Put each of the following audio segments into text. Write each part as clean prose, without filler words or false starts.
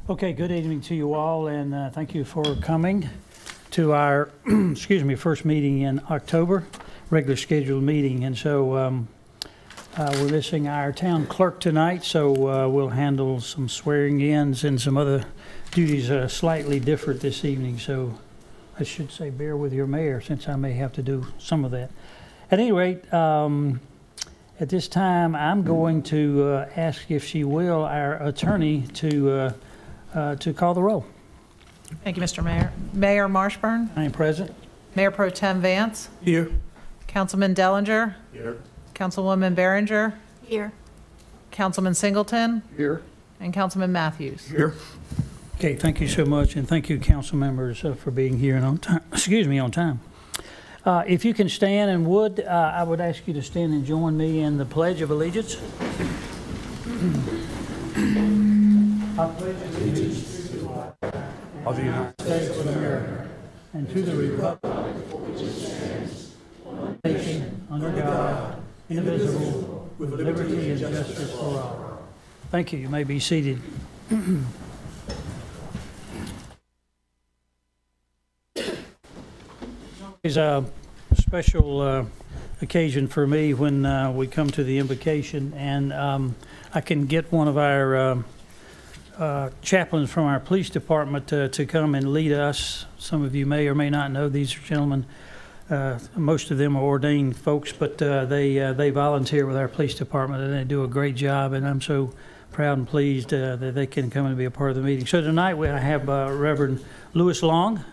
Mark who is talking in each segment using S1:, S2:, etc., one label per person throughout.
S1: Okay, good evening to you all, and thank you for coming to our, excuse me, first meeting in October, regular scheduled meeting. And so we're missing our town clerk tonight, so we'll handle some swearing-ins and some other duties slightly different this evening. So I should say bear with your mayor, since I may have to do some of that. At any rate, at this time, I'm going to ask, if she will, our attorney to call the roll.
S2: Thank you, Mr. Mayor. Mayor Marshburn.
S1: I am present.
S2: Mayor Pro Tem Vance.
S3: Here.
S2: Councilman Dellinger.
S3: Here.
S2: Councilwoman Behringer.
S4: Here.
S2: Councilman Singleton.
S3: Here.
S2: And Councilman Matthews.
S3: Here.
S1: Okay, thank you so much, and thank you, council members, for being here and on time. Excuse me, on time. If you can stand, and I would ask you to stand and join me in the Pledge of Allegiance. I pledge allegiance to the flag of the United States of America and to the republic for which it stands, one nation under God, indivisible, with liberty and justice for all. Thank you. You may be seated. It's a special occasion for me when we come to the invocation, and I can get one of our chaplains from our police department to come and lead us. Some of you may or may not know these gentlemen. Most of them are ordained folks, but they volunteer with our police department, and they do a great job, and I'm so proud and pleased that they can come and be a part of the meeting. So tonight I have Reverend Louis Long.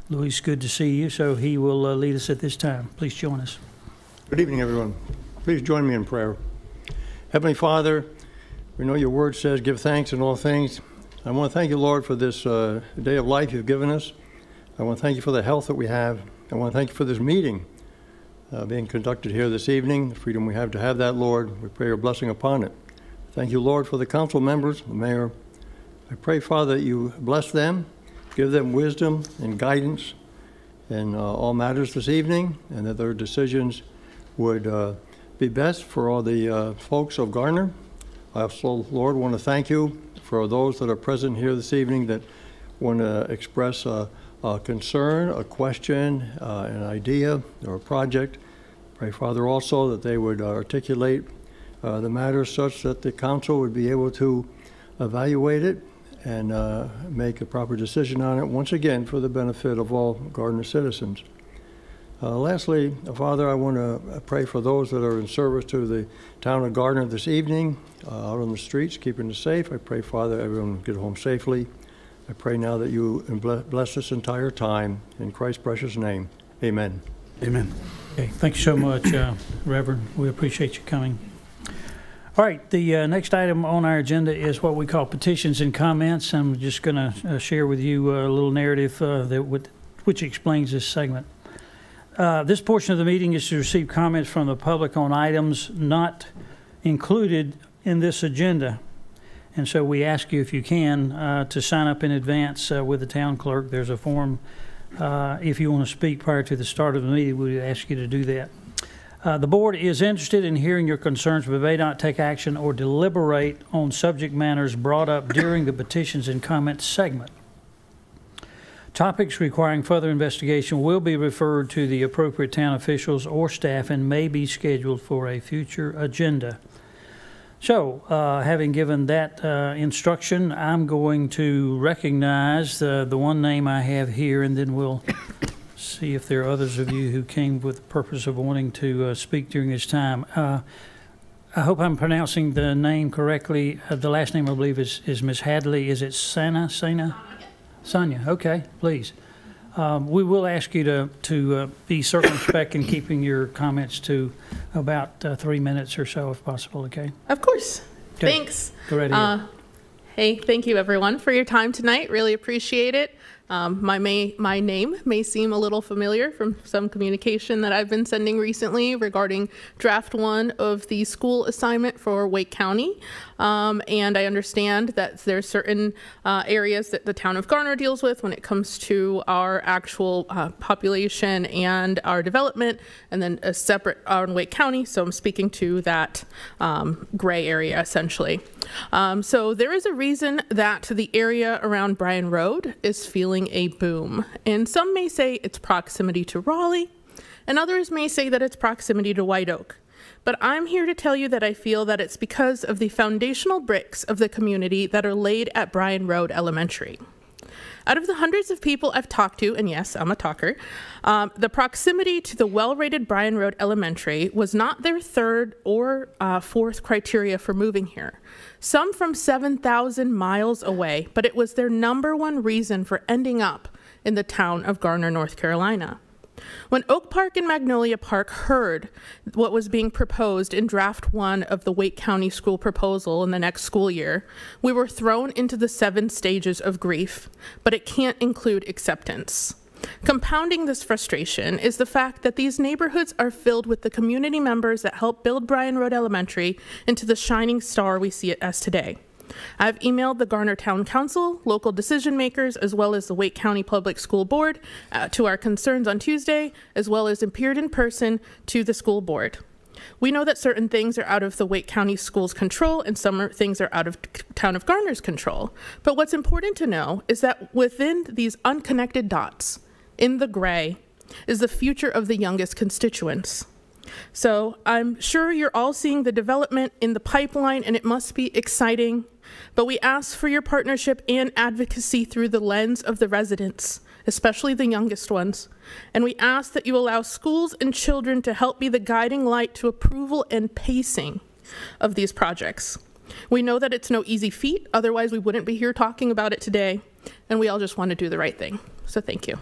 S1: Louis, good to see you. So he will lead us at this time. Please join us.
S3: Good evening, everyone. Please join me in prayer. Heavenly Father, we know your word says, give thanks in all things. I want to thank you, Lord, for this day of life you've given us. I want to thank you for the health that we have. I want to thank you for this meeting being conducted here this evening, the freedom we have to have that, Lord. We pray your blessing upon it. Thank you, Lord, for the council members, the mayor. I pray, Father, that you bless them, give them wisdom and guidance in all matters this evening, and that their decisions would be best for all the folks of Garner. I also, Lord, want to thank you for those that are present here this evening that want to express a concern, a question, an idea, or a project. Pray, Father, also that they would articulate the matter such that the council would be able to evaluate it and make a proper decision on it, once again, for the benefit of all Garner citizens. Lastly, Father, I want to pray for those that are in service to the town of Garner this evening, out on the streets, keeping us safe. I pray, Father, everyone will get home safely. I pray now that you bless this entire time. In Christ's precious name, amen.
S1: Amen. Okay, thank you so much, Reverend. We appreciate you coming. All right, the next item on our agenda is what we call petitions and comments. I'm just going to share with you a little narrative which explains this segment. This portion of the meeting is to receive comments from the public on items not included in this agenda. And so we ask you, if you can, to sign up in advance with the town clerk. There's a form. If you want to speak prior to the start of the meeting, we ask you to do that. The board is interested in hearing your concerns, but may not take action or deliberate on subject matters brought up during the petitions and comments segment. Topics requiring further investigation will be referred to the appropriate town officials or staff and may be scheduled for a future agenda. So, having given that instruction, I'm going to recognize the one name I have here, and then we'll see if there are others of you who came with the purpose of wanting to speak during this time. I hope I'm pronouncing the name correctly. The last name, I believe, is Ms. Hadley. Is it Sana? Sonia, okay, please. We will ask you to be circumspect in keeping your comments to about 3 minutes or so, if possible, okay?
S4: Of course.
S1: Okay.
S4: Thanks.
S1: Go right ahead.
S4: Hey, thank you, everyone, for your time tonight. Really appreciate it. My name may seem a little familiar from some communication that I've been sending recently regarding draft 1 of the school assignment for Wake County. And I understand that there's certain areas that the town of Garner deals with when it comes to our actual population and our development, and then a separate on Wake County. So I'm speaking to that gray area essentially. So there is a reason that the area around Bryan Road is feeling a boom. And some may say it's proximity to Raleigh, and others may say that it's proximity to White Oak. But I'm here to tell you that I feel that it's because of the foundational bricks of the community that are laid at Bryan Road Elementary. Out of the hundreds of people I've talked to, and yes, I'm a talker, the proximity to the well-rated Bryan Road Elementary was not their third or fourth criteria for moving here. Some from 7,000 miles away, but it was their #1 reason for ending up in the town of Garner, North Carolina. When Oak Park and Magnolia Park heard what was being proposed in draft 1 of the Wake County school proposal in the next school year, we were thrown into the 7 stages of grief, but it can't include acceptance. Compounding this frustration is the fact that these neighborhoods are filled with the community members that helped build Bryan Road Elementary into the shining star we see it as today. I've emailed the Garner Town Council, local decision makers, as well as the Wake County Public School Board to our concerns on Tuesday, as well as appeared in person to the school board. We know that certain things are out of the Wake County Schools' control and some things are out of Town of Garner's control. But what's important to know is that within these unconnected dots, in the gray, is the future of the youngest constituents. So I'm sure you're all seeing the development in the pipeline, and it must be exciting, but we ask for your partnership and advocacy through the lens of the residents, especially the youngest ones. And we ask that you allow schools and children to help be the guiding light to approval and pacing of these projects. We know that it's no easy feat, otherwise we wouldn't be here talking about it today, and we all just want to do the right thing. So thank you.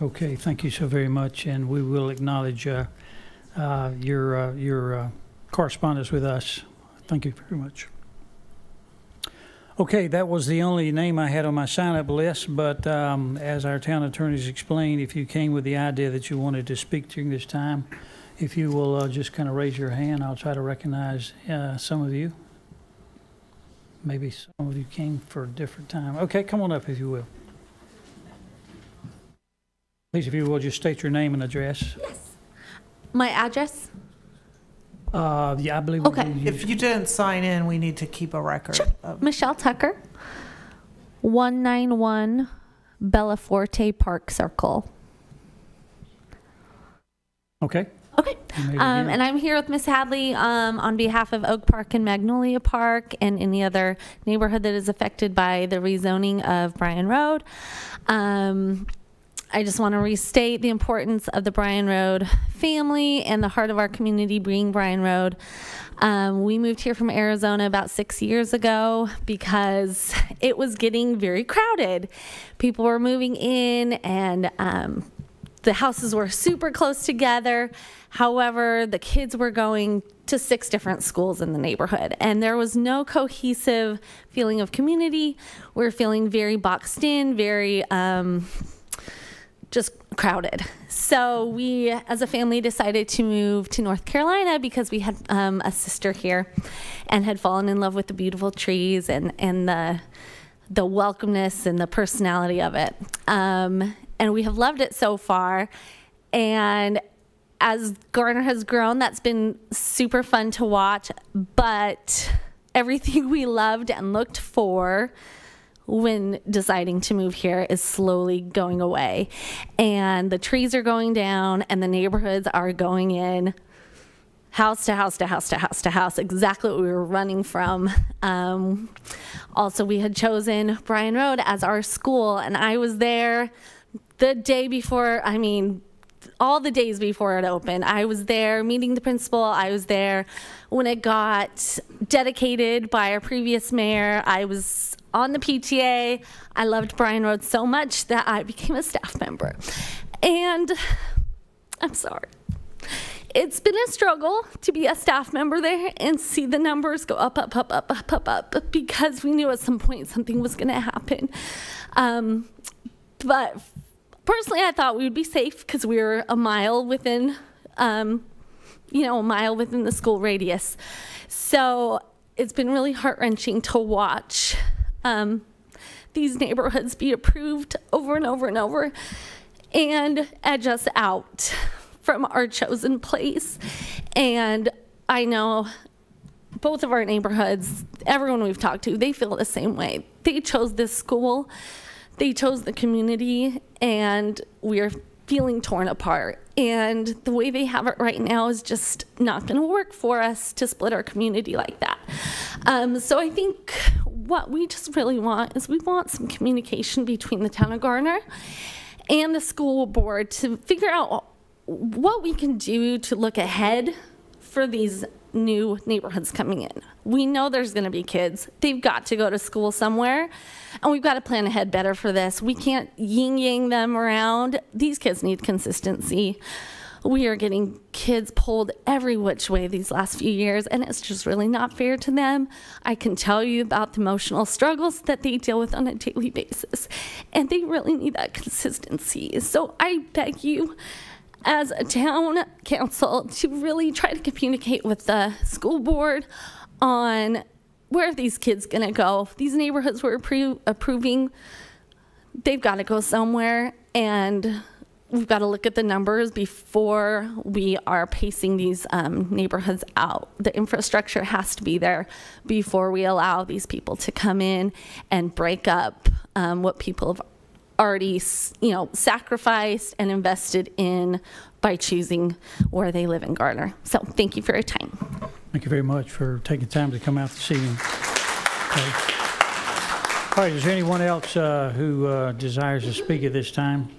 S1: Okay, thank you so very much, and we will acknowledge your correspondence with us. Thank you very much. Okay, that was the only name I had on my sign-up list, but as our town attorneys explained, if you came with the idea that you wanted to speak during this time, if you will just kind of raise your hand, I'll try to recognize some of you. Maybe some of you came for a different time. Okay, come on up if you will. Please, if you will, just state your name and address.
S5: Yes. My address?
S1: Yeah, I believe.
S5: Okay.
S2: If you didn't sign in, we need to keep a record.
S5: Sure.
S2: Of
S5: Michelle Tucker, 191 Bellaforte Park Circle.
S1: Okay.
S5: Okay. And I'm here with Miss Hadley on behalf of Oak Park and Magnolia Park and any other neighborhood that is affected by the rezoning of Bryan Road. I just want to restate the importance of the Bryan Road family and the heart of our community being Bryan Road. We moved here from Arizona about 6 years ago because it was getting very crowded. People were moving in and the houses were super close together. However, the kids were going to 6 different schools in the neighborhood, and there was no cohesive feeling of community. We were feeling very boxed in, very just crowded. So we, as a family, decided to move to North Carolina because we had a sister here and had fallen in love with the beautiful trees and the welcomeness and the personality of it. And we have loved it so far. And as Garner has grown, that's been super fun to watch. But everything we loved and looked for when deciding to move here is slowly going away, and the trees are going down and the neighborhoods are going in, house to house to house to house to house, exactly what we were running from. Also, we had chosen Bryan Road as our school, and I was there the day before, all the days before it opened. I was there meeting the principal. I was there when it got dedicated by our previous mayor. I was on the PTA. I loved Bryan Road so much that I became a staff member. And I'm sorry. it's been a struggle to be a staff member there and see the numbers go up, up, up, up, up, up, up, because we knew at some point something was going to happen. But personally, I thought we would be safe because we were a mile within, a mile within the school radius. So it's been really heart-wrenching to watch these neighborhoods be approved over and over and over and edge us out from our chosen place. And I know both of our neighborhoods, everyone we've talked to, they feel the same way. They chose this school, they chose the community, and we're feeling torn apart. And the way they have it right now is just not going to work for us to split our community like that. So I think what we just really want is we want some communication between the town of Garner and the school board to figure out what we can do to look ahead for these new neighborhoods coming in. We know there's going to be kids. They've got to go to school somewhere, and we've got to plan ahead better for this. We can't yin-yang them around. These kids need consistency. We are getting kids pulled every which way these last few years, and it's just really not fair to them. I can tell you about the emotional struggles that they deal with on a daily basis, and they really need that consistency. So I beg you, as a town council, to really try to communicate with the school board on where are these kids gonna go. These neighborhoods we're approving, they've gotta go somewhere, and we've got to look at the numbers before we are pacing these neighborhoods out. The infrastructure has to be there before we allow these people to come in and break up what people have already, sacrificed and invested in by choosing where they live in Garner. So thank you for your time.
S1: Thank you very much for taking time to come out this evening. Okay. All right, is there anyone else who desires to speak at this time?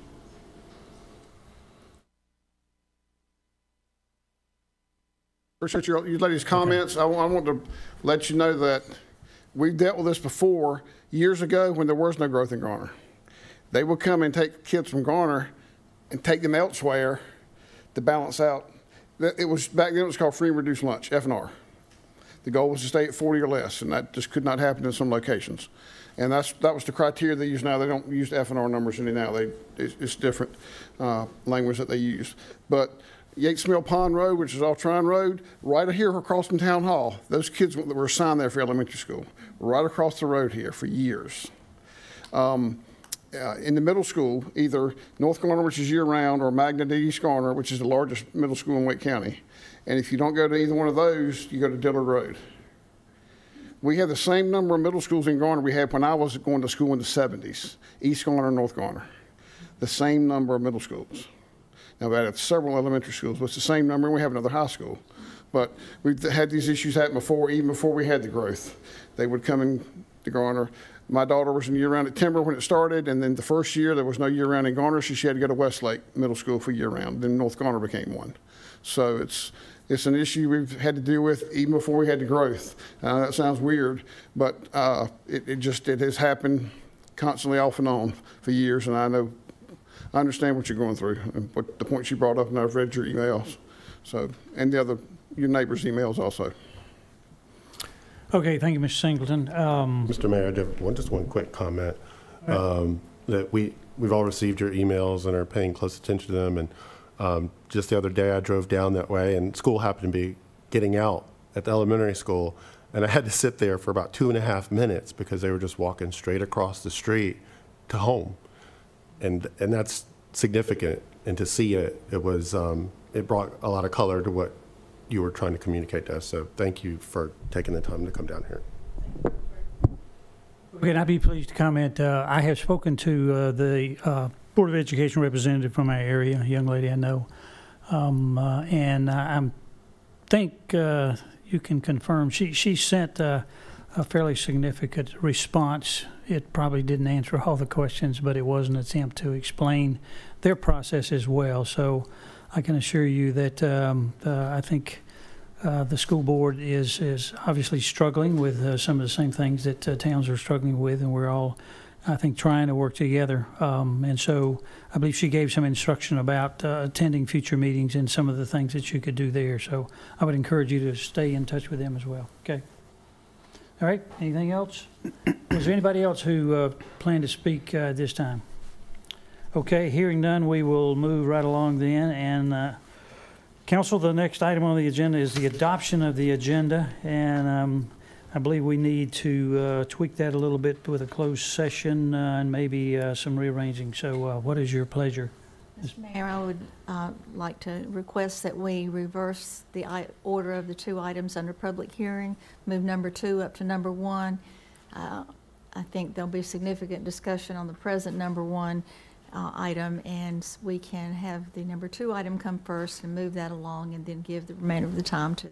S6: Appreciate you ladies' comments. Okay. I want to let you know that we've dealt with this before years ago when there was no growth in Garner. They would come and take kids from Garner and take them elsewhere to balance out. It was back then it was called free and reduced lunch, F&R. The goal was to stay at 40 or less, and that just could not happen in some locations. And that was the criteria they use now. They don't use F&R numbers any now. It's different language that they use. But Yates Mill Pond Road, which is off Trine Road, right here across from Town Hall. Those kids that were assigned there for elementary school, right across the road here for years. In the middle school, either North Garner, which is year-round, or Magna de East Garner, which is the largest middle school in Wake County. And if you don't go to either one of those, you go to Dillard Road. We have the same number of middle schools in Garner we had when I was going to school in the 70s, East Garner and North Garner. The same number of middle schools. Now, we had several elementary schools, but it's the same number, and we have another high school. But we've had these issues happen before, even before we had the growth. They would come in to Garner. My daughter was in year-round at Timber when it started, and then the first year there was no year-round in Garner, so she had to go to Westlake Middle School for year-round. Then North Garner became one. So it's an issue we've had to deal with even before we had the growth. That sounds weird, but it has happened constantly off and on for years, and I understand what you're going through and what the points you brought up, and I've read your emails, so, and your neighbors' emails also.
S1: Okay, thank you, Mr. Singleton.
S7: Mr. Mayor, I have just one quick comment. That we've all received your emails and are paying close attention to them. And just the other day, I drove down that way, and school happened to be getting out at the elementary school, and I had to sit there for about 2.5 minutes because they were just walking straight across the street to home, and that's significant. And to see it, it brought a lot of color to what you were trying to communicate to us. So thank you for taking the time to come down here.
S1: Okay, and I'd be pleased to comment. I have spoken to the Board of Education representative from our area, a young lady I know, and I think you can confirm she sent a fairly significant response. It probably didn't answer all the questions, but it was an attempt to explain their process as well. So I can assure you that I think the school board is obviously struggling with some of the same things that towns are struggling with, and we're all I think, trying to work together. And so I believe she gave some instruction about attending future meetings and some of the things that you could do there. So I would encourage you to stay in touch with them as well. Okay. All right. Anything else? Was there anybody else who planned to speak this time? Okay. Hearing none, we will move right along then. And Council, the next item on the agenda is the adoption of the agenda. And I believe we need to tweak that a little bit with a closed session and maybe some rearranging. So what is your pleasure?
S8: Mr. Mayor, I would like to request that we reverse the order of the two items under public hearing, move number 2 up to number 1. I think there'll be significant discussion on the present number 1 item, and we can have the number 2 item come first and move that along and then give the remainder of the time to.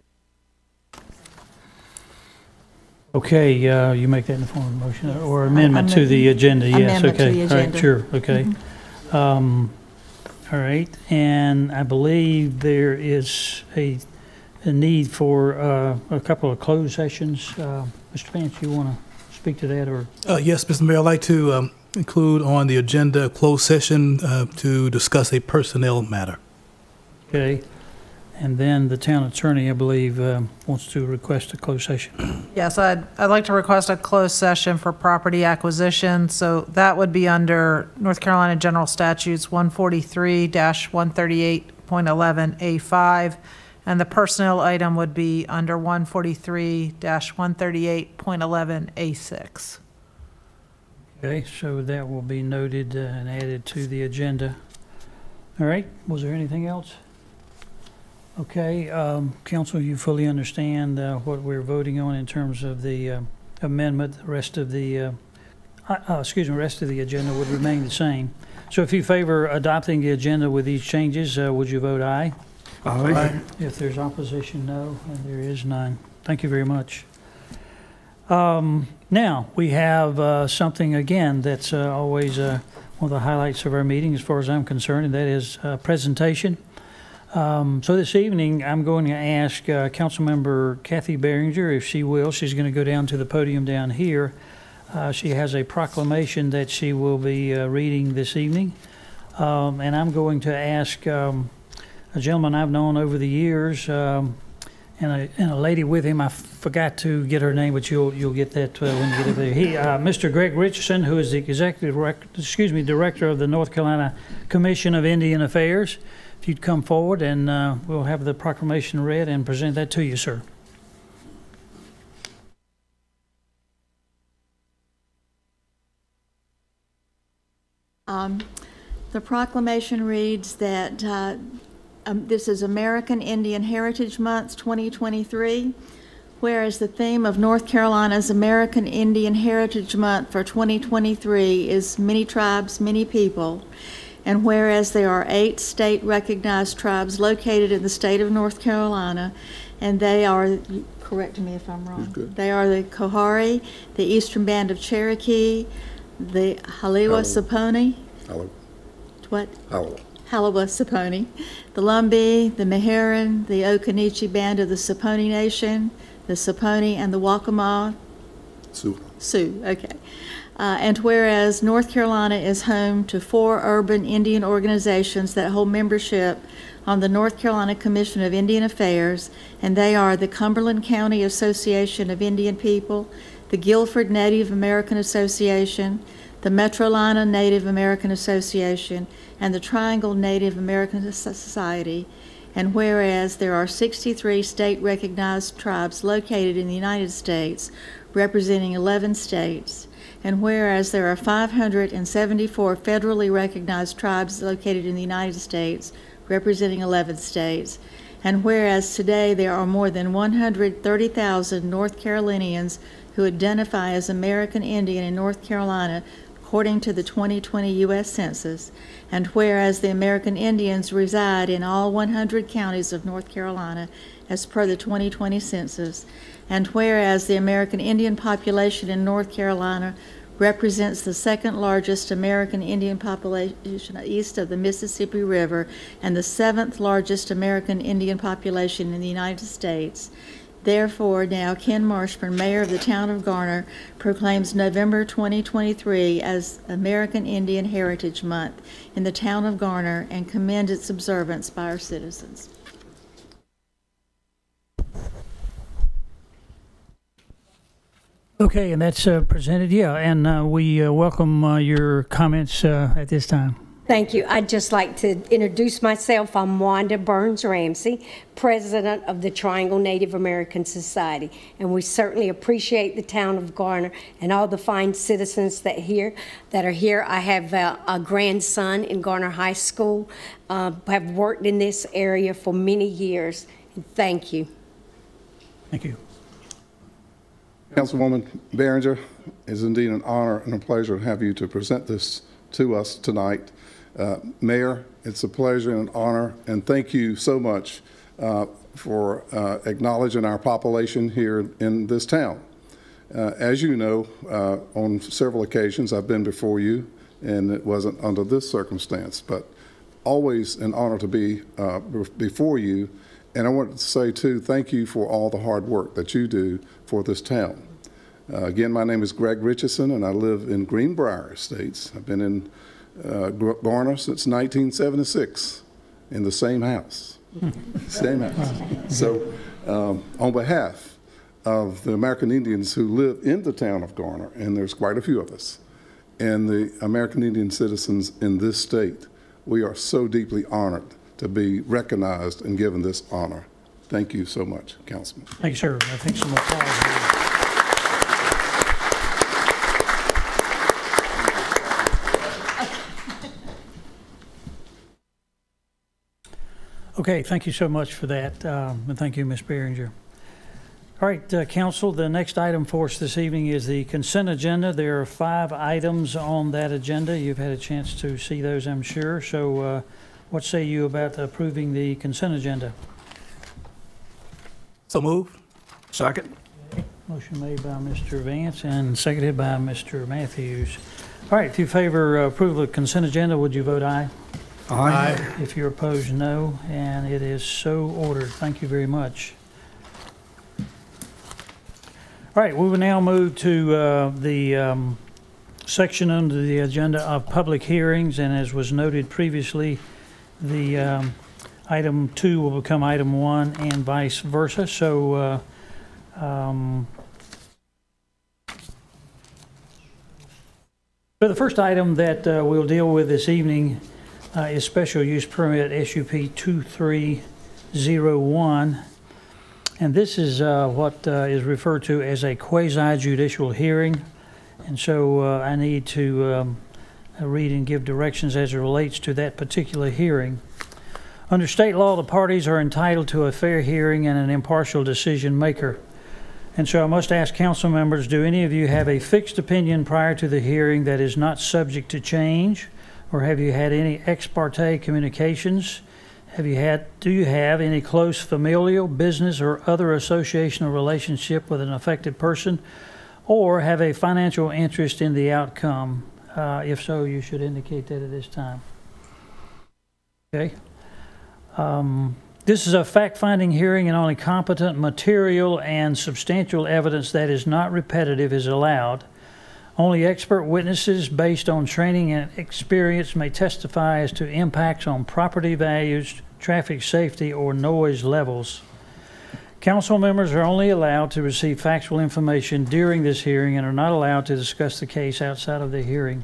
S1: Okay, you make that in the form of a motion or amendment to the agenda? Yes,
S8: amendment
S1: okay.
S8: to the agenda.
S1: All right, sure, okay. All right, and I believe there is a need for a couple of closed sessions. Mr. Vance, you want to speak to that? Or
S9: Yes, Mr. Mayor, I'd like to include on the agenda a closed session to discuss a personnel matter.
S1: Okay, and then the town attorney, I believe, wants to request a closed session.
S2: Yes, I'd like to request a closed session for property acquisition. So that would be under North Carolina General Statutes 143-138.11A5. And the personnel item would be under 143-138.11A6.
S1: Okay, so that will be noted and added to the agenda. All right, was there anything else? Okay, Council, you fully understand what we're voting on in terms of the amendment. The rest of the, rest of the agenda would remain the same. So if you favor adopting the agenda with these changes, would you vote aye? Aye. If there's opposition, no, and there is none. Thank you very much. Now, we have something, again, that's always one of the highlights of our meeting as far as I'm concerned, and that is presentation. So this evening, I'm going to ask Councilmember Kathy Behringer, if she will. She's going to go down to the podium down here. She has a proclamation that she will be reading this evening. And I'm going to ask a gentleman I've known over the years, and a lady with him. I forgot to get her name, but you'll get that when you get over there. Mr. Greg Richardson, who is the executive director of the North Carolina Commission of Indian Affairs. If you'd come forward, and we'll have the proclamation read and present that to you, sir.
S8: The proclamation reads that this is American Indian Heritage Month 2023, whereas the theme of North Carolina's American Indian Heritage Month for 2023 is Many Tribes, Many People. And whereas there are 8 state-recognized tribes located in the state of North Carolina, and they are, correct me if I'm wrong, they are the Kohari, the Eastern Band of Cherokee, the Haliwa-Saponi, Haliwa-Saponi, the Lumbee, the Meherrin, the Occaneechi Band of the Saponi Nation, the Saponi, and the Waccamaw. Sioux, okay. And whereas North Carolina is home to 4 urban Indian organizations that hold membership on the North Carolina Commission of Indian Affairs, and they are the Cumberland County Association of Indian People, the Guilford Native American Association, the Metrolina Native American Association, and the Triangle Native American Society. And whereas there are 63 state-recognized tribes located in the United States, representing 11 states, and whereas there are 574 federally recognized tribes located in the United States, representing 11 states, and whereas today there are more than 130,000 North Carolinians who identify as American Indian in North Carolina, according to the 2020 U.S. Census, and whereas the American Indians reside in all 100 counties of North Carolina as per the 2020 Census, and whereas the American Indian population in North Carolina represents the second largest American Indian population east of the Mississippi River and the 7th largest American Indian population in the United States, Therefore, now Ken Marshburn, Mayor of the Town of Garner, proclaims November 2023 as American Indian Heritage Month in the Town of Garner and commends its observance by our citizens.
S1: Okay, and that's presented, yeah, and we welcome your comments at this time.
S10: Thank you. I'd just like to introduce myself. I'm Wanda Burns Ramsey, President of the Triangle Native American Society, and we certainly appreciate the town of Garner and all the fine citizens that are here. I have a grandson in Garner High School, have worked in this area for many years. Thank you.
S1: Thank you.
S11: Councilwoman Behringer, it is indeed an honor and a pleasure to have you to present this to us tonight. Mayor, it's a pleasure and an honor, and thank you so much for acknowledging our population here in this town. As you know, on several occasions I've been before you, and it wasn't under this circumstance, but always an honor to be before you. And I wanted to say, too, thank you for all the hard work that you do for this town. Again, my name is Greg Richardson, and I live in Greenbrier Estates. I've been in Garner since 1976 in the same house. Same house. So on behalf of the American Indians who live in the town of Garner, and there's quite a few of us, and the American Indian citizens in this state, we are so deeply honored to be recognized and given this honor. Thank you so much, Councilman.
S1: Thank you, sir. I think some applause. Okay, thank you so much for that, and thank you, Ms. Behringer. All right, Council, the next item for us this evening is the consent agenda. There are 5 items on that agenda. You've had a chance to see those, I'm sure. So what say you about approving the consent agenda?
S9: So moved.
S12: Second.
S1: Motion made by Mr. Vance and seconded by Mr. Matthews. All right, if you favor approval of the consent agenda, would you vote aye?
S12: Aye.
S1: If you're opposed, no, and it is so ordered. Thank you very much. All right, we will now move to the section under the agenda of public hearings, and as was noted previously, the item 2 will become item 1 and vice versa. So so the first item that we'll deal with this evening is special use permit SUP 2301, and this is what is referred to as a quasi-judicial hearing, and so I need to read and give directions as it relates to that particular hearing. Under state law, the parties are entitled to a fair hearing and an impartial decision maker. And so I must ask council members, do any of you have a fixed opinion prior to the hearing that is not subject to change? Or have you had any ex parte communications? Do you have any close familial, business, or other associational relationship with an affected person? Or have a financial interest in the outcome? If so, you should indicate that at this time. Okay. This is a fact-finding hearing, and only competent material and substantial evidence that is not repetitive is allowed. Only expert witnesses based on training and experience may testify as to impacts on property values, traffic safety, or noise levels. Council members are only allowed to receive factual information during this hearing and are not allowed to discuss the case outside of the hearing.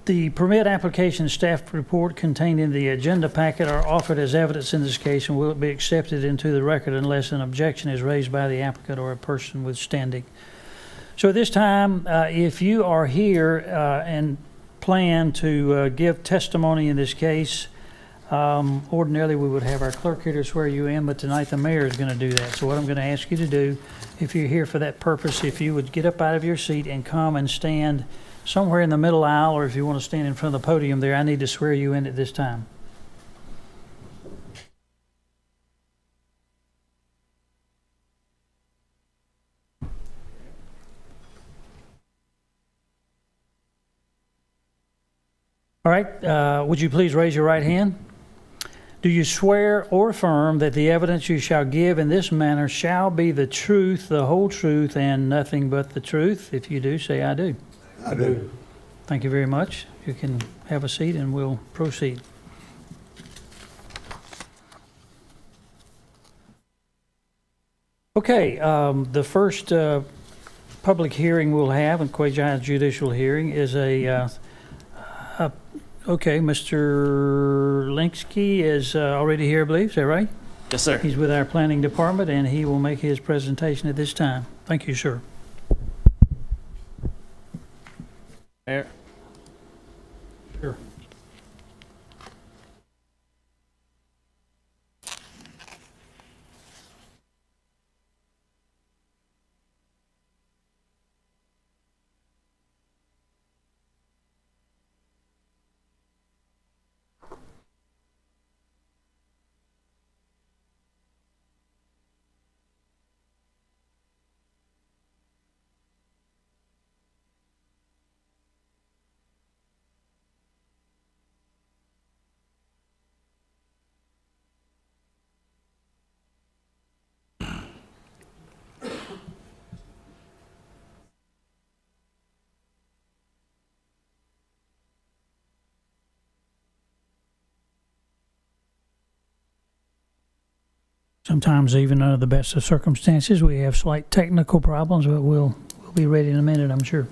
S1: The permit application staff report contained in the agenda packet are offered as evidence in this case and will be accepted into the record unless an objection is raised by the applicant or a person with standing. So at this time, if you are here and plan to give testimony in this case, ordinarily we would have our clerk here to swear you in, but tonight the mayor is going to do that. So what I'm going to ask you to do, if you're here for that purpose, if you would get up out of your seat and come and stand somewhere in the middle aisle, or if you want to stand in front of the podium there, I need to swear you in at this time. All right, would you please raise your right hand? Do you swear or affirm that the evidence you shall give in this manner shall be the truth, the whole truth, and nothing but the truth? If you do, say I do.
S12: I do.
S1: Thank you very much. You can have a seat and we'll proceed. Okay, the first public hearing we'll have, a quasi-judicial hearing, is okay, Mr. Linksky is already here, I believe. Is that right?
S13: Yes, sir.
S1: He's with our planning department, and he will make his presentation at this time. Thank you, sir.
S13: Mayor.
S1: Sure. Sometimes, even under the best of circumstances, we have slight technical problems, but we'll be ready in a minute, I'm sure.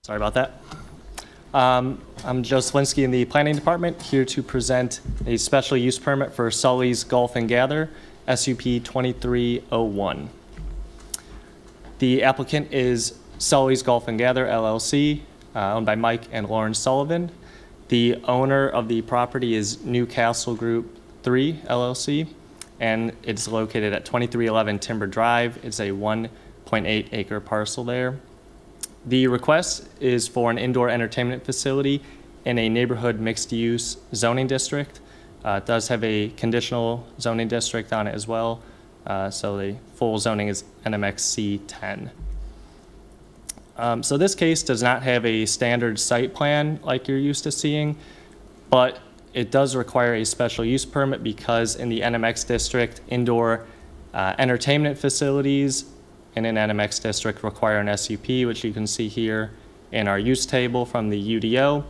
S13: Sorry about that. I'm Joe Slinsky in the Planning Department, here to present a special use permit for Sully's Golf and Gather, SUP 2301. The applicant is Sully's Golf and Gather, LLC, owned by Mike and Lauren Sullivan. The owner of the property is Newcastle Group 3, LLC, and it's located at 2311 Timber Drive. It's a 1.8 acre parcel there. The request is for an indoor entertainment facility in a neighborhood mixed-use zoning district. It does have a conditional zoning district on it as well, so the full zoning is NMXC 10. So this case does not have a standard site plan like you're used to seeing, but it does require a special use permit because in the NMX district, indoor entertainment facilities in an NMX district require an SUP, which you can see here in our use table from the UDO.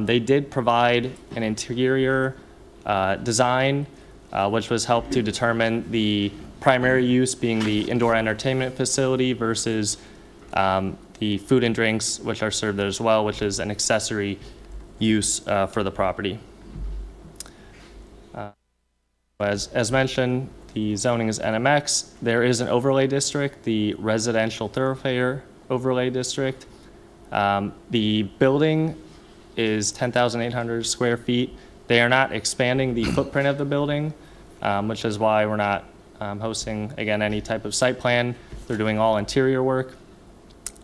S13: They did provide an interior design, which was helped to determine the primary use being the indoor entertainment facility versus the food and drinks, which are served there as well, which is an accessory use for the property. As mentioned, the zoning is NMX. There is an overlay district, the residential thoroughfare overlay district. The building is 10,800 square feet. They are not expanding the footprint of the building, which is why we're not hosting, again, any type of site plan. They're doing all interior work.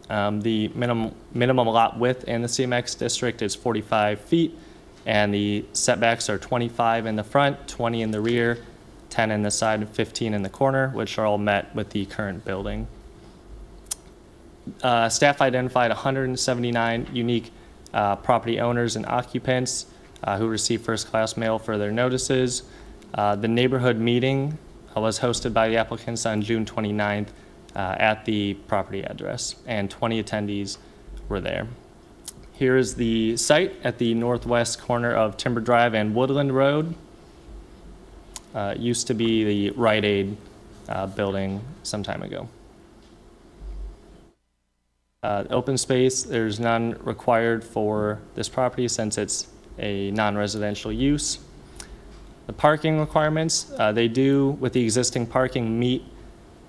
S13: The minimum lot width in the CMX district is 45 feet, and the setbacks are 25 in the front, 20 in the rear, 10 in the side, and 15 in the corner, which are all met with the current building. Staff identified 179 unique property owners and occupants who received first-class mail for their notices. The neighborhood meeting was hosted by the applicants on June 29th at the property address, and 20 attendees were there. Here is the site at the northwest corner of Timber Drive and Woodland Road. It used to be the Rite Aid building some time ago. Open space, there's none required for this property since it's a non-residential use. The parking requirements, they do, with the existing parking, meet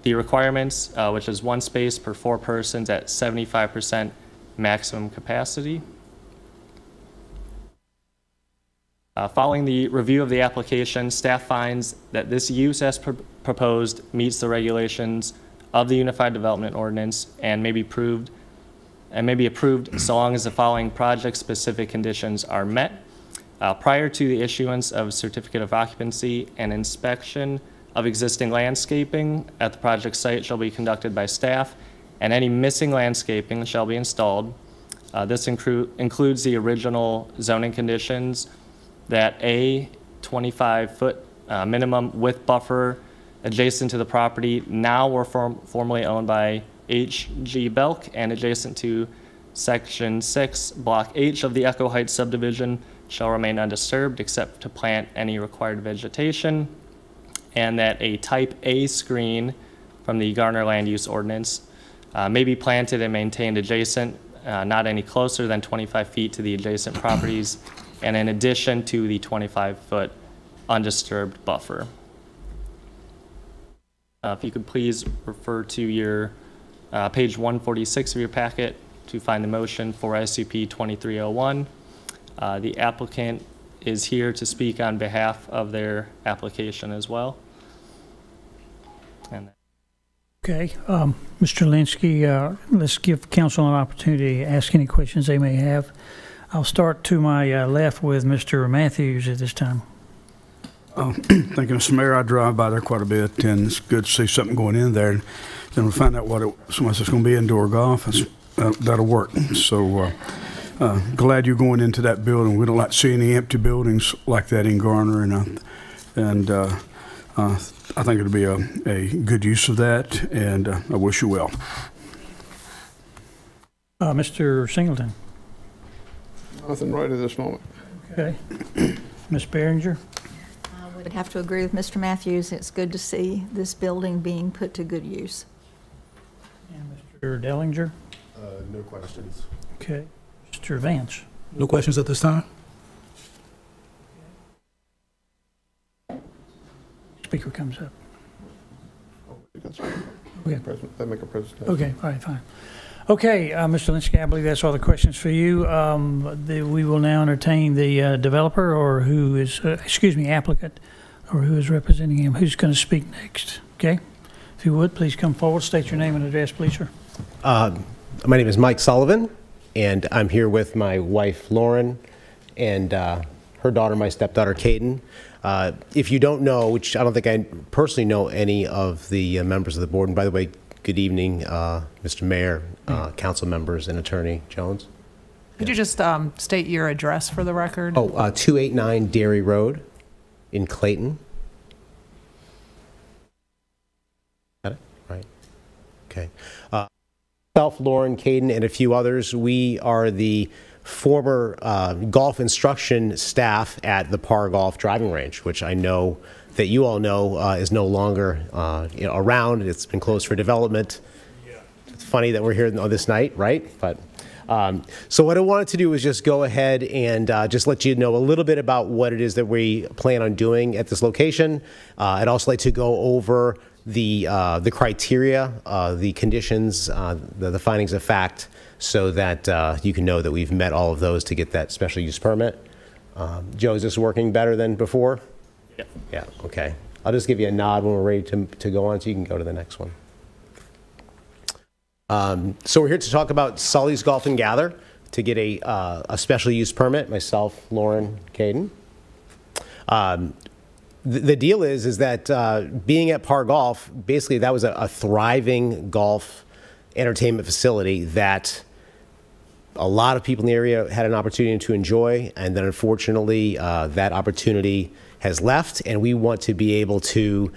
S13: the requirements, which is 1 space per 4 persons at 75% maximum capacity. Following the review of the application, staff finds that this use as proposed meets the regulations of the Unified Development Ordinance and may be approved so long as the following project-specific conditions are met. Prior to the issuance of certificate of occupancy, an inspection of existing landscaping at the project site shall be conducted by staff, and any missing landscaping shall be installed. This includes the original zoning conditions that a 25-foot minimum width buffer adjacent to the property now were formerly owned by H.G. Belk and adjacent to Section 6, Block H of the Echo Heights subdivision shall remain undisturbed except to plant any required vegetation, and that a Type A screen from the Garner Land Use Ordinance may be planted and maintained adjacent, not any closer than 25 feet to the adjacent properties, and in addition to the 25-foot undisturbed buffer. If you could please refer to your page 146 of your packet to find the motion for SUP 2301. The applicant is here to speak on behalf of their application as well. And
S1: Okay, Mr. Linsky, let's give council an opportunity to ask any questions they may have. I'll start to my left with Mr. Matthews at this time.
S12: Thank you, Mr. Mayor. I drive by there quite a bit, and it's good to see something going in there. And then we find out so much it's going to be indoor golf. That'll work. So glad you're going into that building. We don't like to see any empty buildings like that in Garner, and I think it'll be a good use of that, and I wish you well.
S1: Mr. Singleton.
S6: Nothing right at this moment.
S1: Okay. Ms. Behringer.
S8: I would have to agree with Mr. Matthews. It's good to see this building being put to good use.
S1: And Mr. Dellinger.
S7: No questions.
S1: Okay. Mr. Vance.
S9: No questions at this time?
S1: Speaker comes up.
S6: Okay. They make a presentation.
S1: Okay, all right, fine. Okay, Mr. Linsky, I believe that's all the questions for you. We will now entertain the developer, or who is, applicant, or who is representing him. Who's going to speak next? Okay, if you would, please come forward. State your name and address, please, sir.
S14: My name is Mike Sullivan, and I'm here with my wife, Lauren, and her daughter, my stepdaughter, Kaden. If you don't know, which I don't think I personally know any of the members of the board, and by the way, good evening, Mr. Mayor, council members, and Attorney Jones.
S2: Could you just state your address for the record?
S14: 289 Dairy Road in Clayton. Got it? Right. Okay. Myself, Lauren, Caden, and a few others, we are the former golf instruction staff at the Par Golf driving range, which I know that you all know is no longer around. It's been closed for development. Yeah. It's funny that we're here on this night, right? But so what I wanted to do was just go ahead and just let you know a little bit about what it is that we plan on doing at this location. I'd also like to go over the criteria, the conditions, the findings of fact, so that you can know that we've met all of those to get that special use permit. Joe, is this working better than before?
S13: Yeah.
S14: Yeah, okay. I'll just give you a nod when we're ready to go on, so you can go to the next one. So we're here to talk about Sully's Golf and Gather to get a special use permit, myself, Lauren, Caden. the deal is that being at Par Golf, basically that was a thriving golf entertainment facility that a lot of people in the area had an opportunity to enjoy, and then unfortunately that opportunity has left, and we want to be able to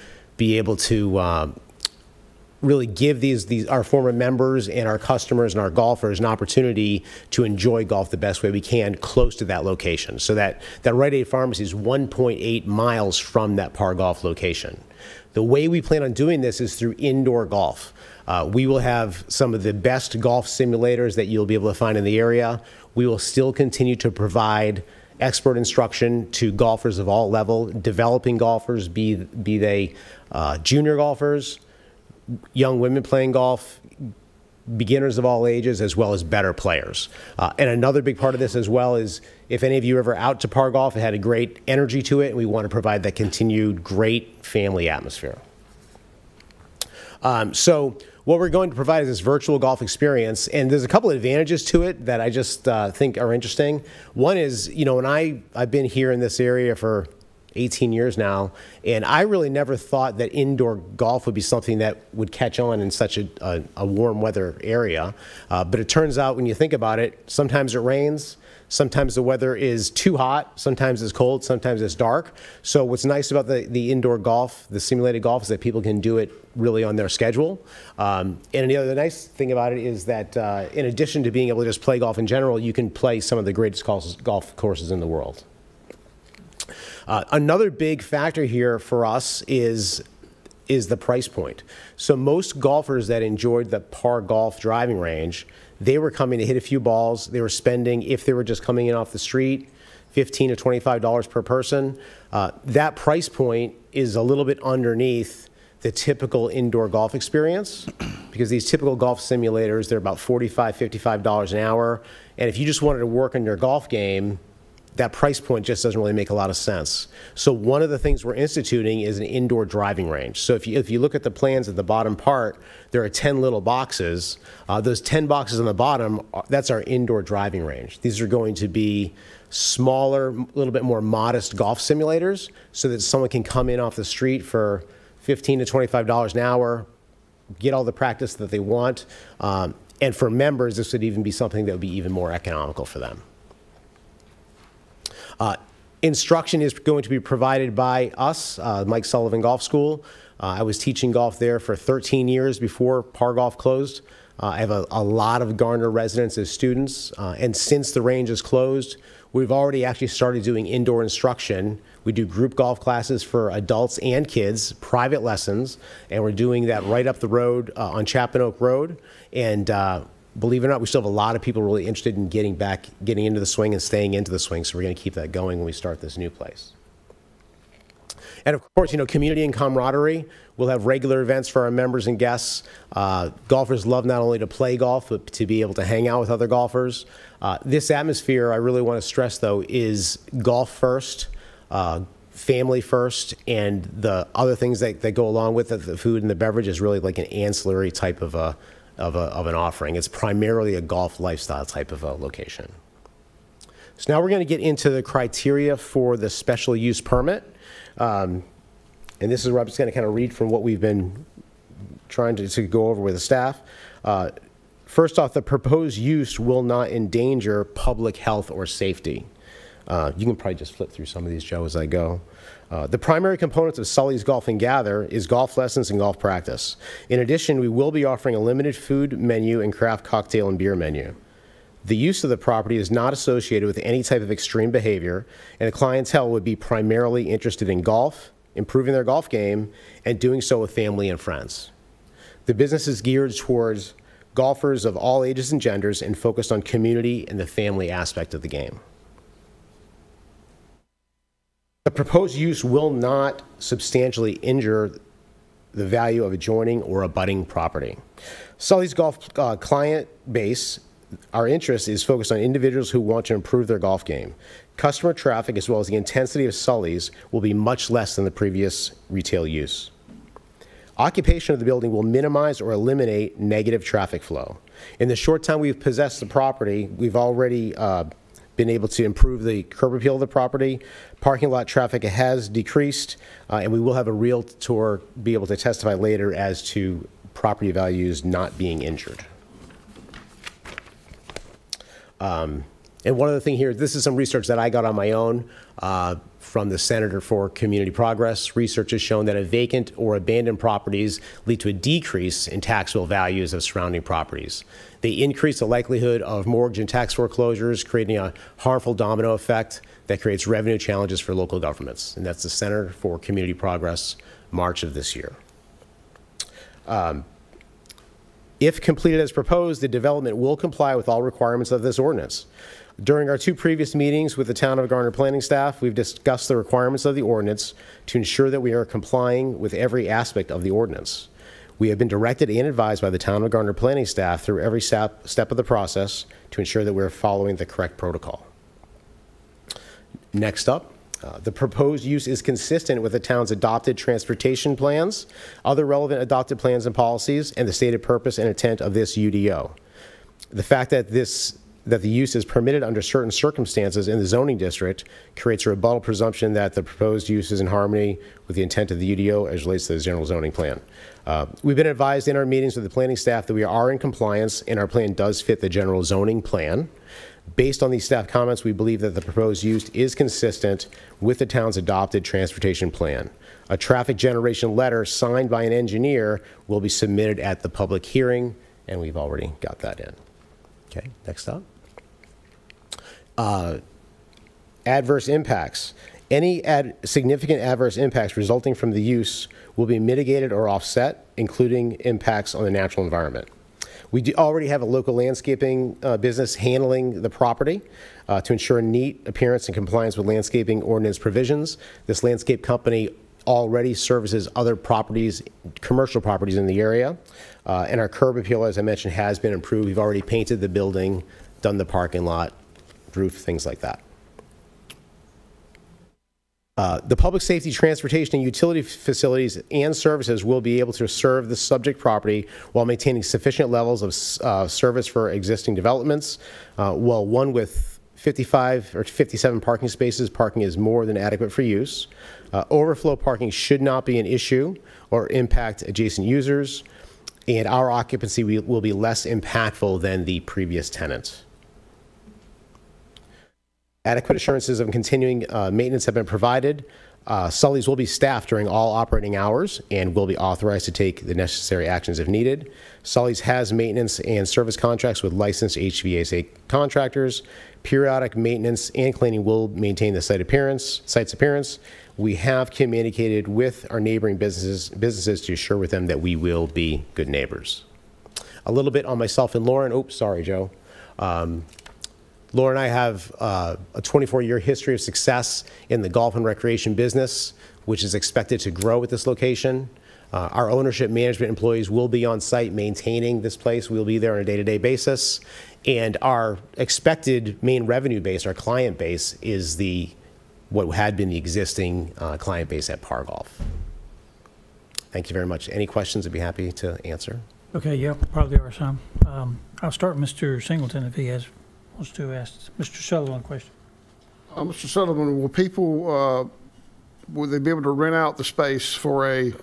S14: really give our former members and our customers and our golfers an opportunity to enjoy golf the best way we can close to that location. So that Rite Aid Pharmacy is 1.8 miles from that Par Golf location. The way we plan on doing this is through indoor golf. We will have some of the best golf simulators that you'll be able to find in the area. We will still continue to provide expert instruction to golfers of all level, developing golfers, be they junior golfers, young women playing golf, beginners of all ages, as well as better players. And another big part of this as well is if any of you are ever out to Par Golf, it had a great energy to it, and we want to provide that continued great family atmosphere. So what we're going to provide is this virtual golf experience, and there's a couple of advantages to it that I just think are interesting. One is, when I've been here in this area for 18 years now, and I really never thought that indoor golf would be something that would catch on in such a warm weather area. But it turns out when you think about it, sometimes it rains, sometimes the weather is too hot, sometimes it's cold, sometimes it's dark. So what's nice about the indoor golf, the simulated golf, is that people can do it really on their schedule. And the other nice thing about it is that in addition to being able to just play golf in general, you can play some of the greatest golf courses in the world. Another big factor here for us is the price point. So most golfers that enjoyed the Par Golf driving range, they were coming to hit a few balls. They were spending, if they were just coming in off the street, $15 to $25 per person. That price point is a little bit underneath the typical indoor golf experience because these typical golf simulators, they're about $45, $55 an hour. And if you just wanted to work on your golf game, that price point just doesn't really make a lot of sense. So one of the things we're instituting is an indoor driving range. So if you look at the plans at the bottom part, there are 10 little boxes. Those 10 boxes on the bottom, that's our indoor driving range. These are going to be smaller, a little bit more modest golf simulators so that someone can come in off the street for $15 to $25 an hour, get all the practice that they want. And for members, this would even be something that would be even more economical for them. Instruction is going to be provided by us, Mike Sullivan Golf School. I was teaching golf there for 13 years before Par Golf closed. I have a lot of Garner residents as students, and since the range is closed, we've already actually started doing indoor instruction. We do group golf classes for adults and kids, private lessons, and we're doing that right up the road on Chapin Oak Road. And believe it or not, we still have a lot of people really interested in getting into the swing and staying into the swing, so we're going to keep that going when we start this new place. And of course, community and camaraderie. We'll have regular events for our members and guests. Golfers love not only to play golf, but to be able to hang out with other golfers. This atmosphere, I really want to stress, though, is golf first, family first, and the other things that go along with it, the food and the beverage, is really like an ancillary type of an offering. It's primarily a golf lifestyle type of a location. So now we're going to get into the criteria for the special use permit. And this is where I'm just going to kind of read from what we've been trying to go over with the staff. First off, the proposed use will not endanger public health or safety. You can probably just flip through some of these, Joe, as I go. The primary components of Sully's Golf and Gather is golf lessons and golf practice. In addition, we will be offering a limited food menu and craft cocktail and beer menu. The use of the property is not associated with any type of extreme behavior, and the clientele would be primarily interested in golf, improving their golf game, and doing so with family and friends. The business is geared towards golfers of all ages and genders and focused on community and the family aspect of the game. The proposed use will not substantially injure the value of adjoining or abutting property. Sully's Golf client base, our interest is focused on individuals who want to improve their golf game. Customer traffic, as well as the intensity of Sully's, will be much less than the previous retail use. Occupation of the building will minimize or eliminate negative traffic flow. In the short time we've possessed the property, we've already been able to improve the curb appeal of the property. Parking lot traffic has decreased, and we will have a realtor be able to testify later as to property values not being injured. And one other thing here, this is some research that I got on my own from the Center for Community Progress. Research has shown that a vacant or abandoned properties lead to a decrease in taxable values of surrounding properties. They increase the likelihood of mortgage and tax foreclosures, creating a harmful domino effect that creates revenue challenges for local governments. And that's the Center for Community Progress, March of this year. If completed as proposed, the development will comply with all requirements of this ordinance. During our 2 previous meetings with the Town of Garner planning staff, we've discussed the requirements of the ordinance to ensure that we are complying with every aspect of the ordinance. We have been directed and advised by the Town of Garner planning staff through every step of the process to ensure that we're following the correct protocol. Next up, the proposed use is consistent with the town's adopted transportation plans, other relevant adopted plans and policies, and the stated purpose and intent of this UDO. The fact that the use is permitted under certain circumstances in the zoning district creates a rebuttal presumption that the proposed use is in harmony with the intent of the UDO as relates to the general zoning plan. We've been advised in our meetings with the planning staff that we are in compliance and our plan does fit the general zoning plan. Based on these staff comments, we believe that the proposed use is consistent with the town's adopted transportation plan. A traffic generation letter signed by an engineer will be submitted at the public hearing, and we've already got that in. Okay, next up. Adverse impacts. Any significant adverse impacts resulting from the use will be mitigated or offset, including impacts on the natural environment. We already have a local landscaping business handling the property to ensure neat appearance and compliance with landscaping ordinance provisions. This landscape company already services other properties, commercial properties in the area. And our curb appeal, as I mentioned, has been improved. We've already painted the building, done the parking lot, roof, things like that. The public safety, transportation, and utility facilities and services will be able to serve the subject property while maintaining sufficient levels of service for existing developments. While one with 55 or 57 parking spaces, parking is more than adequate for use. Overflow parking should not be an issue or impact adjacent users, and our occupancy will be less impactful than the previous tenant. Adequate assurances of continuing maintenance have been provided. Sully's will be staffed during all operating hours and will be authorized to take the necessary actions if needed. Sully's has maintenance and service contracts with licensed HVAC contractors. Periodic maintenance and cleaning will maintain the site's appearance. We have communicated with our neighboring businesses to assure with them that we will be good neighbors. A little bit on myself and Lauren. Oops, sorry, Joe. Laura and I have a 24-year history of success in the golf and recreation business, which is expected to grow at this location. Our ownership management employees will be on site maintaining this place. We'll be there on a day-to-day basis. And our expected main revenue base, our client base, is what had been the existing client base at Par Golf. Thank you very much. Any questions? I'd be happy to answer.
S1: Okay, yeah, probably are some. I'll start with Mr. Singleton if he wants to ask Mr. Sullivan a question.
S6: Mr. Sullivan, will people, will they be able to rent out the space for I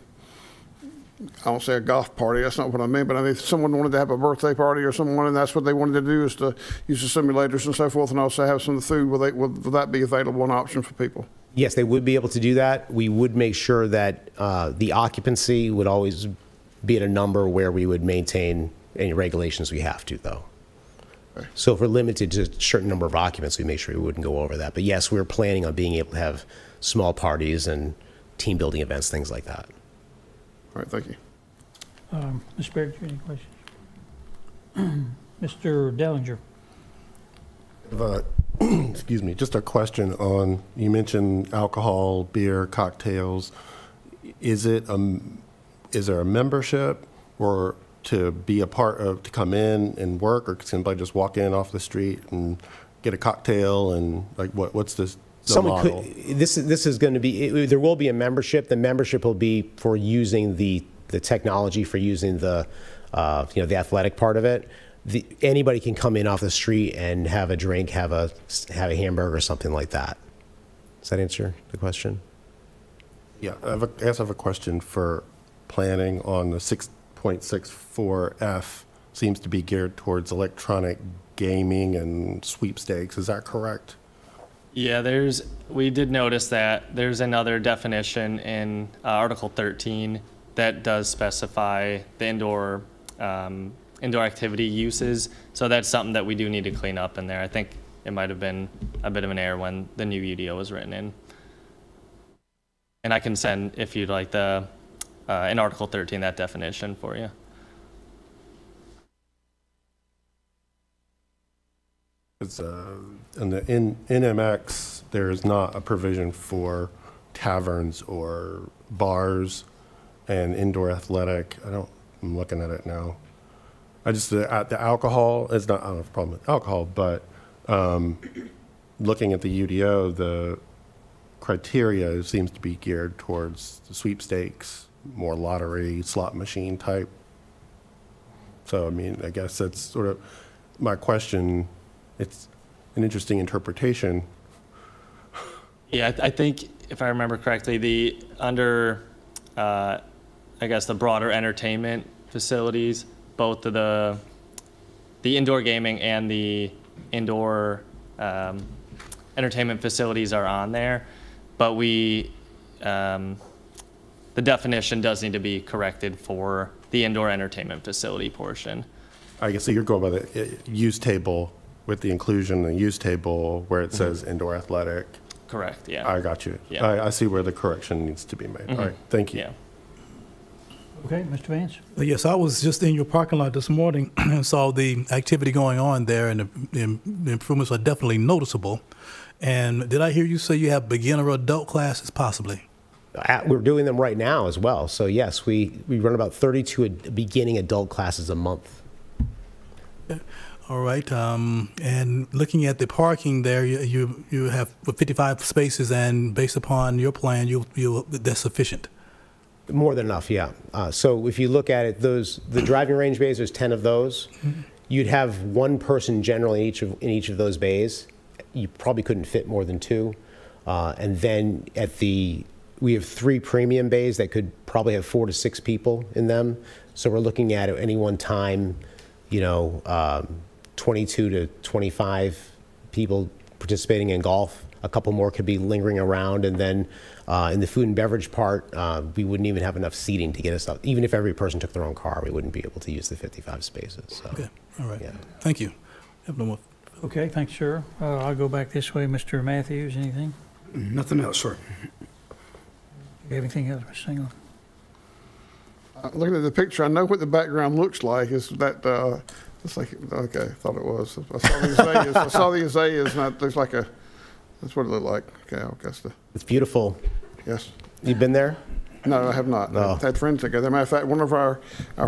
S6: won't say a golf party, that's not what I mean, but I mean, if someone wanted to have a birthday party or someone and that's what they wanted to do is to use the simulators and so forth and also have some of the food, will that be available, an option for people?
S14: Yes, they would be able to do that. We would make sure that the occupancy would always be at a number where we would maintain any regulations we have to, though. Okay. So if we're limited to a certain number of occupants, we make sure we wouldn't go over that. But yes, we're planning on being able to have small parties and team building events, things like that.
S6: All right, thank you.
S1: Ms. Baird, do you have any questions? Mr. Dellinger.
S7: Excuse me, just a question on, you mentioned alcohol, beer, cocktails. Is there a membership or to be a part of, to come in and work, or can somebody just walk in off the street and get a cocktail, and like what's this?
S14: This is going to be, there will be a membership. The membership will be for using the technology, for using the the athletic part of it. anybody can come in off the street and have a drink, have a hamburger or something like that. Does that answer the question?
S7: Yeah, I guess I have a question for planning on the 6.64F. Seems to be geared towards electronic gaming and sweepstakes. Is that correct?
S13: Yeah, we did notice that there's another definition in Article 13 that does specify the indoor activity uses. So that's something that we do need to clean up in there. I think it might have been a bit of an error when the new UDO was written in. And I can send, if you'd like, in Article 13, that definition for you.
S7: In the NMX, there is not a provision for taverns or bars and indoor athletic. I'm looking at it now. The alcohol is not, I don't have a problem with alcohol, but looking at the UDO, the criteria seems to be geared towards the sweepstakes, more lottery, slot machine type. So, I mean, I guess that's sort of my question. It's an interesting interpretation.
S13: Yeah, I think if I remember correctly, under I guess the broader entertainment facilities, both the indoor gaming and the indoor entertainment facilities are on there, but the definition does need to be corrected for the indoor entertainment facility portion.
S7: I guess so you're going by the use table with the inclusion in the use table where it says indoor athletic.
S13: Correct, yeah.
S7: I got you.
S13: Yeah.
S7: I see where the correction needs to be made. All right, thank you.
S13: Yeah.
S1: Okay, Mr. Vance?
S9: Yes, I was just in your parking lot this morning and saw the activity going on there, and the improvements are definitely noticeable. And did I hear you say you have beginner or adult classes possibly?
S14: We're doing them right now as well. So yes, we run about 32 beginning adult classes a month.
S9: All right. And looking at the parking there, you have 55 spaces, and based upon your plan, that's sufficient.
S14: More than enough, yeah. So if you look at it, the driving range bays, there's 10 of those. Mm-hmm. You'd have one person generally in each of those bays. You probably couldn't fit more than two. And then we have 3 premium bays that could probably have 4 to 6 people in them. So we're looking at any one time, 22 to 25 people participating in golf. A couple more could be lingering around, and then in the food and beverage part, we wouldn't even have enough seating to get us up. Even if every person took their own car, we wouldn't be able to use the 55 spaces. So,
S9: okay, all right.
S14: Yeah.
S9: Thank you. Have no more.
S1: Okay, thanks, sir. I'll go back this way. Mr. Matthews, anything?
S12: Nothing else, sir.
S1: You have anything else, Mr. Single?
S6: Looking at the picture, I know what the background looks like. Is that it's like, okay, I thought it was. I saw the azaleas. I saw the azaleas, and it looks like that's what it looked like. Okay, Augusta.
S14: It's beautiful.
S6: Yes.
S14: You've been there?
S6: No, I have not.
S14: No.
S6: I've had friends that go there. Matter of fact, one of our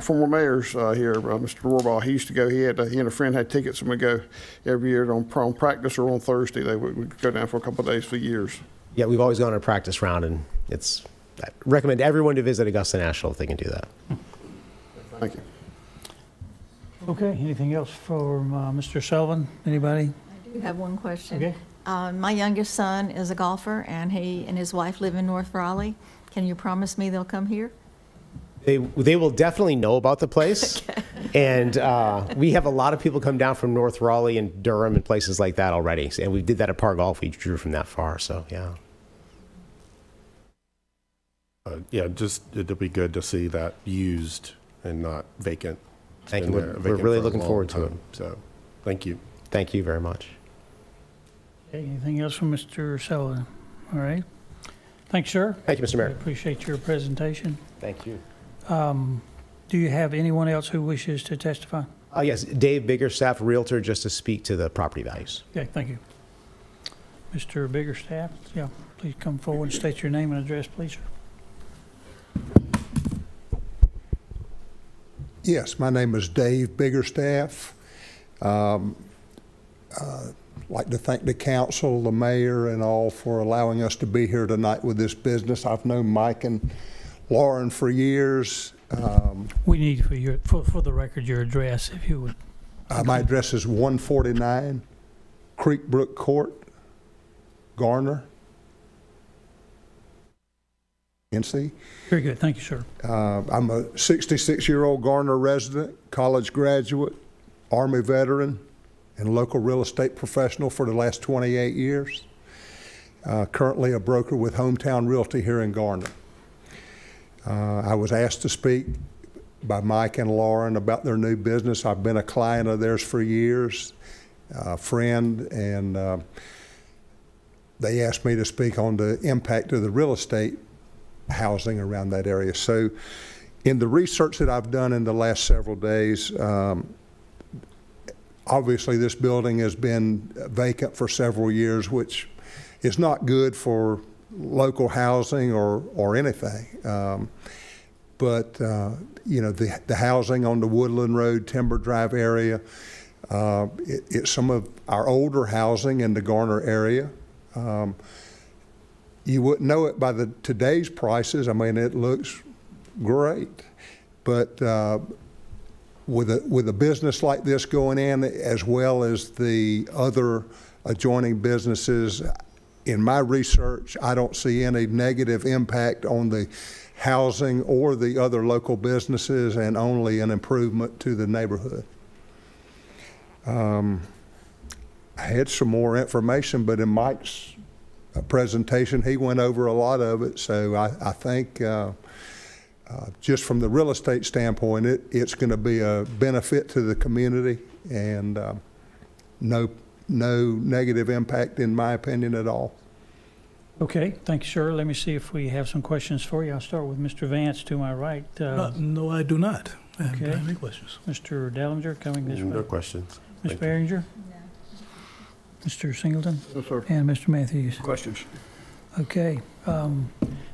S6: former mayors here, Mr. Rohrbaugh, he used to go. He and a friend had tickets, and we go every year on practice or on Thursday. They would go down for a couple of days for years.
S14: Yeah, we've always gone on a practice round, and I recommend everyone to visit Augusta National if they can do that.
S6: Thank you.
S1: Okay, anything else for Mr. Sullivan? Anybody?
S8: I do have one question.
S1: Okay.
S8: My youngest son is a golfer, and he and his wife live in North Raleigh. Can you promise me they'll come here?
S14: They will definitely know about the place. Okay. And we have a lot of people come down from North Raleigh and Durham and places like that already. And we did that at Par Golf. We drew from that far, so yeah.
S7: It'll be good to see that used and not vacant.
S14: Thank you. We're really looking forward to it.
S7: So, thank you.
S14: Thank you very much.
S1: Okay, anything else from Mr. Sullivan? All right. Thanks, sir.
S14: Thank you, Mr. Mayor.
S1: I appreciate your presentation.
S14: Thank you.
S1: Do you have anyone else who wishes to testify?
S14: Yes, Dave Biggerstaff, Realtor, just to speak to the property values.
S1: Okay, thank you. Mr. Biggerstaff, yeah, please come forward and state your name and address, please, sir.
S15: Yes, my name is Dave Biggerstaff. Like to thank the council, the mayor, and all for allowing us to be here tonight with this business. I've known Mike and Lauren for years.
S1: We need for the record your address, if you would.
S15: My address is 149 Creekbrook Court, Garner, NC.
S1: Very good. Thank you, sir.
S15: I'm a 66-year-old Garner resident, college graduate, Army veteran, and local real estate professional for the last 28 years. Currently a broker with Hometown Realty here in Garner. I was asked to speak by Mike and Lauren about their new business. I've been a client of theirs for years, a friend, and they asked me to speak on the impact of the real estate housing around that area. So in the research that I've done in the last several days, obviously this building has been vacant for several years, which is not good for local housing or anything. But you know, the housing on the Woodland Road, Timber Drive area, it's some of our older housing in the Garner area. You wouldn't know it by today's prices. I mean, it looks great, but with a business like this going in, as well as the other adjoining businesses, in my research, I don't see any negative impact on the housing or the other local businesses, and only an improvement to the neighborhood. I had some more information, but in Mike's presentation, he went over a lot of it. So I think just from the real estate standpoint, it's going to be a benefit to the community, and no negative impact, in my opinion, at all.
S1: Okay, thank you, sir. Let me see if we have some questions for you. I'll start with Mr. Vance to my right.
S9: No, I do not. I
S1: Okay.
S9: don't have any questions.
S1: Mr. Dallinger coming this way.
S7: No questions.
S1: Ms.
S7: Thank you.
S1: Behringer? Mr. Singleton?
S6: Yes, sir.
S1: And Mr. Matthews?
S12: Questions?
S1: Okay. Thank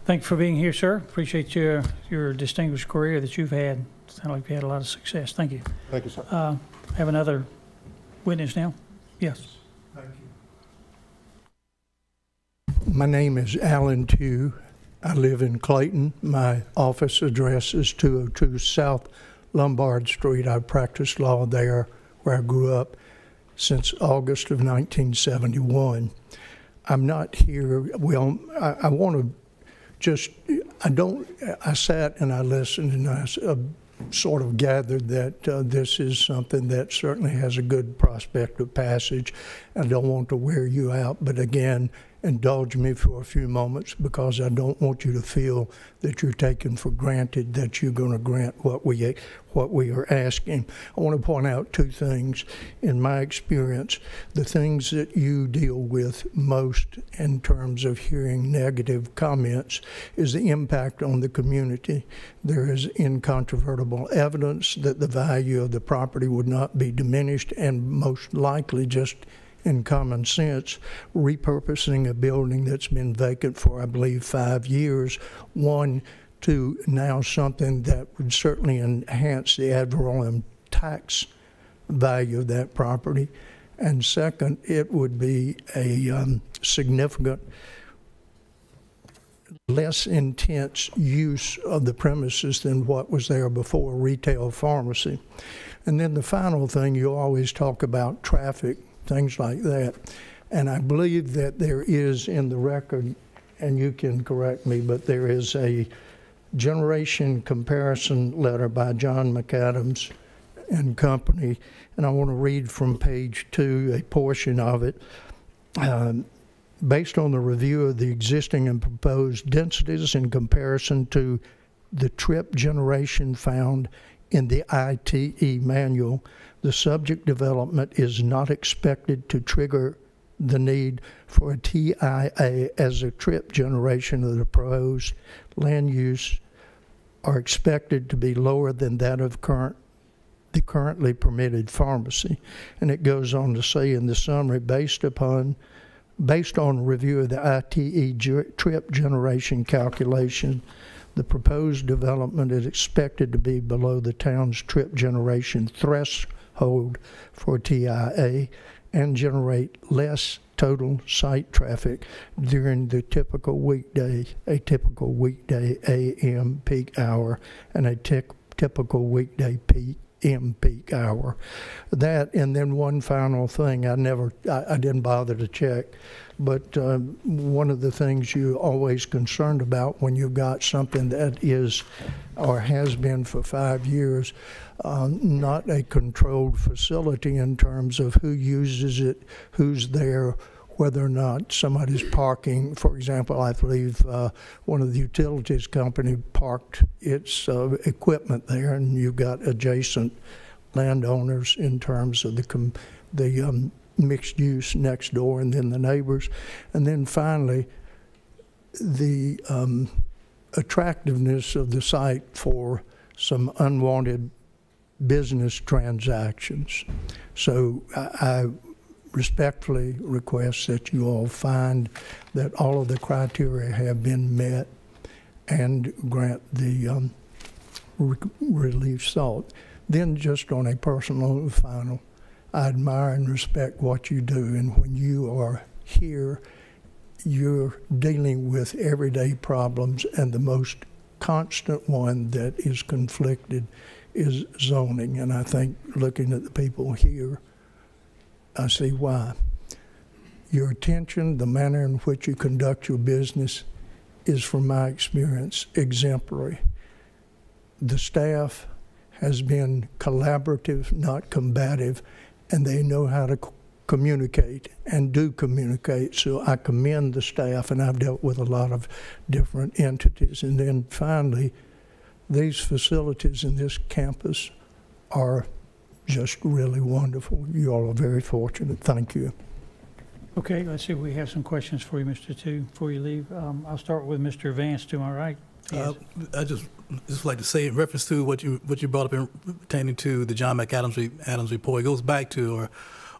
S1: you for being here, sir. Appreciate your distinguished career that you've had. Sounds like you had a lot of success. Thank you.
S15: Thank you, sir.
S1: Have another witness now? Yes.
S16: Thank you. My name is Alan Tew. I live in Clayton. My office address is 202 South Lombard Street. I've practiced law there, where I grew up, since August of 1971. I'm not here, well, I want to just, I sat and I listened, and I sort of gathered that this is something that certainly has a good prospect of passage. I don't want to wear you out, but again, indulge me for a few moments, because I don't want you to feel that you're taking for granted that you're going to grant what we are asking. I want to point out two things. In my experience, the things that you deal with most in terms of hearing negative comments is the impact on the community. There is incontrovertible evidence that the value of the property would not be diminished, and most likely, just in common sense, repurposing a building that's been vacant for, I believe, 5 years, one, to now something that would certainly enhance the ad valorem tax value of that property. And second, it would be a significant, less intense use of the premises than what was there before, retail pharmacy. And then the final thing, you always talk about traffic, things like that. And I believe that there is in the record, and you can correct me, but there is a generation comparison letter by John McAdams and Company, and I want to read from page 2 a portion of it. Based on the review of the existing and proposed densities in comparison to the trip generation found in the ITE manual, the subject development is not expected to trigger the need for a TIA, as a trip generation of the proposed land use are expected to be lower than that of the currently permitted pharmacy. And it goes on to say in the summary, based on review of the ITE trip generation calculation, the proposed development is expected to be below the town's trip generation threshold for TIA and generate less total site traffic during the typical weekday, AM peak hour, and a typical weekday peak a.m. peak hour. That, and then one final thing, I didn't bother to check, but one of the things you're always concerned about when you've got something that is or has been for 5 years, not a controlled facility in terms of who uses it, who's there, whether or not somebody's parking. For example, I believe one of the utilities company parked its equipment there, and you've got adjacent landowners in terms of the mixed use next door, and then the neighbors. And then finally, the attractiveness of the site for some unwanted business transactions. So I respectfully request that you all find that all of the criteria have been met and grant the relief sought. Then just on a personal final, I admire and respect what you do, and when you are here, you're dealing with everyday problems, and the most constant one that is conflicted is zoning. And I think looking at the people here, I see why. Your attention, the manner in which you conduct your business is, from my experience, exemplary. The staff has been collaborative, not combative, and they know how to communicate and do communicate. So I commend the staff, and I've dealt with a lot of different entities. And then finally, these facilities in this campus are just really wonderful. You all are very fortunate. Thank you.
S1: Okay, let's see. We have some questions for you, Mr. Tu, before you leave. I'll start with Mr. Vance, to my right. Yes.
S9: I just like to say, in reference to what you brought up in pertaining to the John McAdams report, it goes back to,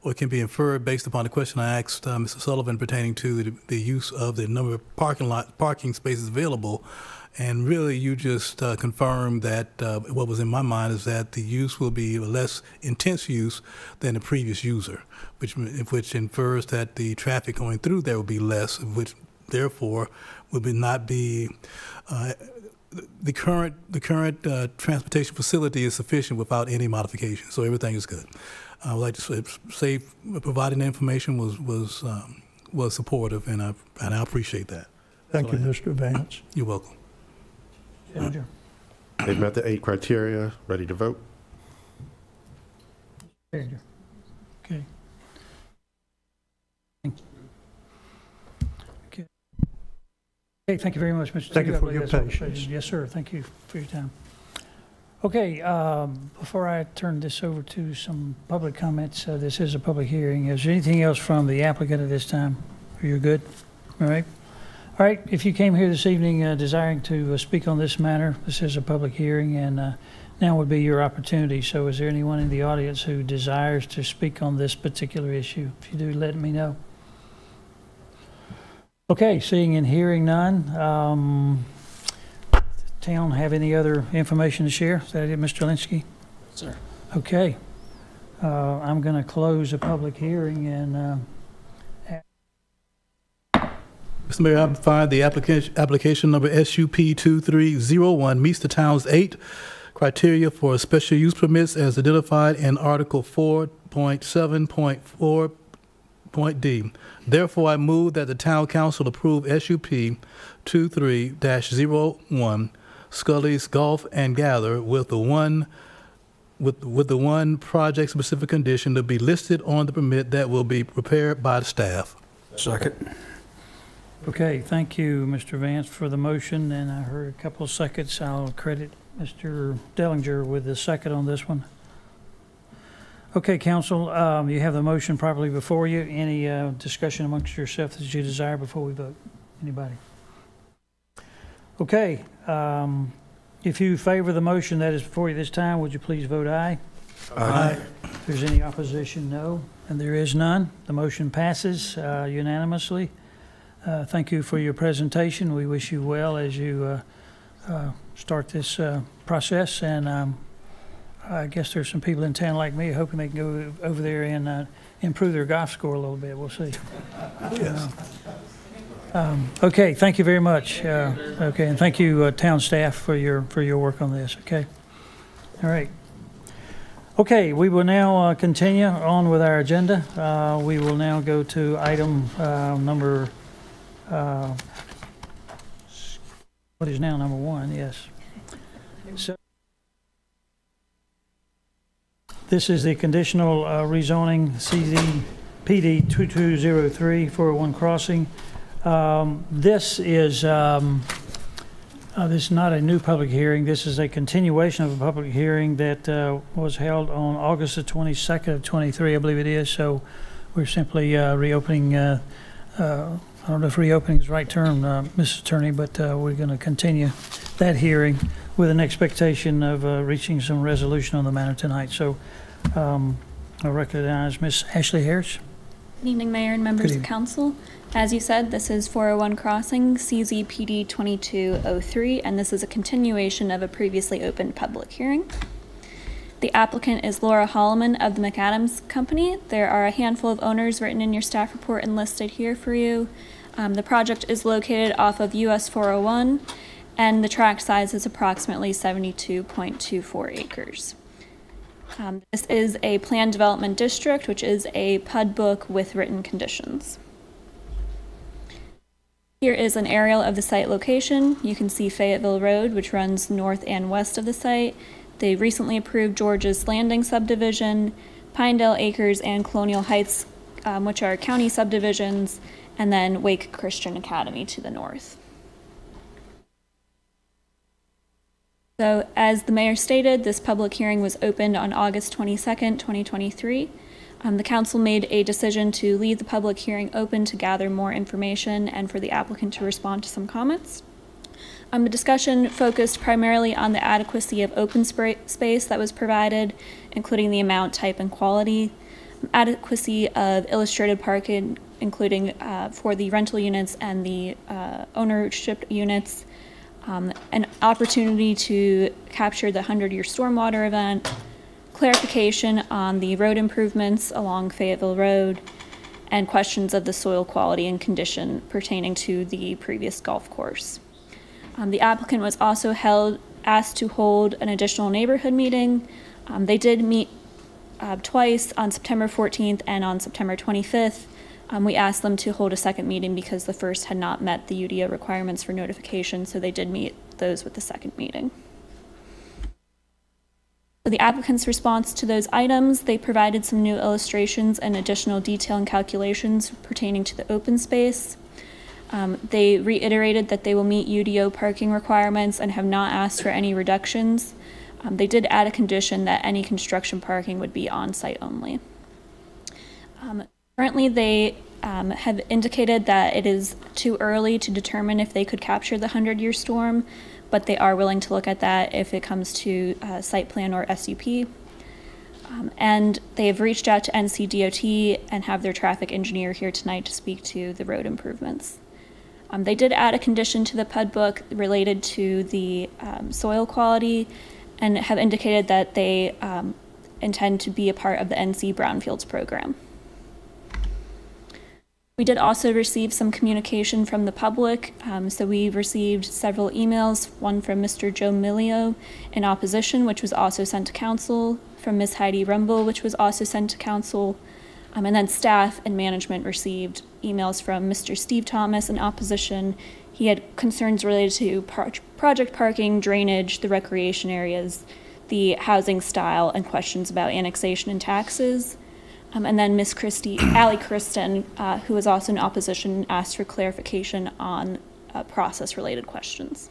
S9: or it can be inferred based upon the question I asked Mr. Sullivan pertaining to the use of the number of parking spaces available. And really, you just confirmed that what was in my mind is that the use will be a less intense use than the previous user, which infers that the traffic going through there will be less, which therefore would not be the current transportation facility is sufficient without any modification. So everything is good. I would like to say providing the information was supportive, and I appreciate that.
S16: Thank you, Mr. Vance.
S9: You're welcome.
S1: Roger.
S7: They've met the 8 criteria, ready to vote.
S1: Okay. Okay. Okay, thank you very much, Mr.
S16: Thank you for your patience.
S1: Yes, sir. Thank you for your time. Okay, before I turn this over to some public comments, this is a public hearing. Is there anything else from the applicant at this time? Are you good? All right. All right, if you came here this evening desiring to speak on this matter, this is a public hearing, and now would be your opportunity. So is there anyone in the audience who desires to speak on this particular issue? If you do, let me know. Okay, seeing and hearing none. Town have any other information to share? Is that it, Mr. Linsky?
S13: Sir.
S1: Okay. I'm going to close the public hearing and
S9: Mr. Mayor, I find the application number SUP 2301 meets the town's 8 criteria for special use permits as identified in Article 4.7.4.d. Therefore, I move that the Town Council approve SUP 23-01 Scully's Golf and Gather with the one project-specific condition to be listed on the permit that will be prepared by the staff.
S12: Second.
S1: okay, thank you, Mr. Vance, for the motion, and I heard a couple of seconds. I'll credit Mr. Dellinger with the second on this one. Okay, council, you have the motion properly before you. Any discussion amongst yourself that you desire before we vote? Anybody? Okay, if you favor the motion that is before you this time, would you please vote aye?
S12: Aye.
S1: If there's any opposition, no, and there is none. The motion passes unanimously. Thank you for your presentation. We wish you well as you start this process, and I guess there's some people in town like me hoping they can go over there and improve their golf score a little bit. We'll see.
S9: Yes.
S1: Okay, thank you very much. Okay, and thank you, town staff, for your work on this. Okay, all right. Okay, we will now continue on with our agenda. We will now go to item number, what is now number 1, yes. So this is the conditional rezoning CZPD 2203 401 crossing. This is not a new public hearing. This is a continuation of a public hearing that was held on August the 22nd of 23, I believe it is. So we're simply reopening. I don't know if reopening is the right term, Mrs. Attorney, but we're going to continue that hearing with an expectation of reaching some resolution on the matter tonight. So I recognize Ms. Ashley Harris.
S17: Good evening, Mayor and members of council. As you said, this is 401 Crossing, CZPD 2203, and this is a continuation of a previously opened public hearing. The applicant is Laura Holloman of the McAdams Company. There are a handful of owners written in your staff report and listed here for you. The project is located off of US 401, and the tract size is approximately 72.24 acres. This is a planned development district, which is a PUD book with written conditions. Here is an aerial of the site location. You can see Fayetteville Road, which runs north and west of the site. They recently approved George's Landing subdivision, Pinedale Acres and Colonial Heights, which are county subdivisions, and then Wake Christian Academy to the north. So as the mayor stated, this public hearing was opened on August 22nd, 2023. The council made a decision to leave the public hearing open to gather more information and for the applicant to respond to some comments. The discussion focused primarily on the adequacy of open space that was provided, including the amount, type, and quality, adequacy of illustrated parking, including for the rental units and the ownership units, an opportunity to capture the 100-year stormwater event, clarification on the road improvements along Fayetteville Road, and questions of the soil quality and condition pertaining to the previous golf course. The applicant was also asked to hold an additional neighborhood meeting. They did meet twice on September 14th and on September 25th. We asked them to hold a second meeting because the first had not met the UDO requirements for notification, so they did meet those with the second meeting. For the applicant's response to those items, they provided some new illustrations and additional detail and calculations pertaining to the open space. They reiterated that they will meet UDO parking requirements and have not asked for any reductions. They did add a condition that any construction parking would be on-site only. Currently, they have indicated that it is too early to determine if they could capture the 100-year storm, but they are willing to look at that if it comes to site plan or SUP. And they have reached out to NC.gov and have their traffic engineer here tonight to speak to the road improvements. They did add a condition to the PUD book related to the soil quality and have indicated that they intend to be a part of the NC Brownfields program. We did also receive some communication from the public. So we received several emails, one from Mr. Joe Milio in opposition, which was also sent to council, from Ms. Heidi Rumble, which was also sent to council. And then staff and management received emails from Mr. Steve Thomas in opposition. He had concerns related to project parking, drainage, the recreation areas, the housing style, and questions about annexation and taxes. And then Ms. Allie Kristen, who was also in opposition, asked for clarification on process-related questions.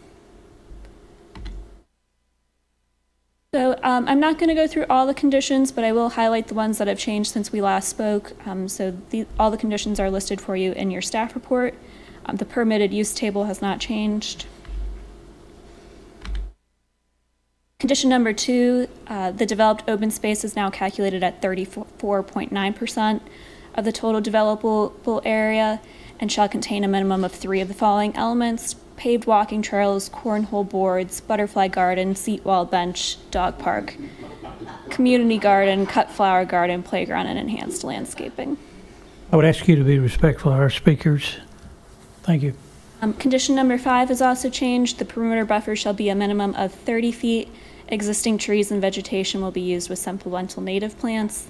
S17: So I'm not going to go through all the conditions, but I will highlight the ones that have changed since we last spoke. All the conditions are listed for you in your staff report. The permitted use table has not changed. Condition number 2, the developed open space is now calculated at 34.9% of the total developable area and shall contain a minimum of 3 of the following elements: paved walking trails, cornhole boards, butterfly garden, seat wall bench, dog park, community garden, cut flower garden, playground, and enhanced landscaping.
S1: I would ask you to be respectful of our speakers. Thank you.
S17: Condition number 5 has also changed. The perimeter buffer shall be a minimum of 30 feet Existing trees and vegetation will be used with supplemental native plants.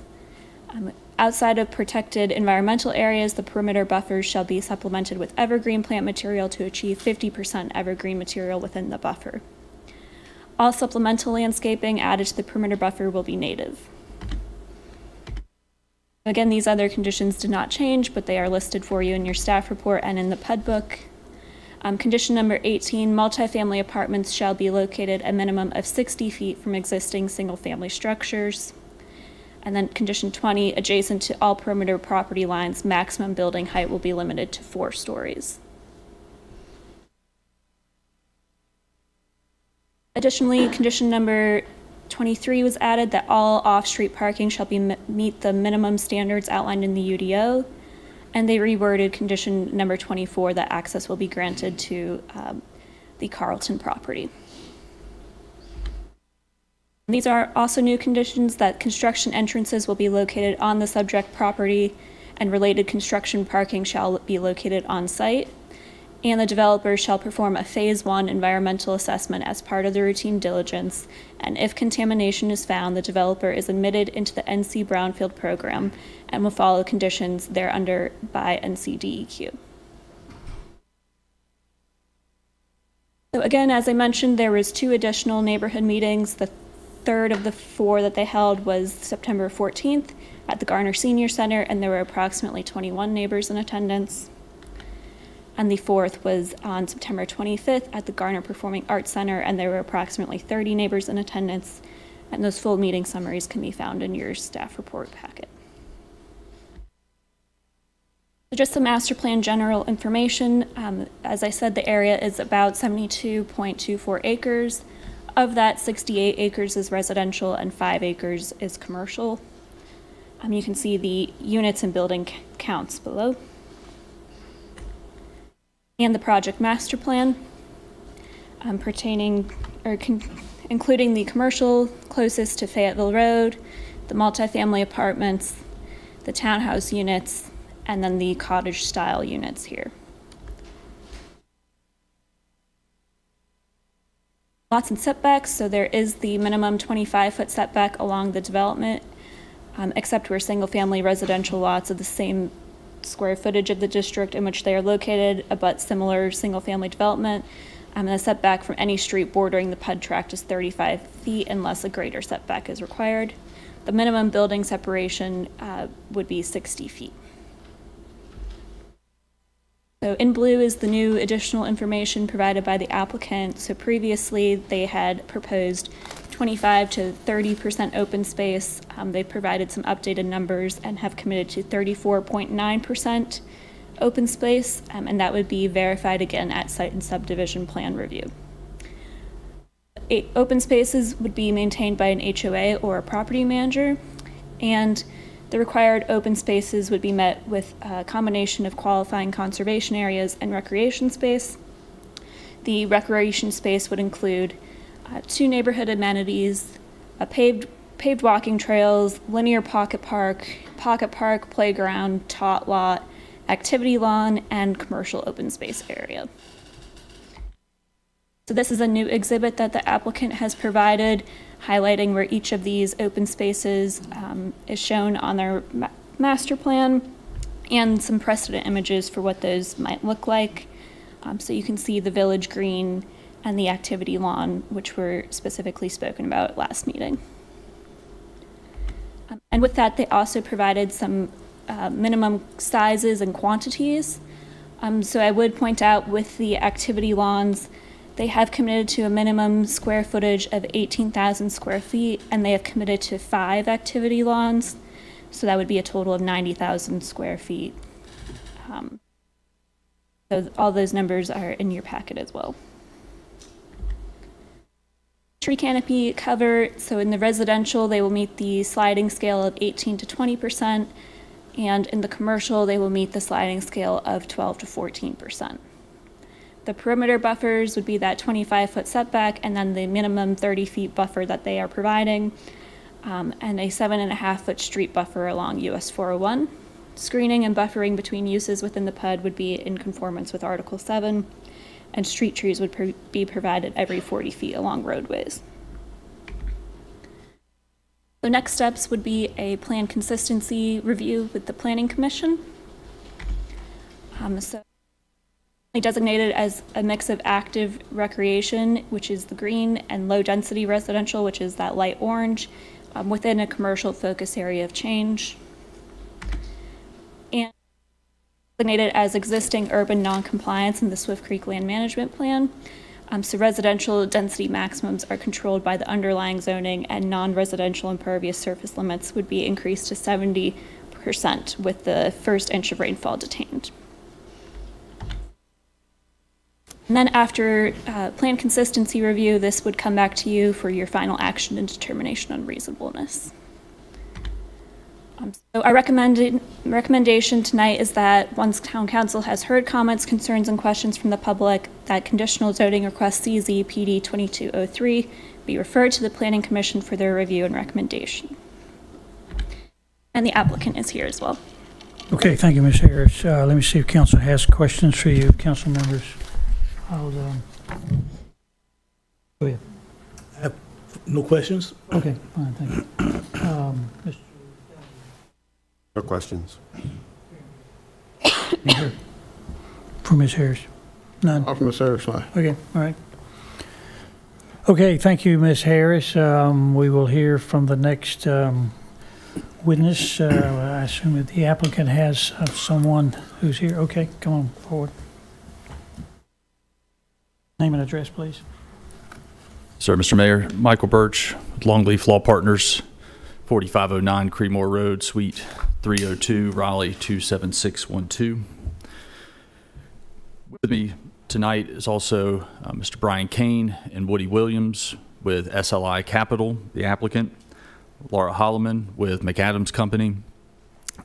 S17: Outside of protected environmental areas, the perimeter buffers shall be supplemented with evergreen plant material to achieve 50% evergreen material within the buffer. All supplemental landscaping added to the perimeter buffer will be native. Again, these other conditions did not change, but they are listed for you in your staff report and in the PUD book. Condition number 18, multifamily apartments shall be located a minimum of 60 feet from existing single-family structures. And then condition 20, adjacent to all perimeter property lines, maximum building height will be limited to 4 stories. Additionally, condition number 23 was added that all off-street parking shall meet the minimum standards outlined in the UDO. And they reworded condition number 24 that access will be granted to the Carlton property. These are also new conditions that construction entrances will be located on the subject property and related construction parking shall be located on site. And the developer shall perform a phase 1 environmental assessment as part of the routine diligence. And if contamination is found, the developer is admitted into the NC Brownfield program and will follow conditions thereunder by NC.DEQ. So again, as I mentioned, there was 2 additional neighborhood meetings. The third of the 4 that they held was September 14th at the Garner Senior Center, and there were approximately 21 neighbors in attendance. And the 4th was on September 25th at the Garner Performing Arts Center, and there were approximately 30 neighbors in attendance. And those full meeting summaries can be found in your staff report packet. So just some master plan general information. As I said, the area is about 72.24 acres. Of that, 68 acres is residential and 5 acres is commercial. You can see the units and building counts below. And the project master plan including the commercial closest to Fayetteville Road, the multifamily apartments, the townhouse units, and then the cottage style units here. Lots and setbacks, so there is the minimum 25-foot setback along the development, except where single-family residential lots of the same square footage of the district in which they are located abut similar single-family development. And the setback from any street bordering the PUD tract is 35 feet unless a greater setback is required. The minimum building separation would be 60 feet. So in blue is the new additional information provided by the applicant. So previously they had proposed 25 to 30% open space. They provided some updated numbers and have committed to 34.9% open space, and that would be verified again at site and subdivision plan review. 8 open spaces would be maintained by an HOA or a property manager, and the required open spaces would be met with a combination of qualifying conservation areas and recreation space. The recreation space would include 2 neighborhood amenities, paved walking trails, linear pocket park, playground, tot lot, activity lawn, and commercial open space area. So this is a new exhibit that the applicant has provided, highlighting where each of these open spaces is shown on their master plan, and some precedent images for what those might look like. So you can see the village green and the activity lawn, which were specifically spoken about at last meeting. And with that, they also provided some minimum sizes and quantities. So I would point out with the activity lawns, they have committed to a minimum square footage of 18,000 square feet, and they have committed to 5 activity lawns. So that would be a total of 90,000 square feet. So all those numbers are in your packet as well. Tree canopy cover, so in the residential, they will meet the sliding scale of 18 to 20%, and in the commercial, they will meet the sliding scale of 12 to 14%. The perimeter buffers would be that 25-foot setback, and then the minimum 30 feet buffer that they are providing, and a 7.5-foot street buffer along US 401. Screening and buffering between uses within the PUD would be in conformance with Article 7, and street trees would be provided every 40 feet along roadways. The next steps would be a plan consistency review with the Planning Commission. So designated as a mix of active recreation, which is the green, and low density residential, which is that light orange, within a commercial focus area of change. And designated as existing urban non-compliance in the Swift Creek Land Management Plan. So residential density maximums are controlled by the underlying zoning, and non-residential impervious surface limits would be increased to 70% with the first inch of rainfall detained. And then after plan consistency review, this would come back to you for your final action and determination on reasonableness. So our recommendation tonight is that once Town Council has heard comments, concerns, and questions from the public, that conditional zoning request CZ PD 2203 be referred to the Planning Commission for their review and recommendation. And the applicant is here as well.
S1: Okay, thank you, Ms. Harris. Let me see if council has questions for you, council members. Go ahead.
S9: I have no questions.
S1: Okay, fine, thank you. Mr.
S7: No questions.
S1: For Ms. Harris? None?
S6: From Ms. Harris, no.
S1: Okay, all right. Okay, thank you, Ms. Harris. We will hear from the next witness. I assume that the applicant has someone who's here. Okay, come on forward. Name and address, please.
S18: Sir, Mr. Mayor, Michael Birch, Longleaf Law Partners, 4509 Creemore Road, Suite 302, Raleigh 27612. With me tonight is also Mr. Brian Kane and Woody Williams with SLI Capital, the applicant, Laura Holloman with McAdams Company,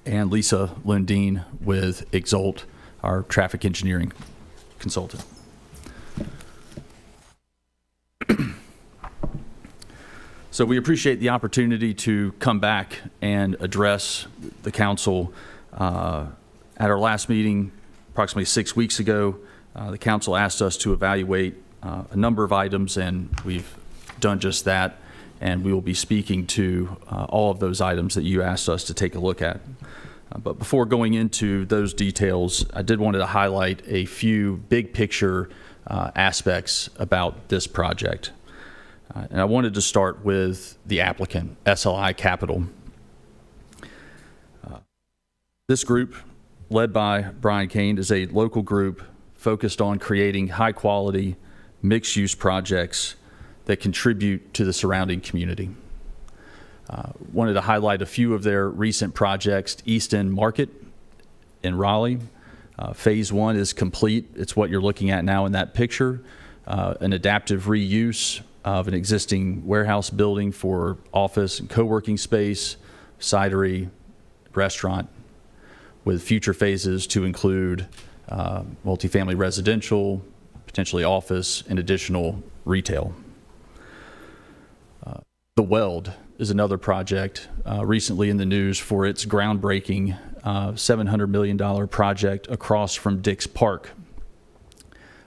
S18: and Lisa Lundeen with Exalt, our traffic engineering consultant. So we appreciate the opportunity to come back and address the council. At our last meeting, approximately 6 weeks ago, the council asked us to evaluate a number of items, and we've done just that. And we will be speaking to all of those items that you asked us to take a look at. But before going into those details, I did want to highlight a few big picture aspects about this project. And I wanted to start with the applicant, SLI Capital. This group, led by Brian Kane, is a local group focused on creating high-quality, mixed-use projects that contribute to the surrounding community. Wanted to highlight a few of their recent projects. East End Market in Raleigh. Phase 1 is complete. It's what you're looking at now in that picture. An adaptive reuse of an existing warehouse building for office and co-working space, cidery, restaurant, with future phases to include multifamily residential, potentially office, and additional retail. The Weld is another project recently in the news for its groundbreaking $700 million project across from Dix Park.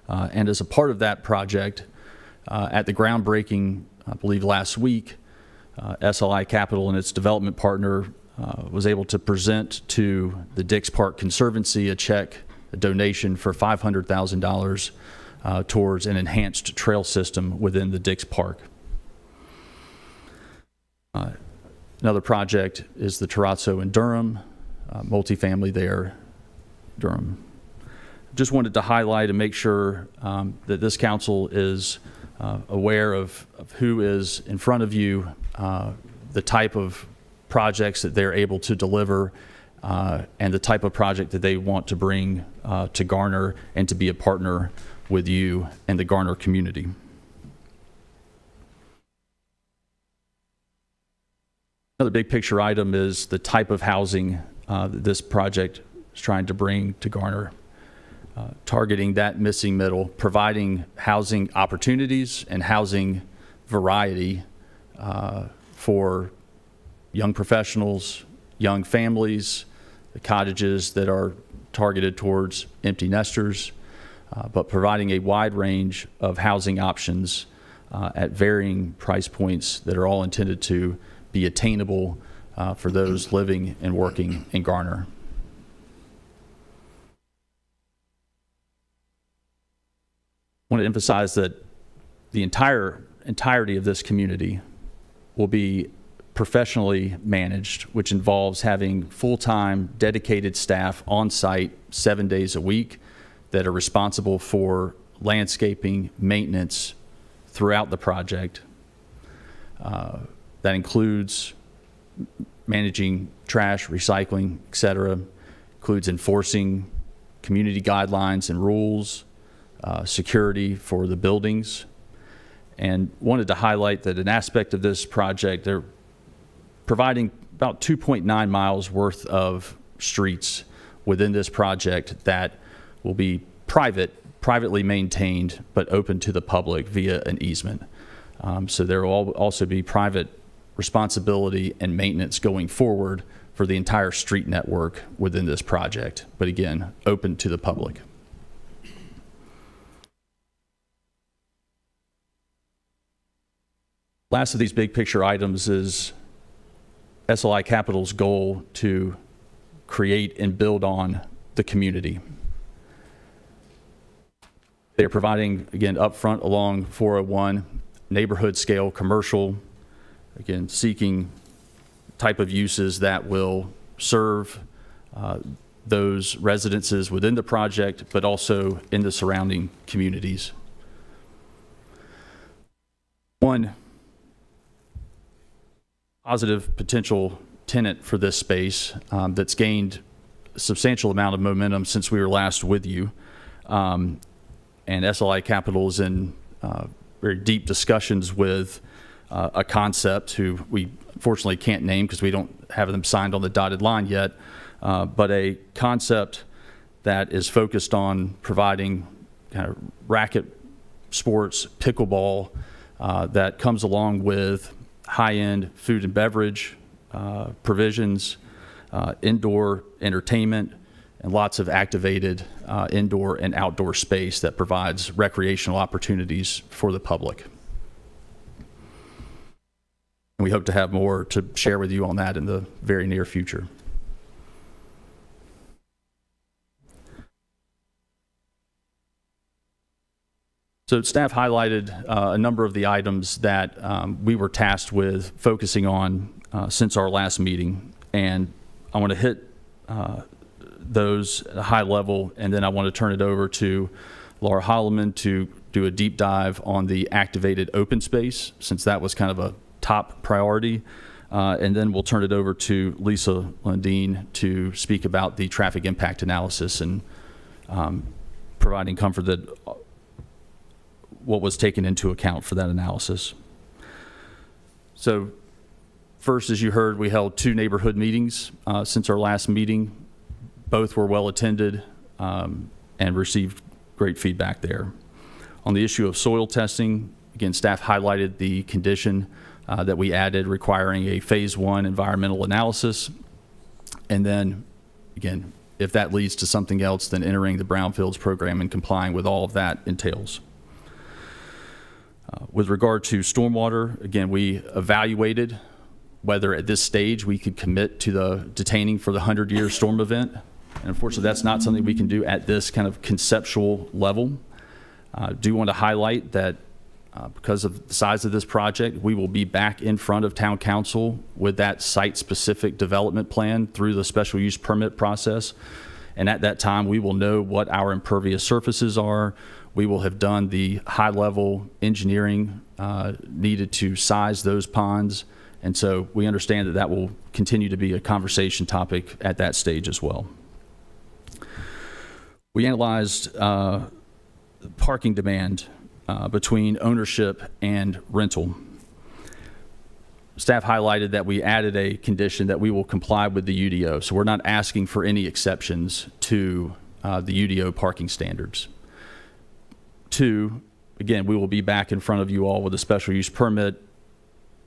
S18: And as a part of that project, at the groundbreaking, I believe last week, SLI Capital and its development partner was able to present to the Dix Park Conservancy a donation for $500,000 towards an enhanced trail system within the Dix Park. Another project is the Terrazzo in Durham, multifamily there, Durham. Just wanted to highlight and make sure that this council is aware of who is in front of you, the type of projects that they're able to deliver, and the type of project that they want to bring to Garner and to be a partner with you and the Garner community. Another big picture item is the type of housing that this project is trying to bring to Garner. Targeting that missing middle, providing housing opportunities and housing variety for young professionals, young families, the cottages that are targeted towards empty nesters, but providing a wide range of housing options at varying price points that are all intended to be attainable for those living and working in Garner. I want to emphasize that the entirety of this community will be professionally managed, which involves having full-time dedicated staff on site 7 days a week that are responsible for landscaping, maintenance throughout the project. That includes managing trash, recycling, etc. Includes enforcing community guidelines and rules, security for the buildings, and wanted to highlight that an aspect of this project, they're providing about 2.9 miles worth of streets within this project that will be privately maintained but open to the public via an easement. So there will also be private responsibility and maintenance going forward for the entire street network within this project, but again, open to the public. Last of these big picture items is SLI Capital's goal to create and build on the community. They are providing, again, upfront along 401, neighborhood scale commercial, again, seeking type of uses that will serve those residences within the project, but also in the surrounding communities. One positive potential tenant for this space that's gained a substantial amount of momentum since we were last with you. And SLI Capital is in very deep discussions with a concept who we unfortunately can't name because we don't have them signed on the dotted line yet, but a concept that is focused on providing kind of racket sports, pickleball, that comes along with high-end food and beverage provisions, indoor entertainment, and lots of activated indoor and outdoor space that provides recreational opportunities for the public. And we hope to have more to share with you on that in the very near future. So staff highlighted a number of the items that we were tasked with focusing on since our last meeting, and I want to hit those at a high level, and then I want to turn it over to Laura Holloman to do a deep dive on the activated open space, since that was kind of a top priority, and then we'll turn it over to Lisa Lundeen to speak about the traffic impact analysis and providing comfort that what was taken into account for that analysis. So first, as you heard, we held 2 neighborhood meetings since our last meeting. Both were well attended and received great feedback there. On the issue of soil testing, again, staff highlighted the condition that we added requiring a phase 1 environmental analysis. And then, again, if that leads to something else, then entering the brownfields program and complying with all of that entails. With regard to stormwater, again, we evaluated whether at this stage we could commit to the detaining for the 100-year storm event. And unfortunately, that's not something we can do at this kind of conceptual level. I do want to highlight that because of the size of this project, we will be back in front of Town Council with that site-specific development plan through the special use permit process. And at that time, we will know what our impervious surfaces are. We will have done the high-level engineering needed to size those ponds. And so we understand that that will continue to be a conversation topic at that stage as well. We analyzed parking demand between ownership and rental. Staff highlighted that we added a condition that we will comply with the UDO. So we're not asking for any exceptions to the UDO parking standards. 2, again, we will be back in front of you all with a special use permit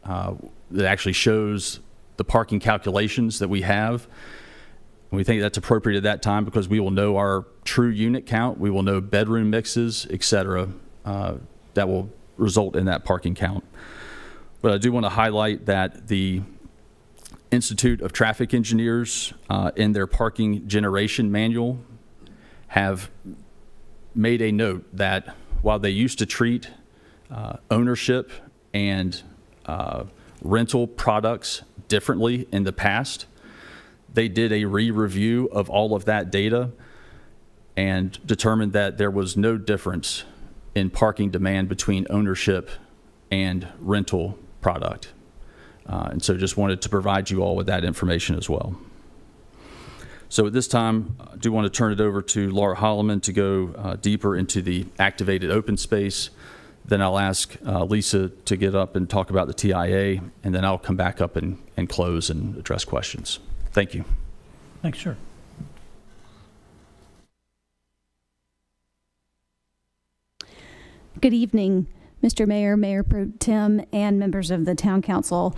S18: that actually shows the parking calculations that we have. And we think that's appropriate at that time because we will know our true unit count, we will know bedroom mixes, et cetera, that will result in that parking count. But I do want to highlight that the Institute of Traffic Engineers in their parking generation manual have made a note that while they used to treat ownership and rental products differently in the past, they did a re-review of all of that data and determined that there was no difference in parking demand between ownership and rental product. And so just wanted to provide you all with that information as well. So at this time, I do want to turn it over to Laura Holloman to go deeper into the activated open space. Then I'll ask Lisa to get up and talk about the TIA, and then I'll come back up and close and address questions. Thank you.
S1: Thanks, sir.
S19: Good evening, Mr. Mayor, Mayor Pro Tem, and members of the Town Council.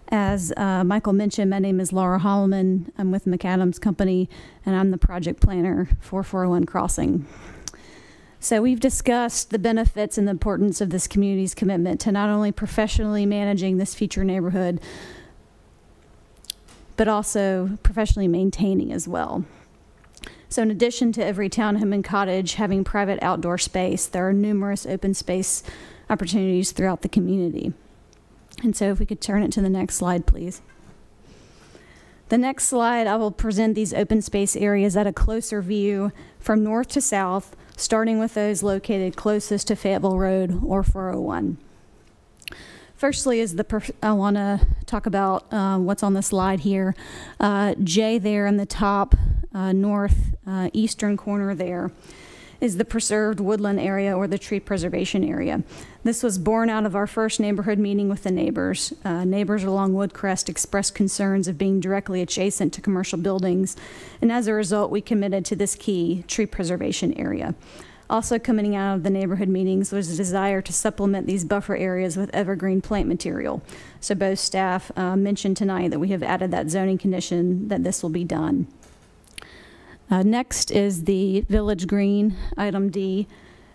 S19: As Michael mentioned, my name is Laura Holloman. I'm with McAdams Company, and I'm the project planner for 401 Crossing. So we've discussed the benefits and the importance of this community's commitment to not only professionally managing this future neighborhood, but also professionally maintaining as well. So in addition to every townhome and cottage having private outdoor space, there are numerous open space opportunities throughout the community. And so if we could turn it to the next slide, please. The next slide, I will present these open space areas at a closer view from north to south, starting with those located closest to Fayetteville Road or 401. Firstly is I want to talk about what's on the slide here. J there in the top north eastern corner there is the preserved woodland area or the tree preservation area. This was born out of our first neighborhood meeting with the neighbors. Neighbors along Woodcrest expressed concerns of being directly adjacent to commercial buildings, and as a result, we committed to this key tree preservation area. Also coming out of the neighborhood meetings was a desire to supplement these buffer areas with evergreen plant material. So both staff mentioned tonight that we have added that zoning condition that this will be done. Next is the Village Green, item D,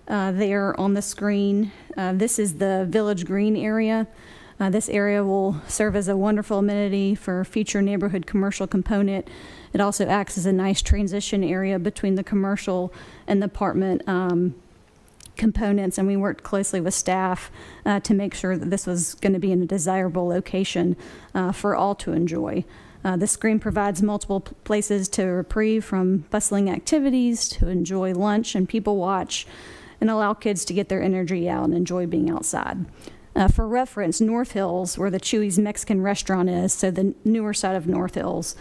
S19: there on the screen. This is the Village Green area. This area will serve as a wonderful amenity for future neighborhood commercial component. It also acts as a nice transition area between the commercial and the apartment components, and we worked closely with staff to make sure that this was going to be in a desirable location for all to enjoy. This green provides multiple places to reprieve from bustling activities, to enjoy lunch and people watch, and allow kids to get their energy out and enjoy being outside. For reference, North Hills, where the Chewy's Mexican restaurant is, so the newer side of North Hills,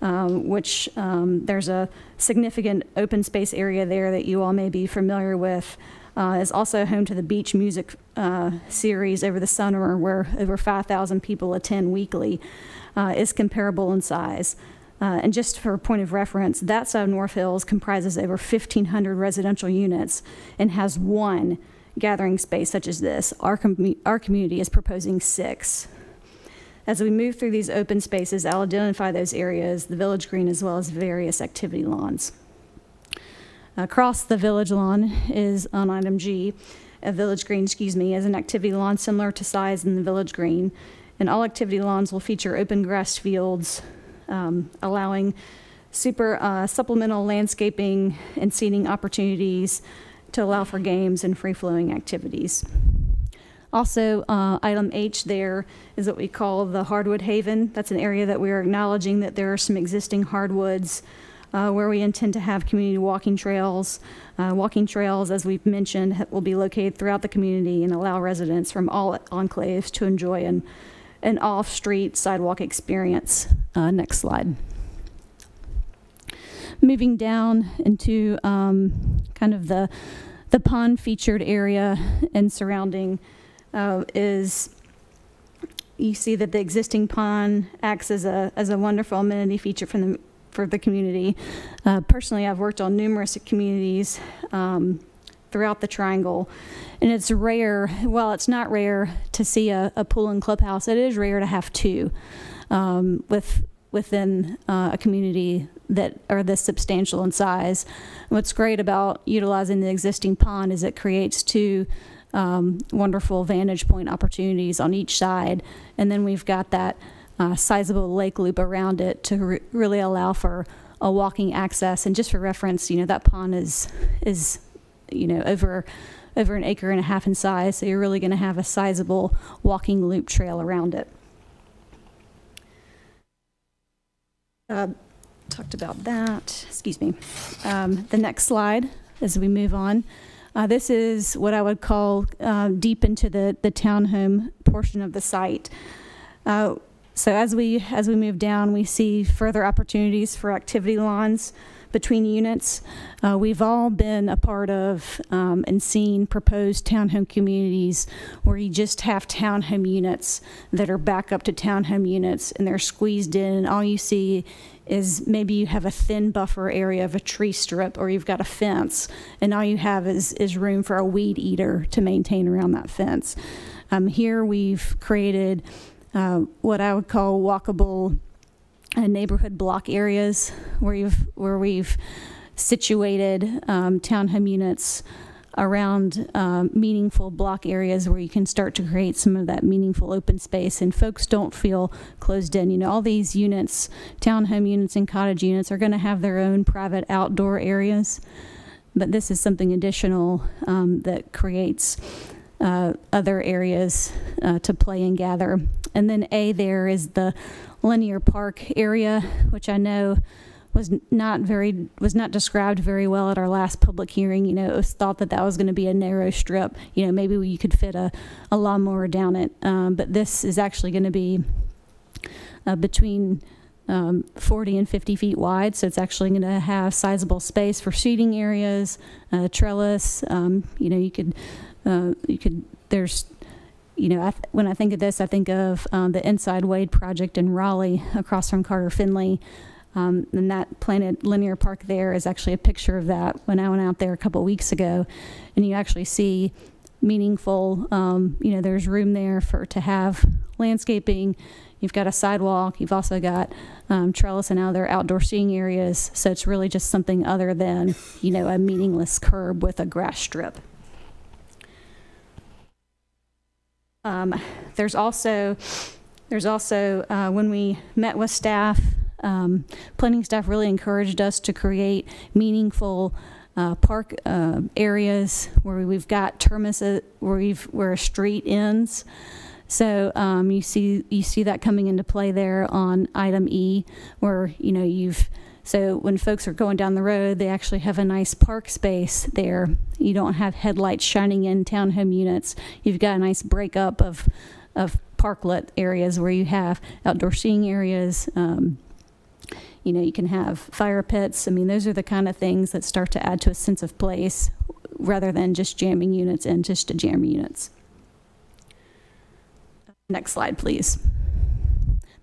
S19: which there's a significant open space area there that you all may be familiar with, is also home to the Beach Music series over the summer, where over 5,000 people attend weekly, is comparable in size. And just for a point of reference, that side of North Hills comprises over 1,500 residential units and has one gathering space such as this. Our community is proposing 6. As we move through these open spaces, I'll identify those areas, the Village Green, as well as various activity lawns. Across the Village Lawn is on item G, Village Green, is an activity lawn similar to size in the Village Green. And all activity lawns will feature open grass fields, allowing supplemental landscaping and seating opportunities to allow for games and free-flowing activities. Also, item H there is what we call the Hardwood Haven. That's an area that we are acknowledging that there are some existing hardwoods where we intend to have community walking trails. Walking trails, as we've mentioned, will be located throughout the community and allow residents from all enclaves to enjoy an off-street sidewalk experience. Next slide. Moving down into kind of the pond featured area and surrounding is, you see that the existing pond acts as a wonderful amenity feature for the community. Personally, I've worked on numerous communities throughout the Triangle, and it's rare, well, it's not rare to see a pool and clubhouse. It is rare to have 2 within a community that are this substantial in size. What's great about utilizing the existing pond is it creates 2 wonderful vantage point opportunities on each side. And then we've got that sizable lake loop around it to really allow for a walking access. And just for reference, you know, that pond is you know, over an acre and a half in size, so you're really going to have a sizable walking loop trail around it. Talked about that. Excuse me. The next slide, as we move on, this is what I would call deep into the townhome portion of the site. So as we move down, we see further opportunities for activity lawns between units. We've all been a part of and seen proposed townhome communities where you just have townhome units that are back up to townhome units and they're squeezed in, and all you see is maybe you have a thin buffer area of a tree strip, or you've got a fence, and all you have is room for a weed eater to maintain around that fence. Here we've created what I would call walkable neighborhood block areas where we've situated townhome units around meaningful block areas where you can start to create some of that meaningful open space and folks don't feel closed in. You know, all these units, townhome units and cottage units, are going to have their own private outdoor areas, but this is something additional that creates other areas to play and gather. And then there is the linear park area, which I know was not described very well at our last public hearing. You know, it was thought that was going to be a narrow strip. You know, maybe you could fit a lawnmower down it, but this is actually going to be between 40 and 50 feet wide, so it's actually going to have sizable space for seating areas, trellis. You know, you could. There's, you know, when I think of this, I think of the Inside Wade project in Raleigh, across from Carter Finley. And that planted linear park there is actually a picture of that when I went out there a couple weeks ago, and you actually see meaningful. You know, there's room there to have landscaping. You've got a sidewalk. You've also got trellis and other outdoor seating areas. So it's really just something other than, you know, a meaningless curb with a grass strip. There's also when we met with staff, planning staff really encouraged us to create meaningful park areas where we've got terraces where a street ends. So you see that coming into play there on item E, where, you know, so when folks are going down the road, they actually have a nice park space there. You don't have headlights shining in townhome units. You've got a nice breakup of parklet areas where you have outdoor seating areas. You know, you can have fire pits. I mean, those are the kind of things that start to add to a sense of place rather than just jamming units in just to jam units. Next slide, please.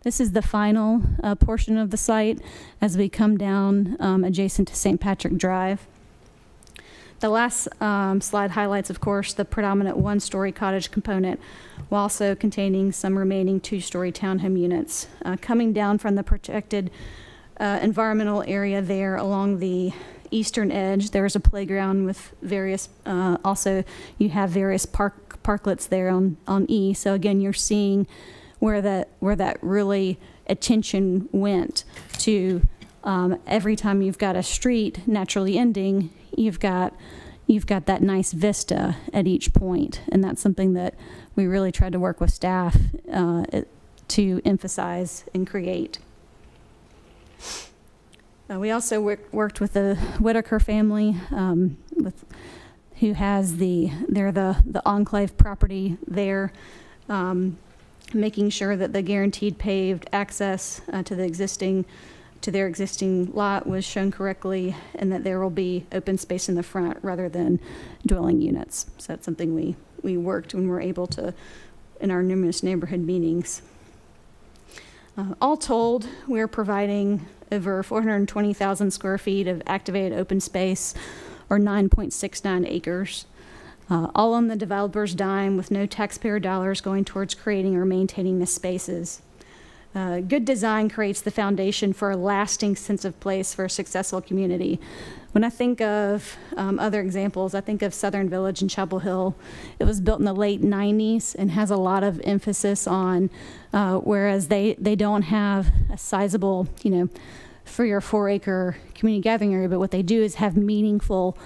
S19: This is the final portion of the site as we come down adjacent to St. Patrick Drive. The last slide highlights, of course, the predominant one-story cottage component, while also containing some remaining two-story townhome units. Coming down from the protected environmental area there along the eastern edge, there's a playground with various, also you have various parklets there on E. So again, you're seeing where that really attention went to. Every time you've got a street naturally ending, you've got that nice vista at each point, and that's something that we really tried to work with staff to emphasize and create. We also worked with the Whitaker family, who has the enclave property there, making sure that the guaranteed paved access to their existing lot was shown correctly, and that there will be open space in the front rather than dwelling units. So that's something we worked when we were able to in our numerous neighborhood meetings. All told, we're providing over 420,000 square feet of activated open space, or 9.69 acres, all on the developer's dime with no taxpayer dollars going towards creating or maintaining the spaces. Good design creates the foundation for a lasting sense of place for a successful community. When I think of other examples, I think of Southern Village in Chapel Hill. It was built in the late 90s and has a lot of emphasis on, whereas they don't have a sizable, 3 or 4 acre community gathering area, but what they do is have meaningful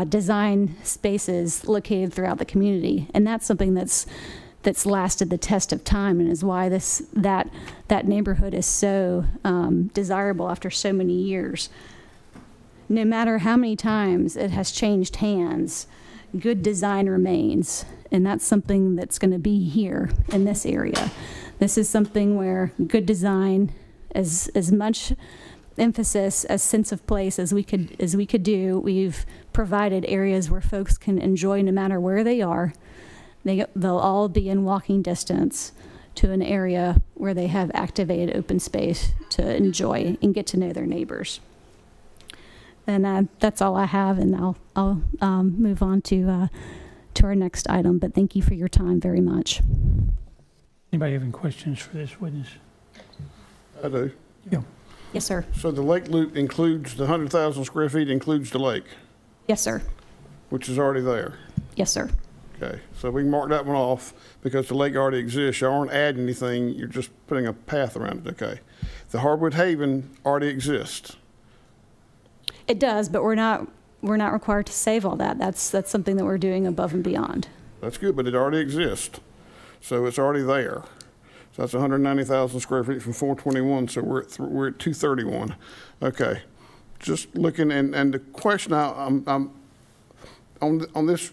S19: design spaces located throughout the community. And that's something that's lasted the test of time and is why that neighborhood is so desirable after so many years. No matter how many times it has changed hands, good design remains, and that's something that's going to be here in this area. This is something where good design, as much emphasis as sense of place as we could do, we've provided areas where folks can enjoy no matter where they are. They'll all be in walking distance to an area where they have activated open space to enjoy and get to know their neighbors. And that's all I have, and I'll move on to our next item. But thank you for your time very much.
S1: Anybody have any questions for this witness?
S6: I do.
S1: Yeah.
S19: Yes, sir.
S6: So the lake loop includes the 100,000 square feet, includes the lake?
S19: Yes, sir.
S6: Which is already there?
S19: Yes, sir.
S6: Okay, so we can mark that one off because the lake already exists. You aren't adding anything, you're just putting a path around it, okay. The Hardwood Haven already exists.
S19: It does, but we're not required to save all that. That's something that we're doing above and beyond.
S6: That's good, but it already exists. So it's already there. So that's 190,000 square feet from 421, so we're at 231. Okay, just looking, and the question I'm on this,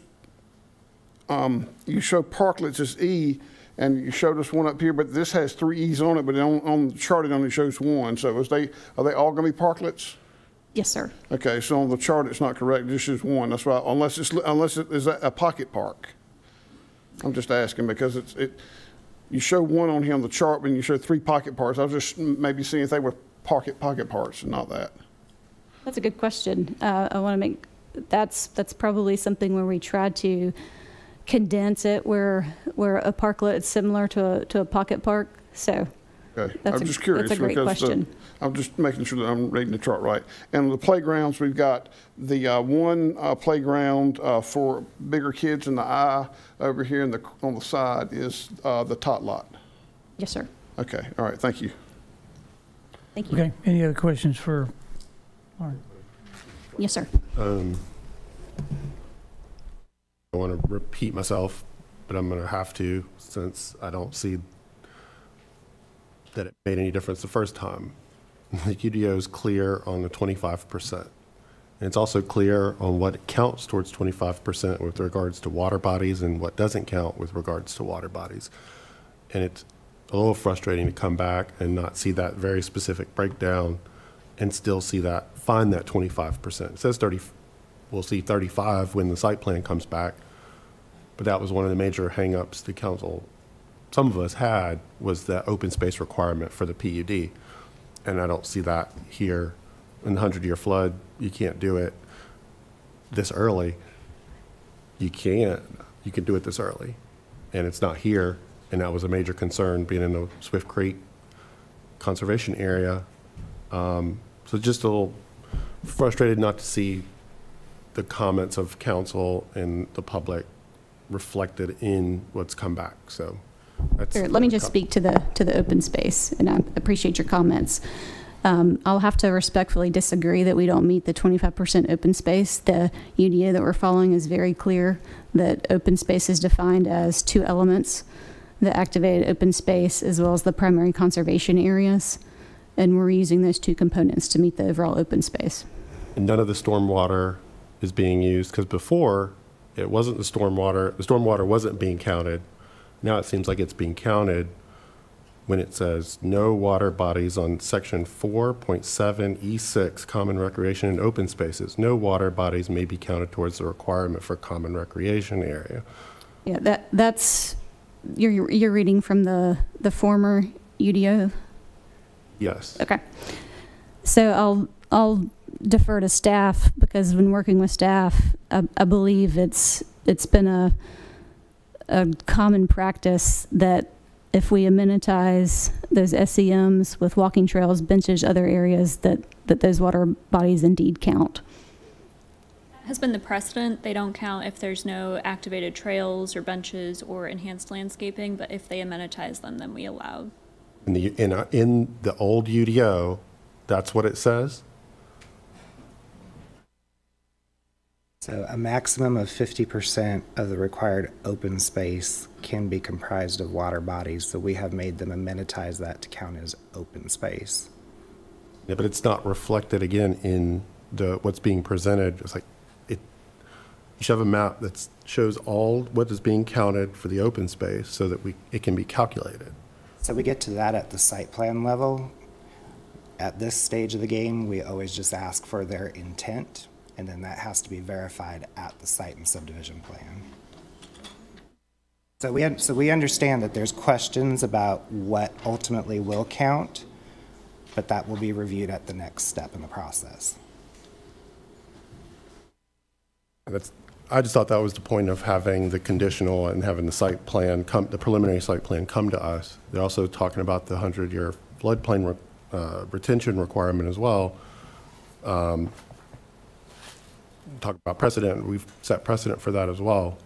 S6: you show parklets as E, and you showed us one up here, but this has 3 E's on it, but on the chart it only shows 1. So are they all going to be parklets?
S19: Yes, sir.
S6: Okay, so on the chart it's not correct. It just shows 1. That's why, unless it is a pocket park. I'm just asking because you show 1 on here on the chart, but you show 3 pocket parks. I was just maybe seeing if they were pocket parks and not that.
S19: That's a good question. I want to make that's probably something where we tried to condense it where a parklet is similar to a pocket park. So
S6: okay, I'm just curious.
S19: That's a great question.
S6: I'm just making sure that I'm reading the chart right. And the playgrounds, we've got the one playground for bigger kids in the I over here on the side is the tot lot.
S19: Yes, sir.
S6: Okay, all right, thank you.
S19: Thank you.
S1: Okay, any other questions for Lauren?
S19: Yes, sir.
S7: I want to repeat myself, but I'm going to have to since I don't see that it made any difference the first time. The UDO is clear on the 25%. And it's also clear on what counts towards 25% with regards to water bodies and what doesn't count with regards to water bodies. And it's a little frustrating to come back and not see that very specific breakdown and still find that 25%. It says 30, we'll see 35 when the site plan comes back. But that was one of the major hangups the council, some of us had, was the open space requirement for the PUD. And I don't see that here. In the 100-year flood, you can't do it this early. You can't. You can do it this early. And it's not here. And that was a major concern being in the Swift Creek conservation area. So just a little frustrated not to see the comments of council and the public reflected in what's come back. So that's
S19: Sure. Let me just speak to the open space, and I appreciate your comments. I'll have to respectfully disagree that we don't meet the 25% open space. The UDO that we're following is very clear that open space is defined as 2 elements, the activated open space as well as the primary conservation areas. And we're using those 2 components to meet the overall open space.
S7: And none of the stormwater is being used, because before it wasn't the stormwater wasn't being counted. Now it seems like it's being counted when it says no water bodies on section 4.7 E6 common recreation and open spaces. No water bodies may be counted towards the requirement for common recreation area.
S19: Yeah, that's you're reading from the former UDO.
S7: Yes.
S19: Okay. So I'll defer to staff because when working with staff, I believe it's been a common practice that if we amenitize those SEMs with walking trails, benches, other areas, that those water bodies indeed count.
S17: Has been the precedent. They don't count if there's no activated trails or benches or enhanced landscaping, but if they amenitize them, then we allow.
S7: In the old UDO, that's what it says?
S20: So a maximum of 50% of the required open space can be comprised of water bodies, so we have made them amenitize that to count as open space.
S7: Yeah, but it's not reflected again in what's being presented. It's like you should have a map that shows all what is being counted for the open space so that it can be calculated.
S20: So we get to that at the site plan level. At this stage of the game, we always just ask for their intent, and then that has to be verified at the site and subdivision plan. So we understand that there's questions about what ultimately will count, but that will be reviewed at the next step in the process.
S7: I just thought that was the point of having the conditional and having the site plan the preliminary site plan come to us. They're also talking about the 100-year floodplain retention requirement as well. Talk about precedent. We've set precedent for that as well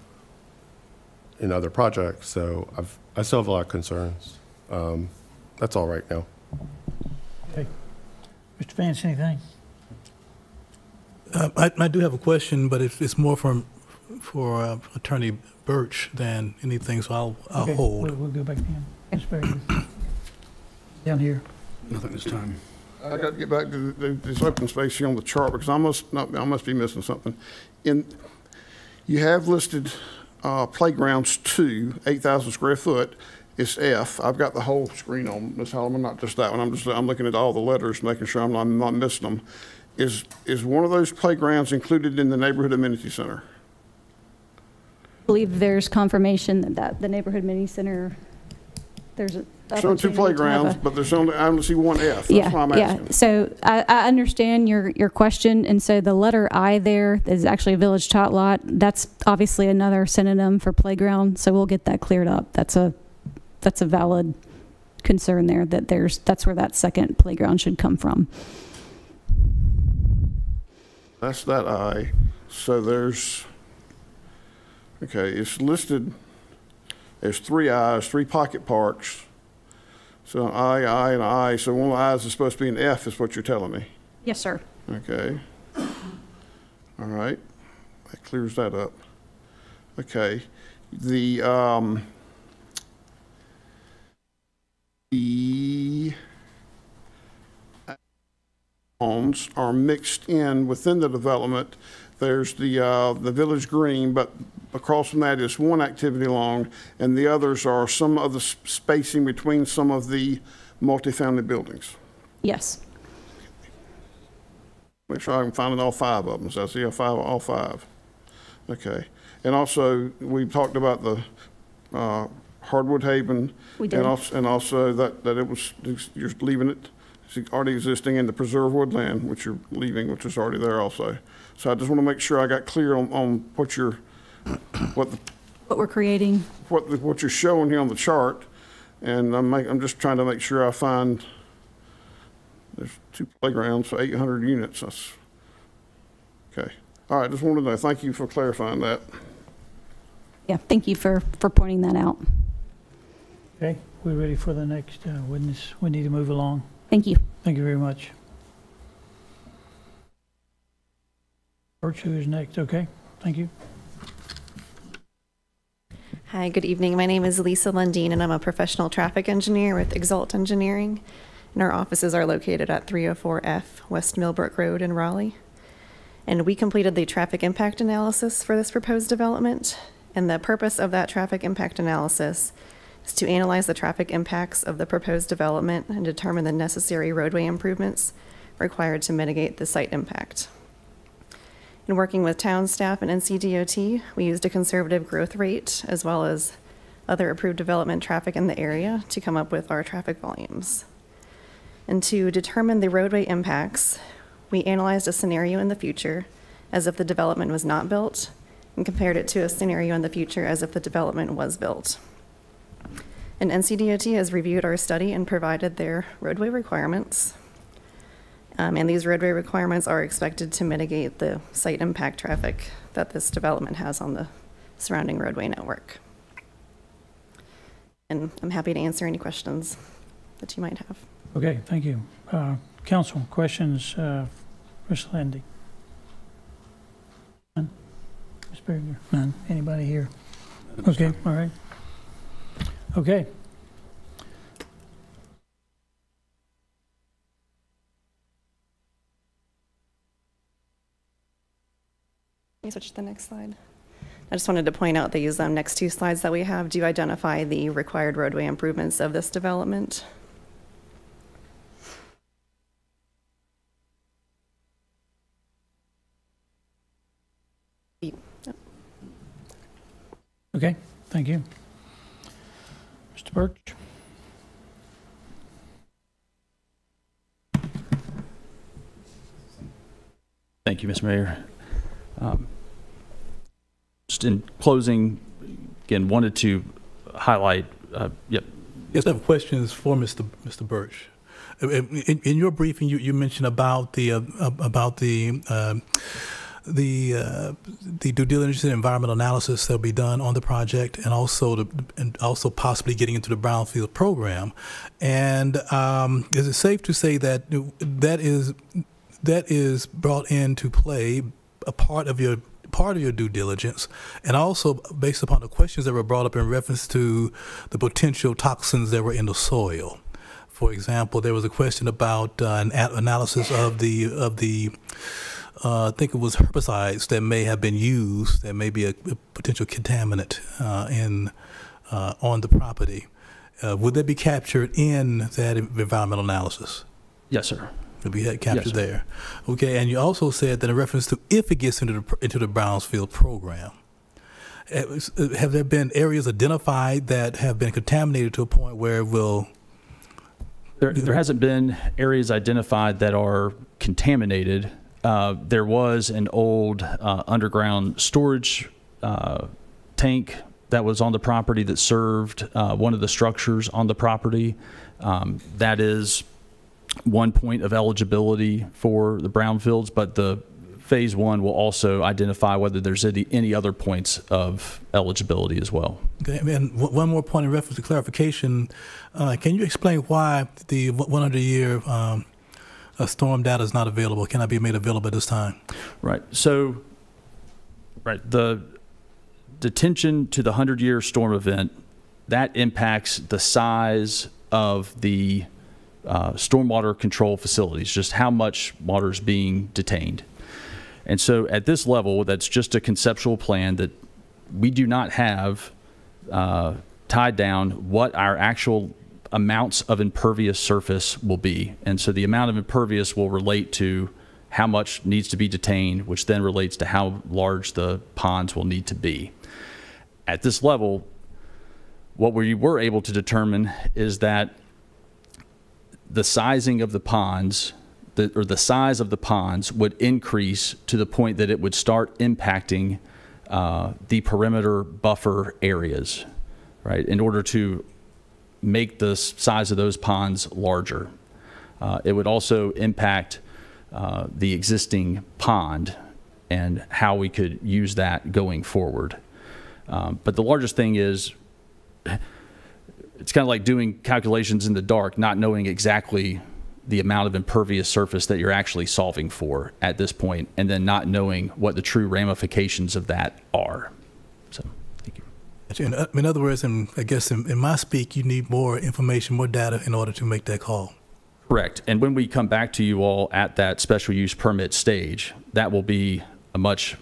S7: in other projects. So I still have a lot of concerns. That's all right now.
S1: Okay. Mr. Vance, anything?
S9: I do have a question, but it's more for Attorney Birch than anything, so I'll
S1: okay.
S9: hold.
S1: We'll go back to him. Ms. Berry. Down here.
S12: Nothing this time.
S6: I got to get back to this open space here on the chart because I must be missing something. You have listed playgrounds 2, 8,000 square foot. It's F. I've got the whole screen on, Ms. Holloman, not just that one. I'm looking at all the letters, making sure I'm not missing them. Is one of those playgrounds included in the neighborhood amenity center?
S19: I believe there's confirmation that the neighborhood mini center, there's a
S6: Showing 2 playgrounds, but there's only, I only see 1 F. That's why I'm asking.
S19: Yeah, so I understand your question, and so the letter I there is actually a village tot lot. That's obviously another synonym for playground, so we'll get that cleared up. That's a valid concern there, that's where that second playground should come from.
S6: That's that I. So there's, okay, it's listed as 3 I's, 3 pocket parks. So an I, and I. So one of the I's is supposed to be an F is what you're telling me.
S19: Yes, sir.
S6: Okay. All right. That clears that up. Okay. The homes are mixed in within the development. There's the village green, but across from that is one activity long, and the others are some of the spacing between some of the multifamily buildings.
S19: Yes.
S6: Make sure I can find all 5 of them. So I see all 5. Okay. And also, we talked about the Hardwood Haven.
S19: We did.
S6: And also that it was, you're leaving it, it's already existing in the preserved woodland, which you're leaving, which is already there also. So I just want to make sure I got clear on what
S19: we're creating,
S6: what you're showing here on the chart, and I'm just trying to make sure I find. There's 2 playgrounds for 800 units. That's okay. All right. Just wanted to know. Thank you for clarifying that.
S19: Yeah. Thank you for pointing that out.
S1: Okay. We're ready for the next witness. We need to move along.
S19: Thank you.
S1: Thank you very much. Birch, who is next? Okay. Thank you.
S21: Hi, good evening. My name is Lisa Lundeen, and I'm a professional traffic engineer with Exalt Engineering. And our offices are located at 304F West Millbrook Road in Raleigh. And we completed the traffic impact analysis for this proposed development. And the purpose of that traffic impact analysis is to analyze the traffic impacts of the proposed development and determine the necessary roadway improvements required to mitigate the site impact. In working with town staff and NC.DOT, we used a conservative growth rate as well as other approved development traffic in the area to come up with our traffic volumes. And to determine the roadway impacts, we analyzed a scenario in the future as if the development was not built and compared it to a scenario in the future as if the development was built. And NCDOT has reviewed our study and provided their roadway requirements. And these roadway requirements are expected to mitigate the site impact traffic that this development has on the surrounding roadway network. And I'm happy to answer any questions that you might have.
S1: Okay, thank you. Council, questions for Ms. Landy? None? Ms. Berger? None? Anybody here? Okay, all right. Okay.
S21: Let me switch to the next slide. I just wanted to point out these next two slides that we have do identify the required roadway improvements of this development.
S1: Okay, thank you. Mr. Birch?
S18: Thank you, Mr. Mayor. Just in closing, again, wanted to highlight, yep.
S9: Yes, I have questions for Mr. Birch. In your briefing, you mentioned about the due diligence and environmental analysis that will be done on the project, and also possibly getting into the brownfield program. And is it safe to say that that is brought into play a part of your due diligence, and also based upon the questions that were brought up in reference to the potential toxins that were in the soil? For example, there was a question about an analysis of the I think it was herbicides that may have been used, that may be a potential contaminant on the property. Would that be captured in that environmental analysis?
S18: Yes, sir.
S9: Would be captured there. Okay, and you also said that in reference to if it gets into the brownfield program, have there been areas identified that have been contaminated to a point where it will?
S18: There hasn't been areas identified that are contaminated. There was an old underground storage tank that was on the property that served one of the structures on the property. That is one point of eligibility for the brownfields, but the phase one will also identify whether there's any other points of eligibility as well.
S9: Okay, and one more point in reference to clarification. Can you explain why the 100-year storm data is not available, cannot be made available at this time?
S18: Right. So, the detention to the 100-year storm event, that impacts the size of the stormwater control facilities, just how much water is being detained. And so at this level, that's just a conceptual plan that we do not have tied down what our actual amounts of impervious surface will be. And so the amount of impervious will relate to how much needs to be detained, which then relates to how large the ponds will need to be. At this level, what we were able to determine is that the sizing of the ponds, or the size of the ponds, would increase to the point that it would start impacting the perimeter buffer areas, right, in order to make the size of those ponds larger. It would also impact the existing pond and how we could use that going forward. But the largest thing is, it's kind of like doing calculations in the dark, not knowing exactly the amount of impervious surface that you're actually solving for at this point, and then not knowing what the true ramifications of that are. So, thank you.
S9: In other words, I guess in my speak, you need more information, more data in order to make that call.
S18: Correct. And when we come back to you all at that special use permit stage, that will be a much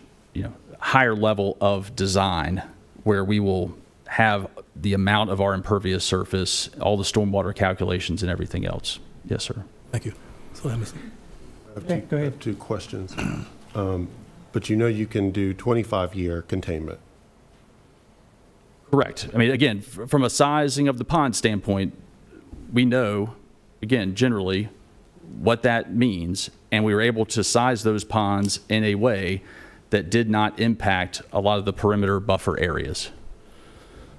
S18: higher level of design, where we will have the amount of our impervious surface, all the stormwater calculations, and everything else. Yes, sir.
S9: Thank you. So
S7: I have two questions. But you can do 25-year containment.
S18: Correct. I mean, again, from a sizing of the pond standpoint, we know, again, generally what that means, and we were able to size those ponds in a way that did not impact a lot of the perimeter buffer areas.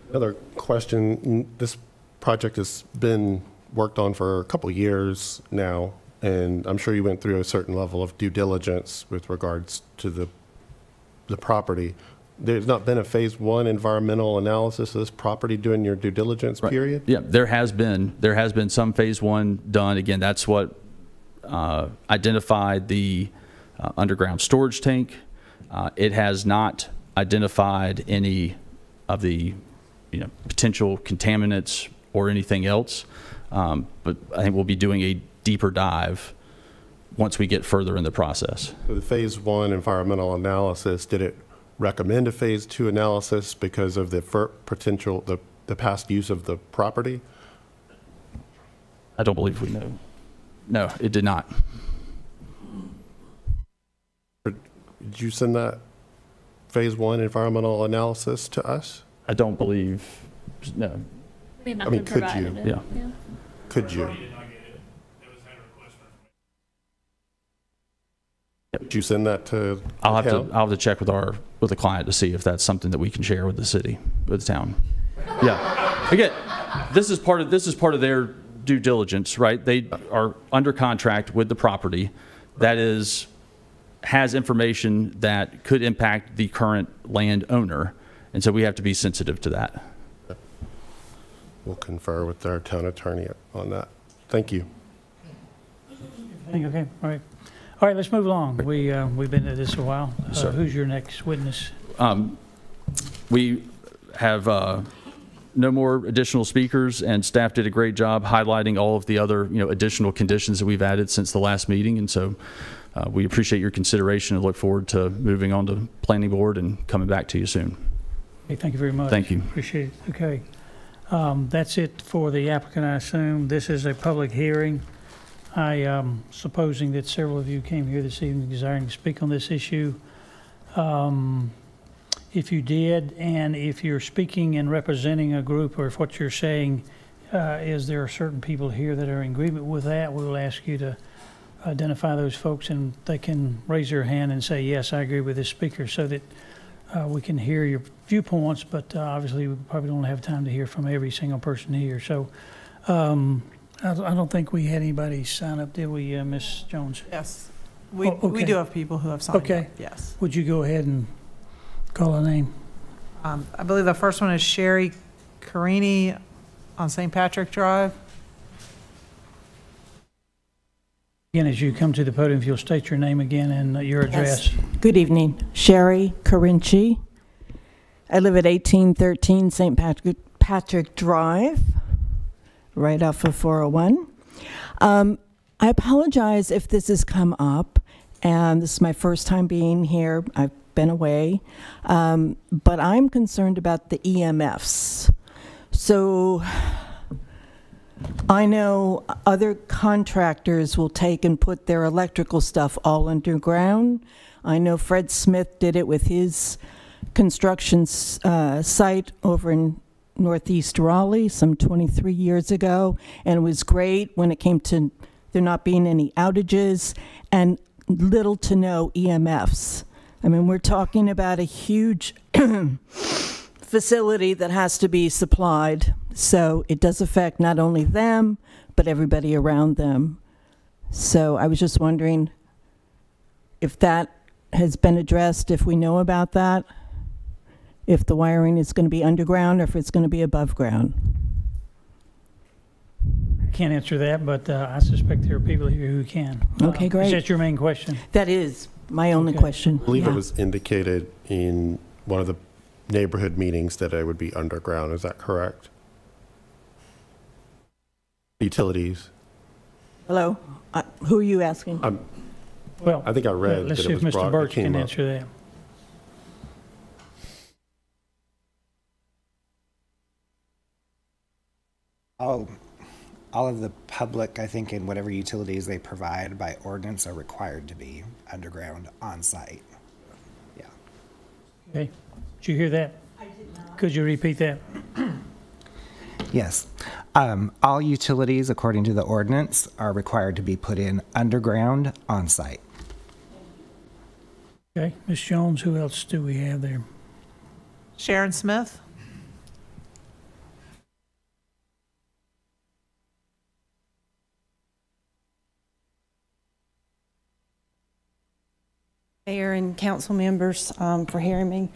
S7: Another question, this project has been worked on for a couple years now, and I'm sure you went through a certain level of due diligence with regards to the property. There's not been a phase 1 environmental analysis of this property during your due diligence period?
S18: Yeah, there has been some phase 1 done. Again, that's what identified the underground storage tank. It has not identified any of the potential contaminants or anything else. But I think we'll be doing a deeper dive once we get further in the process.
S7: So the phase 1 environmental analysis, did it recommend a phase 2 analysis because of the potential, the past use of the property?
S18: I don't believe we know. No, it did not.
S7: Did you send that phase 1 environmental analysis to us?
S18: I don't believe, no.
S17: We have not
S7: I mean,
S17: been
S7: could
S17: provided
S7: you?
S17: it.
S18: Yeah.
S7: Could you? Did you send that to?
S18: I'll have to check with the client to see if that's something that we can share with the city, with the town. Yeah. Again, this is part of their due diligence, right? They are under contract with the property that has information that could impact the current landowner, and so we have to be sensitive to that.
S7: We'll confer with our town attorney on that. Thank you.
S1: Okay, all right. All right, let's move along. We've been at this a while. Who's your next witness?
S18: We have no more additional speakers, and staff did a great job highlighting all of the other additional conditions that we've added since the last meeting, and so we appreciate your consideration and look forward to moving on to planning board and coming back to you soon.
S1: Okay, thank you very much.
S18: Thank you.
S1: Appreciate it. Okay. That's it for the applicant, I assume. This is a public hearing. I am supposing that several of you came here this evening desiring to speak on this issue. If you did, and if you're speaking and representing a group, or if what you're saying is there are certain people here that are in agreement with that, we will ask you to identify those folks, and they can raise their hand and say, yes, I agree with this speaker, so that we can hear your viewpoints, but obviously we probably don't have time to hear from every single person here. So I don't think we had anybody sign up, did we, Ms. Jones?
S2: Yes. We do have people who have signed up, yes.
S1: Would you go ahead and call a name?
S2: I believe the first one is Sherry Carini on St. Patrick Drive.
S1: Again, as you come to the podium, if you'll state your name again and your address.
S3: Yes. Good evening. Sherry Carinci. I live at 1813 St. Patrick Drive, right off of 401. I apologize if this has come up, and this is my first time being here. I've been away, but I'm concerned about the EMFs. So I know other contractors will take and put their electrical stuff all underground. I know Fred Smith did it with his construction site over in Northeast Raleigh some 23 years ago, and it was great when it came to there not being any outages and little to no EMFs. I mean, we're talking about a huge facility that has to be supplied, so it does affect not only them, but everybody around them. So I was just wondering if that has been addressed, if we know about that, if the wiring is going to be underground or if it's going to be above ground.
S1: I can't answer that, but I suspect there are people here who can.
S3: Okay, great.
S1: Is that your main question?
S3: That is my only question.
S7: I believe it was indicated in one of the neighborhood meetings that it would be underground. Is that correct? Utilities.
S3: Hello? Who are you asking?
S1: Well,
S7: I think I read
S1: let's
S7: that
S1: see
S7: it
S1: if
S7: was
S1: Mr.
S7: brought.
S1: Birch
S7: It came
S1: can
S7: up.
S1: answer that.
S20: All of the public, I think, in whatever utilities they provide by ordinance are required to be underground on site. Yeah.
S1: Okay. Did you hear that? I did not. Could you repeat that?
S20: Yes. All utilities, according to the ordinance, are required to be put in underground on site.
S1: Okay. Ms. Jones, who else do we have there?
S2: Sharon Smith.
S4: Mayor and council members, for hearing me.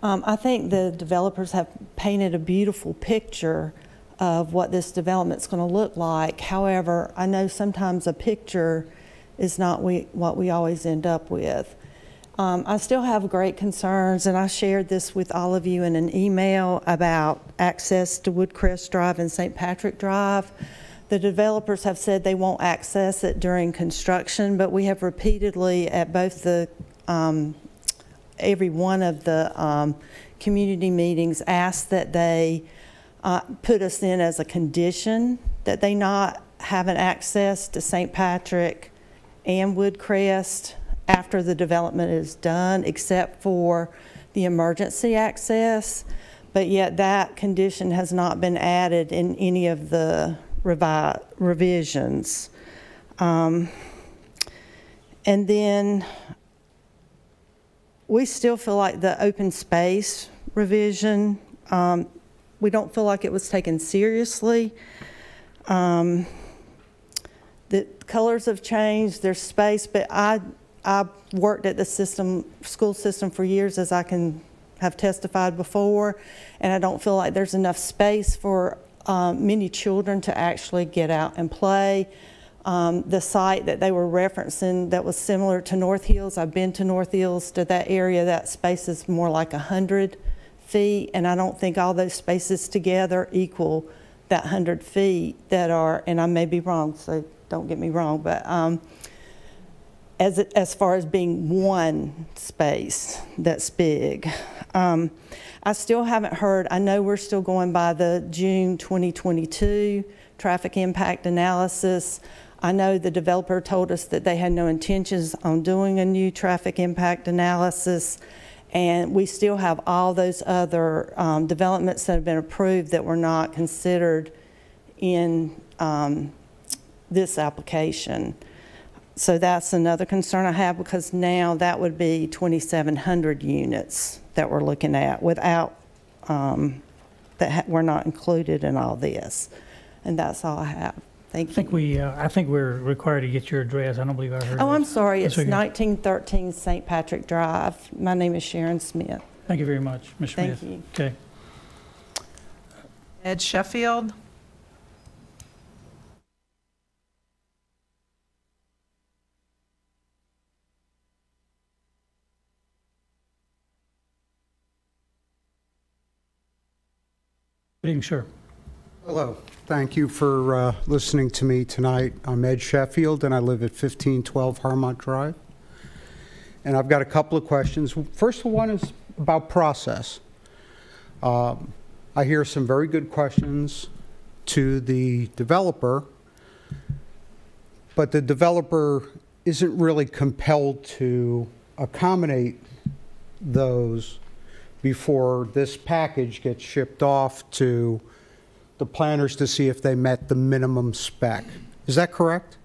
S4: I think the developers have painted a beautiful picture of what this development's going to look like. However, I know sometimes a picture is not what we always end up with. I still have great concerns, and I shared this with all of you in an email about access to Woodcrest Drive and St. Patrick Drive. The developers have said they won't access it during construction, but we have repeatedly at both the every one of the community meetings asked that they put us in as a condition that they not have an access to St. Patrick and Woodcrest after the development is done, except for the emergency access. But yet that condition has not been added in any of the revisions. And then we still feel like the open space revision, we don't feel like it was taken seriously. The colors have changed, there's space, but I've worked at the school system for years, as I can have testified before, and I don't feel like there's enough space for many children to actually get out and play. The site that they were referencing that was similar to North Hills, I've been to North Hills, to that area, that space is more like 100 feet, and I don't think all those spaces together equal that 100 feet that are, and I may be wrong, so don't get me wrong, but as far as being one space that's big. I still haven't heard, I know we're still going by the June 2022 traffic impact analysis. I know the developer told us that they had no intentions on doing a new traffic impact analysis, and we still have all those other developments that have been approved that were not considered in this application. So that's another concern I have, because now that would be 2,700 units that we're looking at without, we're not included in all this. And that's all I have. Thank you.
S1: I think we're required to get your address. I don't believe I heard.
S4: Oh, I'm sorry. It's
S1: okay.
S4: 1913 St. Patrick Drive. My name is Sharon Smith.
S1: Thank you very much, Ms. Smith.
S4: Thank you.
S1: Okay.
S2: Ed Sheffield.
S1: Good evening, sir.
S22: Hello. Thank you for listening to me tonight. I'm Ed Sheffield, and I live at 1512 Harmont Drive. And I've got a couple of questions. First one is about process. I hear some very good questions to the developer, but the developer isn't really compelled to accommodate those before this package gets shipped off to the planners to see if they met the minimum spec. Is that correct?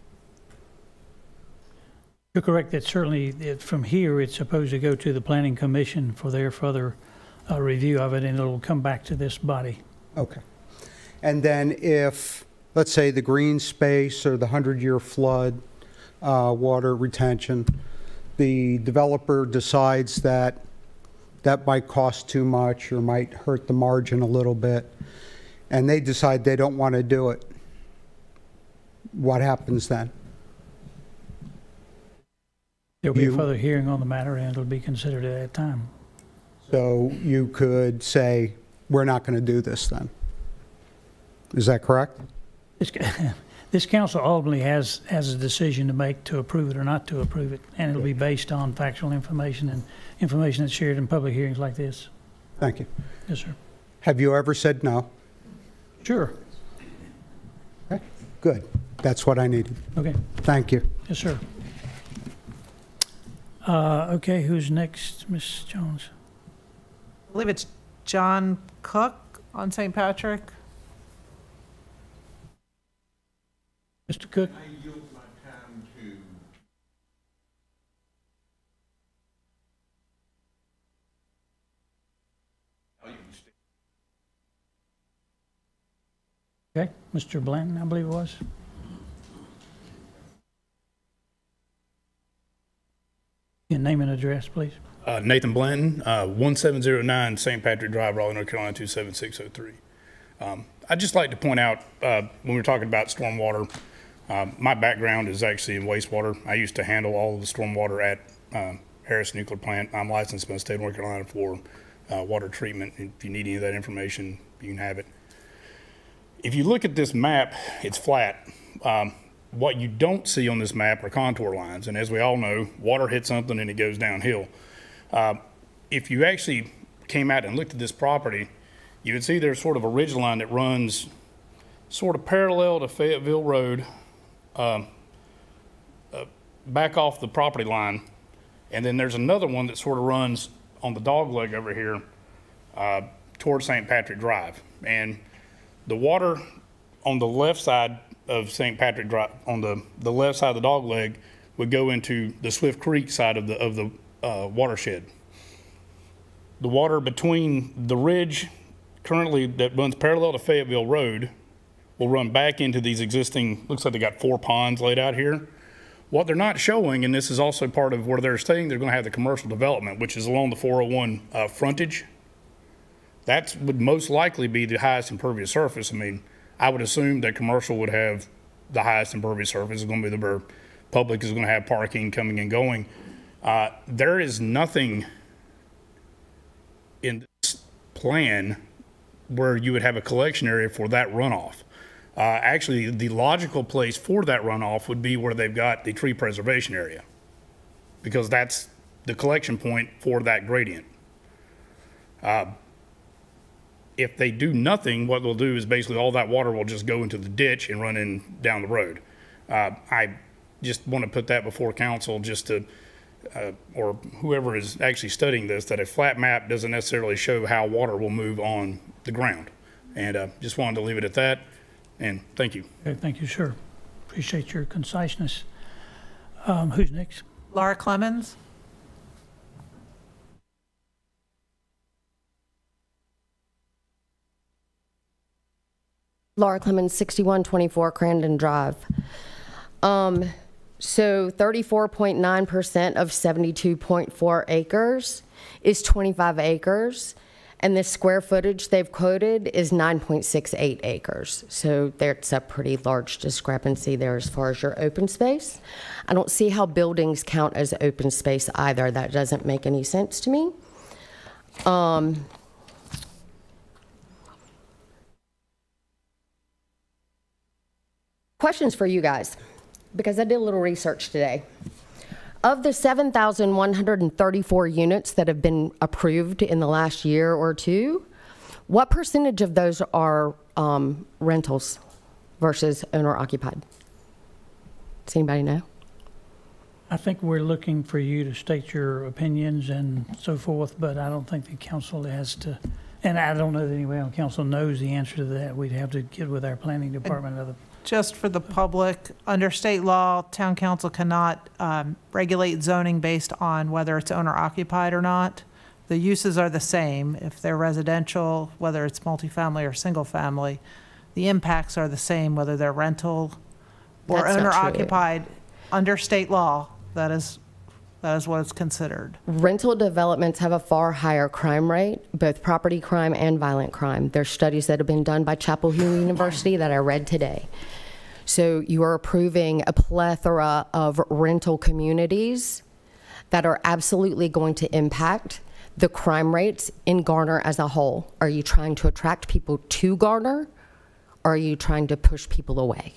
S1: You're correct that certainly from here it's supposed to go to the Planning Commission for their further review of it, and it'll come back to this body.
S22: Okay. And then if, let's say, the green space or the 100-year flood water retention, the developer decides that that might cost too much or might hurt the margin a little bit, and they decide they don't want to do it, what happens then?
S1: There'll be a further hearing on the matter, and it'll be considered at that time.
S22: So you could say, we're not going to do this then. Is that correct?
S1: This council ultimately has a decision to make to approve it or not to approve it, and it'll be based on factual information and information that's shared in public hearings like this.
S22: Thank you.
S1: Yes, sir.
S22: Have you ever said no?
S1: Sure.
S22: Okay. Good. That's what I needed.
S1: Okay.
S22: Thank you.
S1: Yes, sir. Okay, who's next, Ms. Jones?
S2: I believe it's John Cook on St. Patrick.
S1: Mr. Cook?
S23: I yield my time to
S1: Okay, Mr. Blanton, I believe it was. Your name and address, please.
S5: Nathan Blanton, 1709 St. Patrick Drive, Raleigh, North Carolina, 27603. I'd just like to point out, when we were talking about stormwater, my background is actually in wastewater. I used to handle all of the stormwater at Harris Nuclear Plant. I'm licensed by the state of North Carolina for water treatment. If you need any of that information, you can have it. If you look at this map, it's flat. What you don't see on this map are contour lines, and as we all know, water hits something and it goes downhill. If you actually came out and looked at this property, you would see there's sort of a ridge line that runs sort of parallel to Fayetteville Road, back off the property line, and then there's another one that sort of runs on the dog leg over here towards St. Patrick Drive. And the water on the left side of St. Patrick Drive, on the left side of the dog leg, would go into the Swift Creek side of the watershed. The water between the ridge currently that runs parallel to Fayetteville Road will run back into these existing, looks like they got 4 ponds laid out here. What they're not showing, and this is also part of where they're saying they're going to have the commercial development, which is along the 401 frontage. That would most likely be the highest impervious surface. I mean, I would assume that commercial would have the highest impervious surface. It's going to be where public is going to have parking coming and going. There is nothing in this plan where you would have a collection area for that runoff. Actually, the logical place for that runoff would be where they've got the tree preservation area, because that's the collection point for that gradient. If they do nothing, what they'll do is basically all that water will just go into the ditch and run in down the road. I just want to put that before council, just to, or whoever is actually studying this, that a flat map doesn't necessarily show how water will move on the ground. And just wanted to leave it at that. And thank you.
S1: Okay, thank you, sir. Appreciate your conciseness. Who's next?
S2: Laura Clemens.
S10: Laura Clemens, 6124 Crandon Drive. So 34.9% of 72.4 acres is 25 acres. And the square footage they've quoted is 9.68 acres. So there's a pretty large discrepancy there as far as your open space. I don't see how buildings count as open space either. That doesn't make any sense to me. Questions for you guys, because I did a little research today. Of the 7,134 units that have been approved in the last year or two, what percentage of those are rentals versus owner-occupied? Does anybody know?
S1: I think we're looking for you to state your opinions and so forth, but I don't think the council has to, and I don't know that anyone on council knows the answer to that. We'd have to get with our planning department.
S2: Just for the public, under state law, town council cannot regulate zoning based on whether it's owner occupied or not. The uses are the same. If they're residential, whether it's multifamily or single family, the impacts are the same, whether they're rental or owner occupied. Under state law, that is what it's considered.
S10: Rental developments have a far higher crime rate, both property crime and violent crime. There's studies that have been done by Chapel Hill University that I read today. So you are approving a plethora of rental communities that are absolutely going to impact the crime rates in Garner as a whole. Are you trying to attract people to Garner, or are you trying to push people away?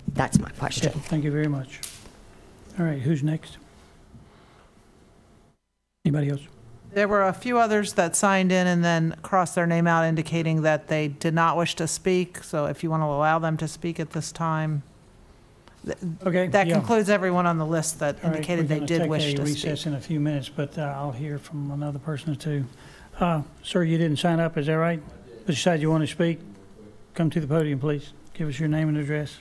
S10: That's my question.
S1: Okay, thank you very much. All right, who's next? Anybody else?
S2: There were a few others that signed in and then crossed their name out indicating that they did not wish to speak. So if you want to allow them to speak at this time.
S1: Okay.
S2: That concludes everyone on the list that
S1: All
S2: indicated
S1: right,
S2: they did wish to speak.
S1: we're going to take a recess in a few minutes, but I'll hear from another person or two. Sir, you didn't sign up, is that right? But you said you want to speak? Come to the podium, please. Give us your name and address.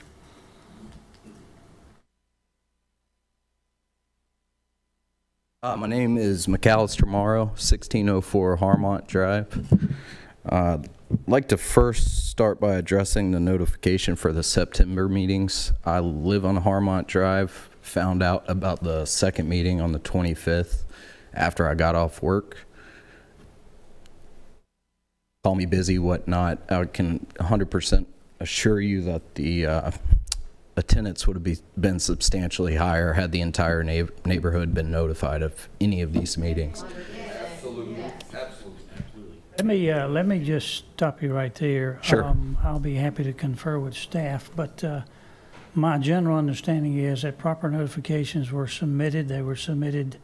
S11: My name is McAllister Morrow, 1604 Harmont Drive. I'd like to first start by addressing the notification for the September meetings. I live on Harmont Drive, found out about the second meeting on the 25th after I got off work. Call me busy, whatnot. I can 100% assure you that the attendance would have been substantially higher had the entire neighborhood been notified of any of these meetings.
S18: Absolutely.
S1: Let me just stop you right there.
S11: Sure.
S1: I'll be happy to confer with staff, but my general understanding is that proper notifications were submitted. They were submitted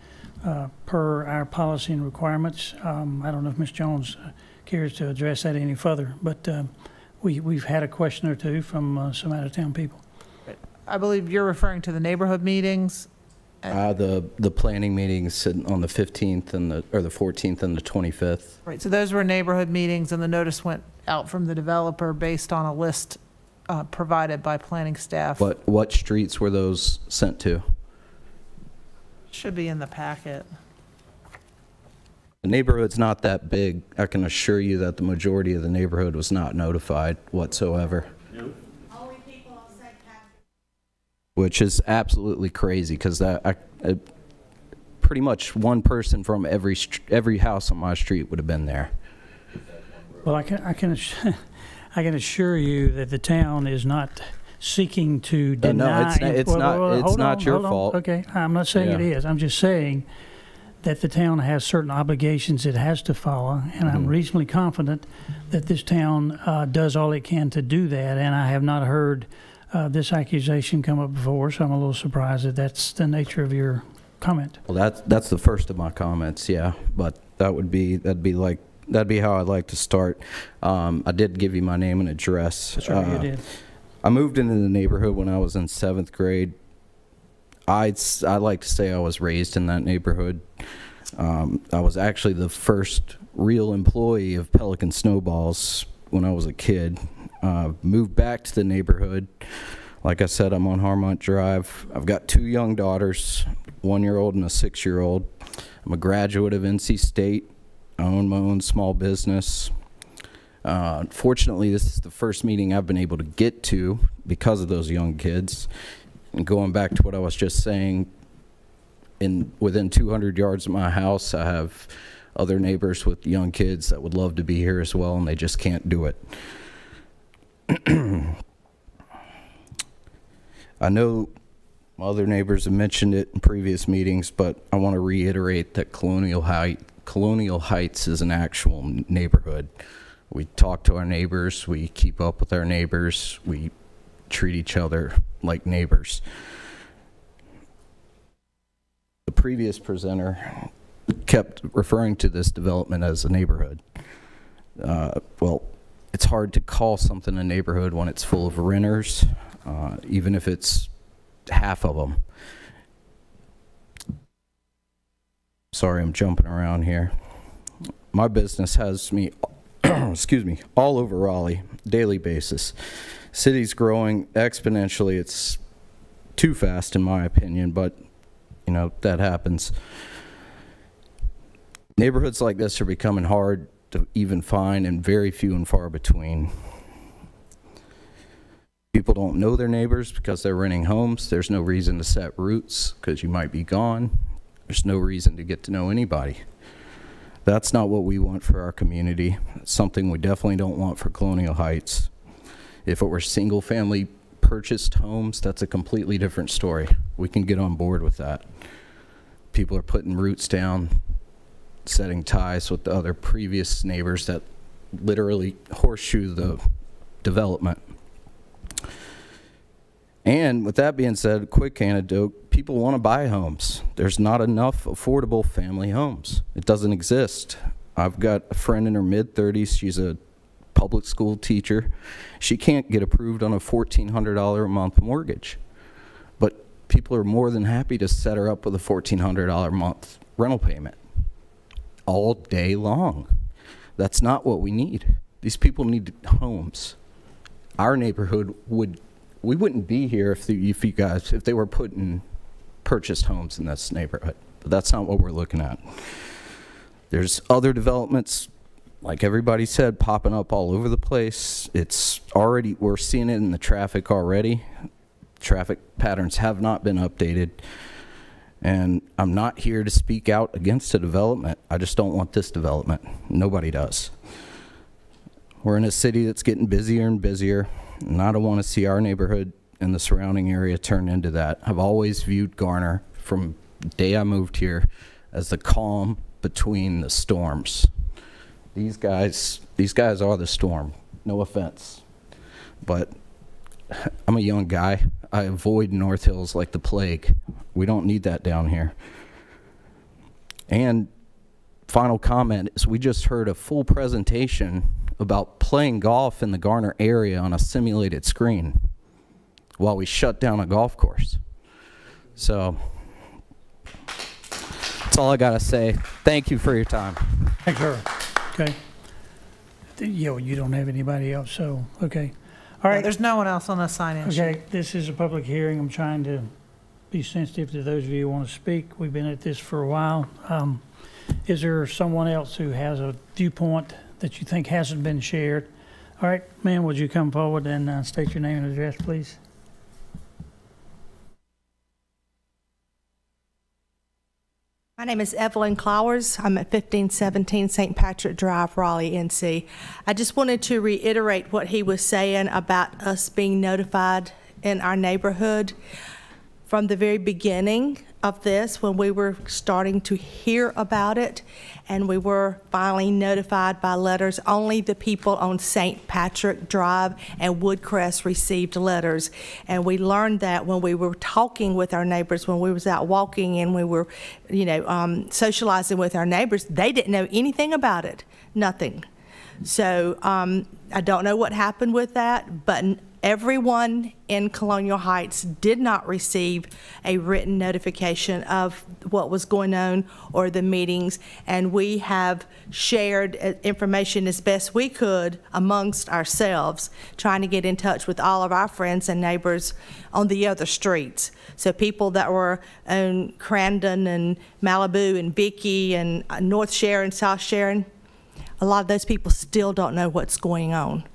S1: per our policy and requirements. I don't know if Ms. Jones cares to address that any further, but we've had a question or two from some out-of-town people.
S2: I believe you're referring to the neighborhood meetings.
S11: The planning meetings on the 15th and the 14th and the 25th.
S2: Right, so those were neighborhood meetings, and the notice went out from the developer based on a list provided by planning staff.
S11: What streets were those sent to?
S2: Should be in the packet.
S11: The neighborhood's not that big. I can assure you that the majority of the neighborhood was not notified whatsoever.
S18: Nope.
S11: Which is absolutely crazy, because pretty much one person from every house on my street would have been there.
S1: Well, I can assure you that the town is not seeking to deny.
S11: No, it's not your fault.
S1: Okay, I'm not saying it is. I'm just saying that the town has certain obligations it has to follow, and I'm reasonably confident that this town does all it can to do that, and I have not heard this accusation come up before, so I'm a little surprised that that's the nature of your comment.
S11: Well, that's the first of my comments, yeah, but that'd be how I'd like to start. I did give you my name and address.
S1: That's right, you did.
S11: I moved into the neighborhood when I was in 7th grade. I like to say I was raised in that neighborhood. I was actually the first real employee of Pelican Snowballs when I was a kid. Moved back to the neighborhood. Like I said, I'm on Harmont Drive. I've got 2 young daughters, 1-year-old and a 6-year-old. I'm a graduate of NC State. I own my own small business. Unfortunately, this is the first meeting I've been able to get to because of those young kids. And going back to what I was just saying, within 200 yards of my house, I have other neighbors with young kids that would love to be here as well, and they just can't do it. I know my other neighbors have mentioned it in previous meetings, but I want to reiterate that Colonial Heights is an actual neighborhood. We talk to our neighbors, we keep up with our neighbors, we treat each other like neighbors. The previous presenter kept referring to this development as a neighborhood. Well, it's hard to call something a neighborhood when it's full of renters, even if it's half of them. Sorry, I'm jumping around here. My business has me, excuse me, all over Raleigh, daily basis. City's growing exponentially. It's too fast in my opinion, but you know, that happens. Neighborhoods like this are becoming hard to even find and very few and far between. People don't know their neighbors because they're renting homes. There's no reason to set roots because you might be gone. There's no reason to get to know anybody. That's not what we want for our community. It's something we definitely don't want for Colonial Heights. If it were single family purchased homes, that's a completely different story. We can get on board with that. People are putting roots down, setting ties with the other previous neighbors that literally horseshoe the development. And with that being said, a quick anecdote, people want to buy homes. There's not enough affordable family homes. It doesn't exist. I've got a friend in her mid-30s. She's a public school teacher. She can't get approved on a $1,400 a month mortgage. But people are more than happy to set her up with a $1,400 a month rental payment all day long. That's not what we need. These people need homes. Our neighborhood we wouldn't be here if they were putting purchased homes in this neighborhood. But that's not what we're looking at. There's other developments, like everybody said, popping up all over the place. We're seeing it in the traffic already. Traffic patterns have not been updated. And I'm not here to speak out against the development. I just don't want this development. Nobody does. We're in a city that's getting busier and busier, and I don't want to see our neighborhood and the surrounding area turn into that. I've always viewed Garner from the day I moved here as the calm between the storms. These guys are the storm. No offense, but I'm a young guy. I avoid North Hills like the plague. We don't need that down here. And final comment is we just heard a full presentation about playing golf in the Garner area on a simulated screen while we shut down a golf course. So that's all I gotta say. Thank you for your time.
S1: Thanks, sir. Okay. You don't have anybody else, so, okay. All right.
S2: There's no one else on the sign-in sheet.
S1: Okay, this is a public hearing. I'm trying to be sensitive to those of you who want to speak. We've been at this for a while. Is there someone else who has a viewpoint that you think hasn't been shared? All right, ma'am, would you come forward and state your name and address, please?
S8: My name is Evelyn Clowers. I'm at 1517 St. Patrick Drive, Raleigh, NC. I just wanted to reiterate what he was saying about us being notified in our neighborhood. From the very beginning of this, when we were starting to hear about it, and we were finally notified by letters, only the people on St. Patrick Drive and Woodcrest received letters. And we learned that when we were talking with our neighbors, when we was out walking and we were, socializing with our neighbors, they didn't know anything about it, nothing. So I don't know what happened with that, but everyone in Colonial Heights did not receive a written notification of what was going on or the meetings, and we have shared information as best we could amongst ourselves, trying to get in touch with all of our friends and neighbors on the other streets. So people that were on Crandon and Malibu and Bickey and North Sharon, South Sharon, a lot of those people still don't know what's going on.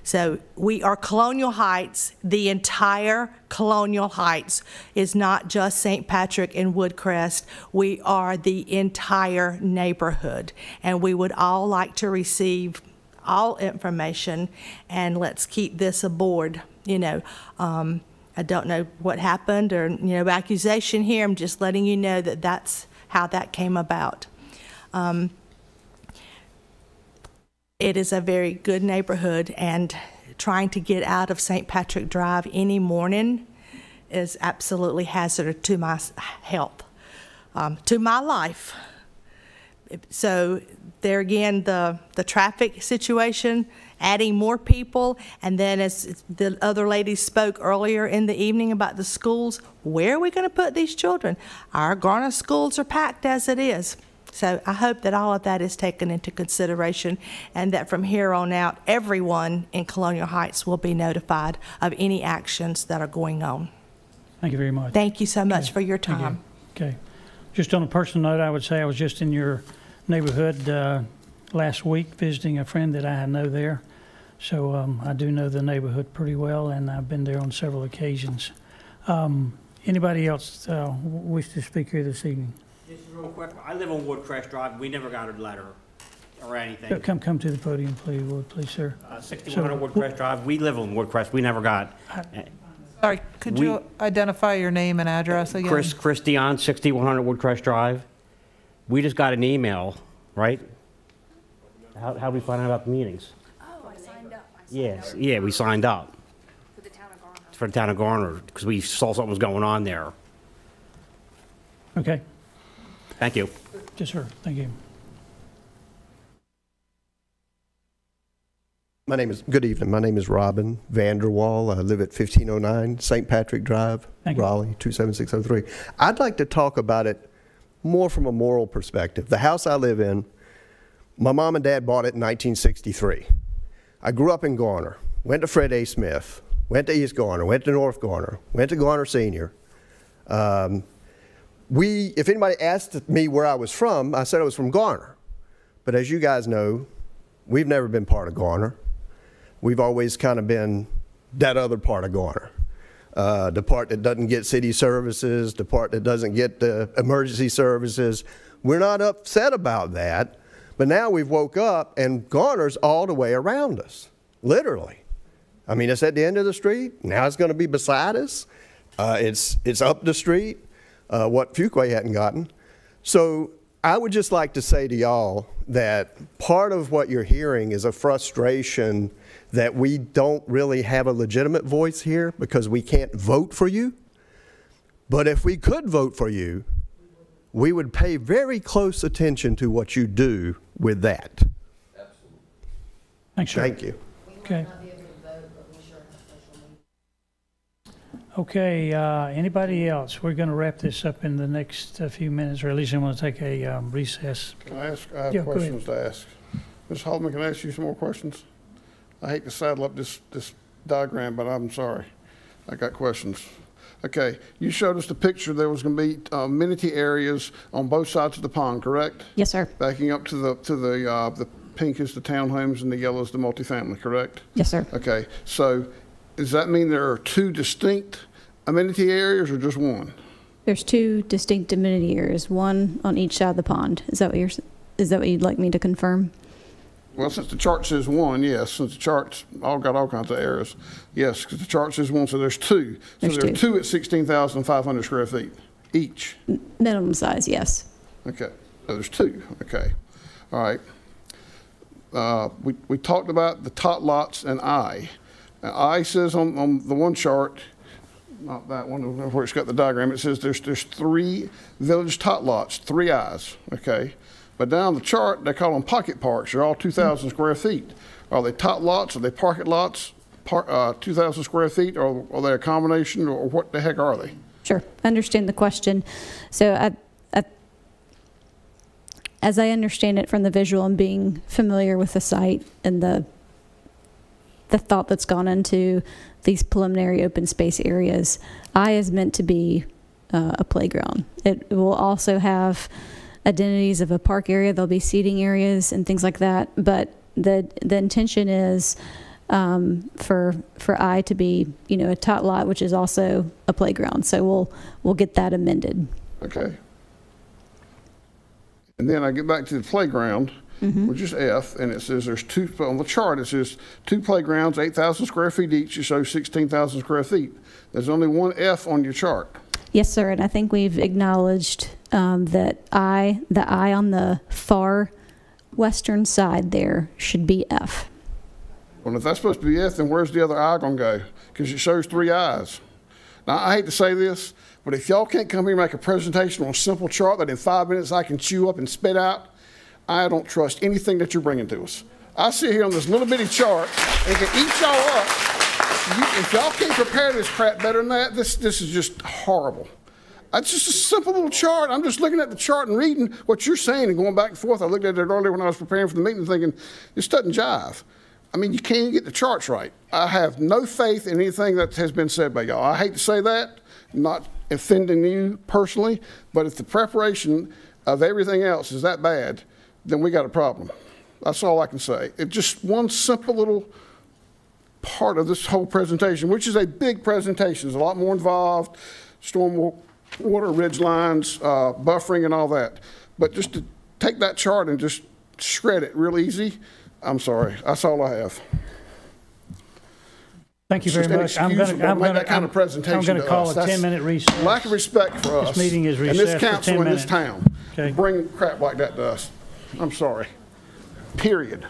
S8: So we are Colonial Heights. The entire Colonial Heights is not just St. Patrick and Woodcrest. We are the entire neighborhood, and we would all like to receive all information, and let's keep this aboard. I don't know what happened or accusation here. I'm just letting you know that that's how that came about. It is a very good neighborhood, and trying to get out of St. Patrick Drive any morning is absolutely hazardous to my health, to my life. So there again, the traffic situation, adding more people, and then as the other ladies spoke earlier in the evening about the schools, where are we going to put these children? Our Garner schools are packed as it is. So I hope that all of that is taken into consideration, and that from here on out, everyone in Colonial Heights will be notified of any actions that are going on.
S1: Thank you very much.
S8: Thank you so much for your time.
S1: Okay. Just on a personal note, I would say I was just in your neighborhood last week visiting a friend that I know there. So I do know the neighborhood pretty well, and I've been there on several occasions. Anybody else wish to speak here this evening?
S14: Just real quick, I live on Woodcrest Drive. We never got a letter or anything.
S1: Come to the podium, please, sir.
S14: 6100 Woodcrest Drive. We live on Woodcrest. We never got.
S2: Sorry, could you identify your name and address again?
S14: Chris Dion, 6100 Woodcrest Drive. We just got an email, right? How did we find out about the meetings?
S15: Oh, I signed up.
S14: Yes, yeah, we signed up.
S15: For the town of Garner.
S14: For the town of Garner, because we saw something was going on there.
S1: Okay.
S14: Thank you.
S1: Yes, sir. Thank you.
S24: Good evening. My name is Robin Vanderwall. I live at 1509 St. Patrick Drive, Raleigh, 27603. I'd like to talk about it more from a moral perspective. The house I live in, my mom and dad bought it in 1963. I grew up in Garner, went to Fred A. Smith, went to East Garner, went to North Garner, went to Garner Senior. If anybody asked me where I was from, I said I was from Garner. But as you guys know, we've never been part of Garner. We've always kind of been that other part of Garner. the part that doesn't get city services, the part that doesn't get the emergency services. We're not upset about that, but now we've woke up and Garner's all the way around us, literally. I mean, it's at the end of the street. Now it's going to be beside us. It's up the street, what Fuquay hadn't gotten. So I would just like to say to y'all that part of what you're hearing is a frustration that we don't really have a legitimate voice here because we can't vote for you. But if we could vote for you, we would pay very close attention to what you do with that.
S1: Absolutely. Thanks, sir.
S24: Thank you.
S1: Okay. Okay, anybody else? We're going to wrap this up in the next few minutes, or at least I'm going to take a recess.
S6: Can I ask? I have questions to ask. Ms. Haldeman, can I ask you some more questions? I hate to saddle up this diagram, but I'm sorry. I got questions. Okay, you showed us the picture. There was going to be amenity areas on both sides of the pond, correct?
S19: Yes, sir.
S6: Backing up to the pink is the townhomes and the yellow is the multifamily, correct?
S19: Yes, sir.
S6: Okay, so does that mean there are two distinct amenity areas or just one?
S19: There's two distinct amenity areas, one on each side of the pond. Is that what you'd like me to confirm?
S6: Well, since the chart says one, yes. Since the chart's got all kinds of errors, yes, because the chart says one, so there's two. So there's two at 16,500 square feet each.
S19: Minimum size, yes.
S6: Okay, so there's two. Okay, all right. We talked about the tot lots and I. Now, I says on the one chart, not that one where it's got the diagram, it says there's 3 village tot lots, 3 I's. Okay. But down the chart, they call them pocket parks. They're all 2,000 square feet. Are they tot lots? Are they pocket lots, 2,000 square feet? Or are they a combination? Or what the heck are they?
S19: Sure, I understand the question. So as I understand it from the visual and being familiar with the site and the thought that's gone into these preliminary open space areas, I is meant to be a playground. It will also have identities of a park area. There'll be seating areas and things like that. But the intention is for I to be, a tot lot, which is also a playground. So we'll get that amended.
S6: Okay. And then I get back to the playground, which is F, and it says there's two on the chart. It says 2 playgrounds, 8,000 square feet each. It shows 16,000 square feet. There's only one F on your chart.
S19: Yes, sir, and I think we've acknowledged that the I on the far western side there should be F.
S6: Well, if that's supposed to be F, then where's the other I going to go? Because it shows 3 I's. Now, I hate to say this, but if y'all can't come here and make a presentation on a simple chart that in 5 minutes I can chew up and spit out, I don't trust anything that you're bringing to us. I sit here on this little bitty chart and can eat y'all up. If y'all can't prepare this crap better than that, this is just horrible. It's just a simple little chart. I'm just looking at the chart and reading what you're saying and going back and forth. I looked at it earlier when I was preparing for the meeting thinking, this doesn't jive. I mean, you can't even get the charts right. I have no faith in anything that has been said by y'all. I hate to say that, not offending you personally, but if the preparation of everything else is that bad, then we got a problem. That's all I can say. It's just one simple little part of this whole presentation, which is a big presentation. There's a lot more involved, storm water ridge lines, buffering and all that. But just to take that chart and just shred it real easy, I'm sorry. That's all I have.
S1: Thank you very much. I'm going to call a 10-minute recess.
S6: Lack of respect for us.
S1: This meeting is recessed
S6: and this council in this town.
S1: Okay.
S6: Bring crap like that to us. I'm sorry. Period.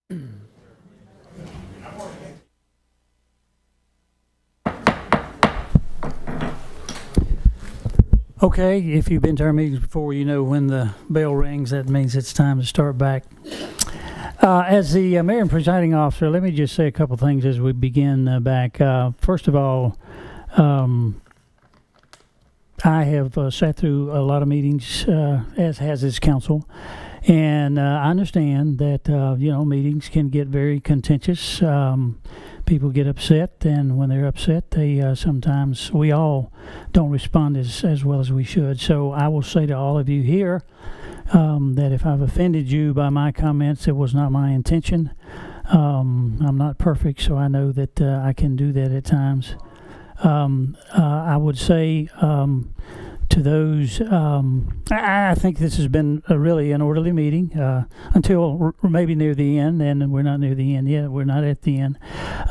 S1: Okay, if you've been to our meetings before, you know when the bell rings, that means it's time to start back. As the mayor and presiding officer, let me just say a couple things as we begin back. First of all, I have sat through a lot of meetings, as has this council, and I understand that meetings can get very contentious. People get upset, and when they're upset, they sometimes, we all don't respond as well as we should. So I will say to all of you here that if I've offended you by my comments, it was not my intention. I'm not perfect, so I know that I can do that at times. I would say to those, I think this has been really an orderly meeting until maybe near the end, and we're not near the end yet. We're not at the end.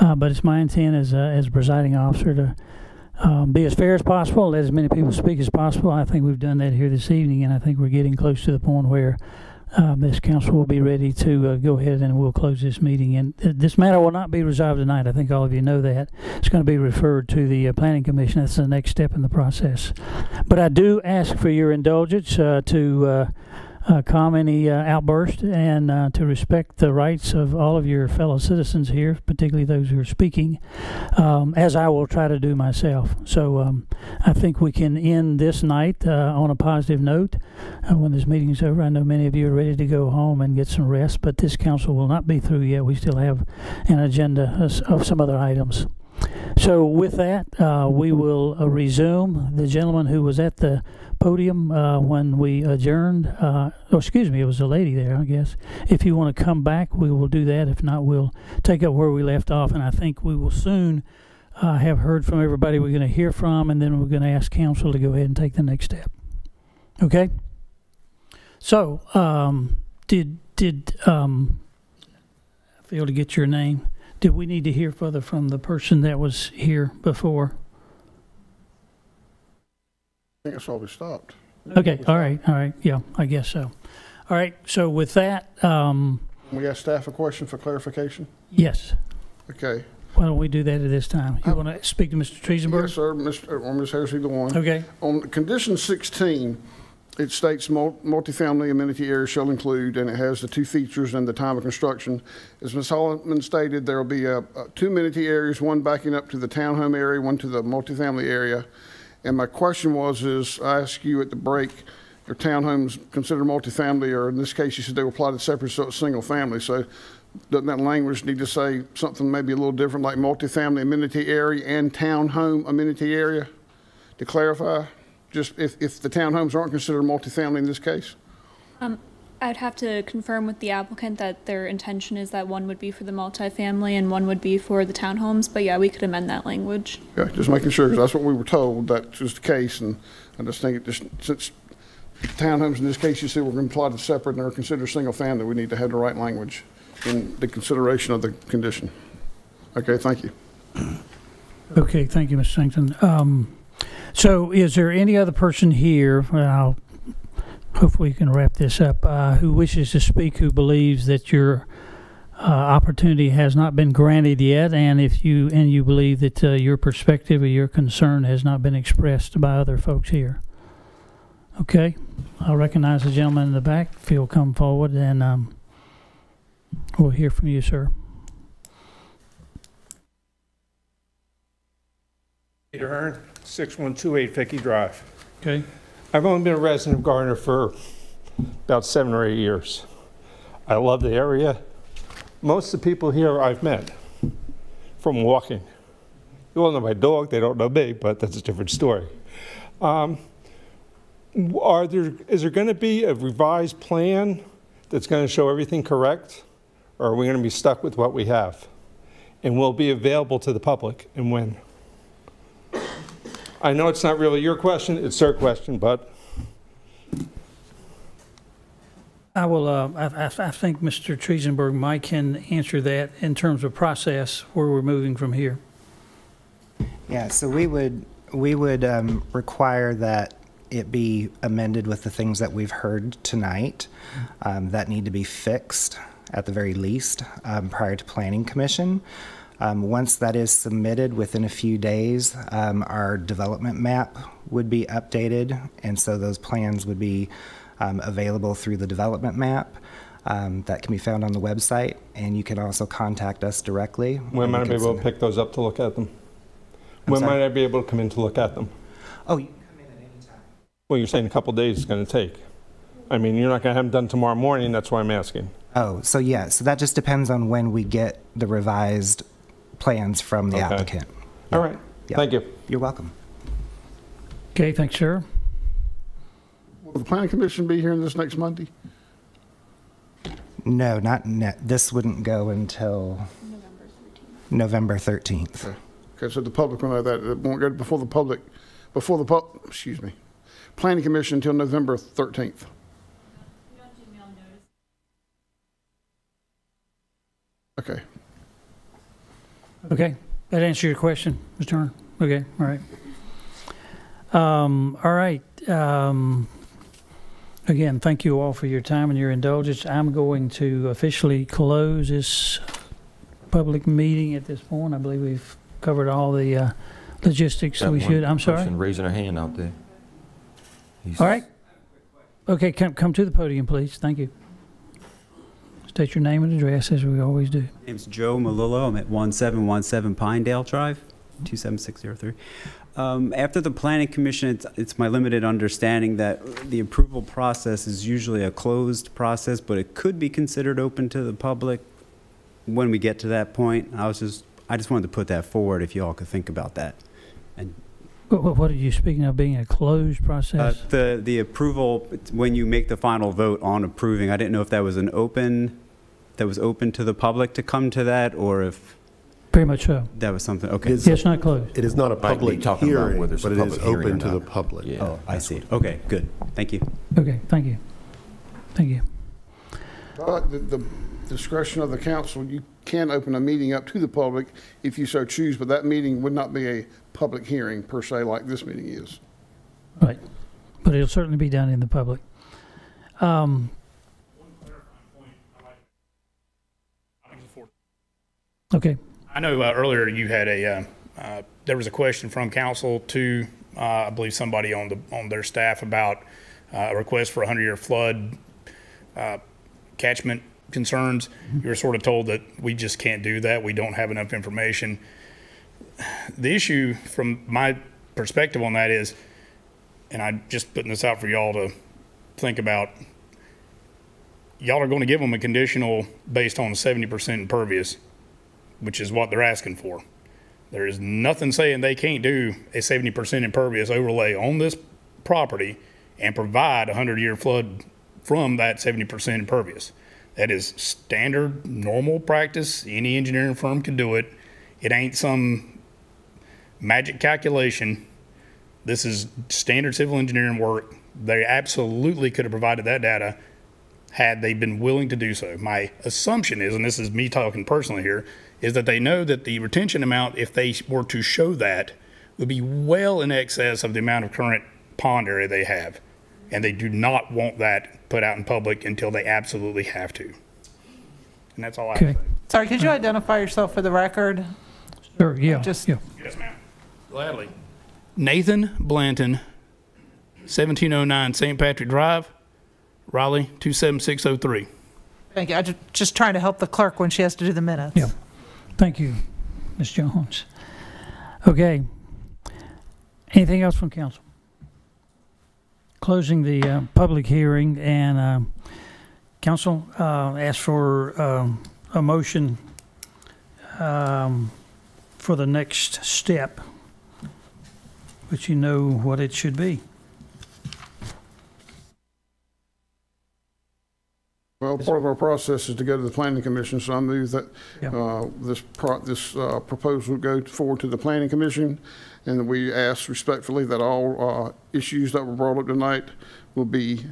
S1: But it's my intent as a presiding officer to be as fair as possible, let as many people speak as possible. I think we've done that here this evening, and I think we're getting close to the point where this council will be ready to go ahead and we'll close this meeting. And this matter will not be resolved tonight. I think all of you know that. It's going to be referred to the Planning Commission. That's the next step in the process. But I do ask for your indulgence to calm any outburst and to respect the rights of all of your fellow citizens here, particularly those who are speaking, as I will try to do myself. So I think we can end this night on a positive note when this meeting is over. I know many of you are ready to go home and get some rest, but this council will not be through yet. We still have an agenda of some other items. So with that, we will resume. The gentleman who was at the podium when we adjourned, excuse me, it was a lady there, I guess. If you want to come back, we will do that. If not, we'll take up where we left off, and I think we will soon have heard from everybody we're going to hear from, and then we're going to ask council to go ahead and take the next step. Okay? So, did I fail to get your name? Did we need to hear further from the person that was here before?
S6: I think that's all we stopped.
S1: Okay, all right, yeah, I guess so. All right, so with that...
S6: we ask staff a question for clarification?
S1: Yes.
S6: Okay.
S1: Why don't we do that at this time? You want to speak to Mr. Triesenberg?
S6: Yes, sir, Ms. Harris, either one.
S1: Okay.
S6: On condition 16, it states multifamily amenity area shall include, and it has the two features and the time of construction. As Ms. Holloman stated, there will be two amenity areas, one backing up to the townhome area, one to the multifamily area. And my question was, I asked you at the break, are townhomes considered multifamily, or in this case, you said they were plotted separate, so it's single family. So doesn't that language need to say something maybe a little different, like multifamily amenity area and townhome amenity area, to clarify? Just if the townhomes aren't considered multifamily in this case?
S17: I'd have to confirm with the applicant that their intention is that one would be for the multifamily and one would be for the townhomes, but yeah, we could amend that language.
S6: Yeah, just making sure, because that's what we were told, that was the case, and I just think since townhomes in this case you said we're going to plot it separate and they're considered single family, we need to have the right language in the consideration of the condition. Okay, thank you.
S1: Okay, thank you, Mr. Sankton. So is there any other person here, well, hopefully we can wrap this up, who wishes to speak, who believes that your opportunity has not been granted yet, and if you believe that your perspective or your concern has not been expressed by other folks here? Okay, I'll recognize the gentleman in the back. If he'll come forward, and we'll hear from you, sir.
S12: Peter Hearn, 6128 Vicky Drive.
S1: Okay.
S12: I've only been a resident of Garner for about 7 or 8 years. I love the area. Most of the people here I've met from walking. You all know my dog, they don't know me, but that's a different story. Is there going to be a revised plan that's going to show everything correct, or are we going to be stuck with what we have? And will it be available to the public, and when? I know it's not really your question, it's their question, but.
S1: I will, I think Mr. Triesenberg might can answer that in terms of process, where we're moving from here.
S20: Yeah, so we would require that it be amended with the things that we've heard tonight that need to be fixed at the very least prior to Planning Commission. Once that is submitted within a few days, our development map would be updated, and so those plans would be available through the development map that can be found on the website, and you can also contact us directly.
S12: When might I be able to pick those up to look at them? When might I be able to come in to look at them?
S20: Oh, you can come in at any time.
S12: Well, you're saying a couple days is going to take. I mean, you're not going to have them done tomorrow morning, that's why I'm asking.
S20: Oh, so yeah, so that just depends on when we get the revised plans from the applicant.
S12: All right, thank you.
S20: You're welcome.
S1: Okay, thanks, sir.
S6: Will the Planning Commission be here this next Monday?
S20: No, not this wouldn't go until November 13th.
S6: Okay, so the public will know that. It won't go before the public, excuse me, Planning Commission until November 13th. Okay.
S1: Okay, that answers your question, Mr. Turner? Okay, all right. All right. Again, thank you all for your time and your indulgence. I'm going to officially close this public meeting at this point. I believe we've covered all the logistics we should. I'm sorry?
S9: Person raising her hand out there.
S1: All right. Okay, come to the podium, please. Thank you. State your name and address, as we always do.
S13: My name's Joe Malillo. I'm at 1717 Pinedale Drive, 27603. After the Planning Commission, it's my limited understanding that the approval process is usually a closed process, but it could be considered open to the public when we get to that point. I just wanted to put that forward if you all could think about that. And
S1: what are you speaking of being a closed process?
S13: the approval, when you make the final vote on approving, I didn't know if that was open to the public to come to that, or if
S1: very much so.
S13: That was something. Okay.
S1: It's not closed.
S7: It is not a public hearing, but it is open to the public.
S13: Yeah. Oh, I see. Okay, good. Thank you.
S1: Okay, thank you. Thank you.
S6: The discretion of the council, you can open a meeting up to the public if you so choose, but that meeting would not be a public hearing per se like this meeting is.
S1: Right, but it'll certainly be done in the public. Okay.
S5: I know earlier you had there was a question from council to, I believe somebody on their staff about a request for a 100-year flood catchment concerns. You were sort of told that we just can't do that. We don't have enough information. The issue from my perspective on that is, and I'm just putting this out for y'all to think about, y'all are going to give them a conditional based on 70% impervious, which is what they're asking for. There is nothing saying they can't do a 70% impervious overlay on this property and provide a 100-year flood from that 70% impervious. That is standard, normal practice. Any engineering firm can do it. It ain't some magic calculation. This is standard civil engineering work. They absolutely could have provided that data had they been willing to do so. My assumption is, and this is me talking personally here, is that they know that the retention amount, if they were to show that, would be well in excess of the amount of current pond area they have. And they do not want that put out in public until they absolutely have to. And that's all I have to say.
S2: Sorry, could you identify yourself for the record?
S1: Sure, yeah.
S2: Just,
S1: yeah.
S5: Yes, ma'am. Gladly. Nathan Blanton, 1709 St. Patrick Drive, Raleigh, 27603.
S2: Thank you. I'm just trying to help the clerk when she has to do the minutes.
S1: Yeah. Thank you, Ms. Jones. Okay. Anything else from council? Closing the public hearing, and council asked for a motion for the next step, but you know what it should be.
S6: Well, part of our process is to go to the Planning Commission, so I move that this proposal go forward to the Planning Commission, and that we ask respectfully that all issues that were brought up tonight will be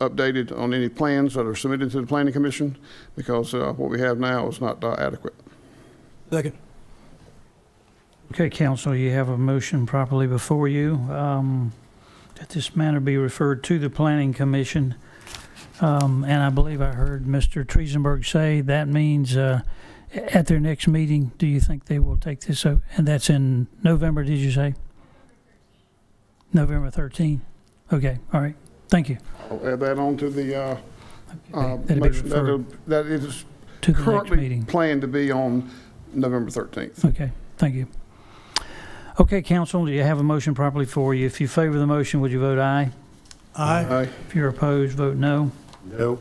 S6: updated on any plans that are submitted to the Planning Commission, because what we have now is not adequate.
S1: Second. Okay, council, you have a motion properly before you. that this matter be referred to the Planning Commission. And I believe I heard Mr. Triesenberg say that means at their next meeting, do you think they will take this up? And that's in November, did you say? November 13th. Okay, all right. Thank you.
S6: I'll add that on to the
S1: That'll be
S6: motion.
S1: referred
S6: That is
S1: to the next
S6: currently
S1: meeting.
S6: planned to be on November 13th.
S1: Okay, thank you. Okay, council, do you have a motion properly for you? If you favor the motion, would you vote aye?
S6: Aye.
S1: If you're opposed, vote no.
S7: No.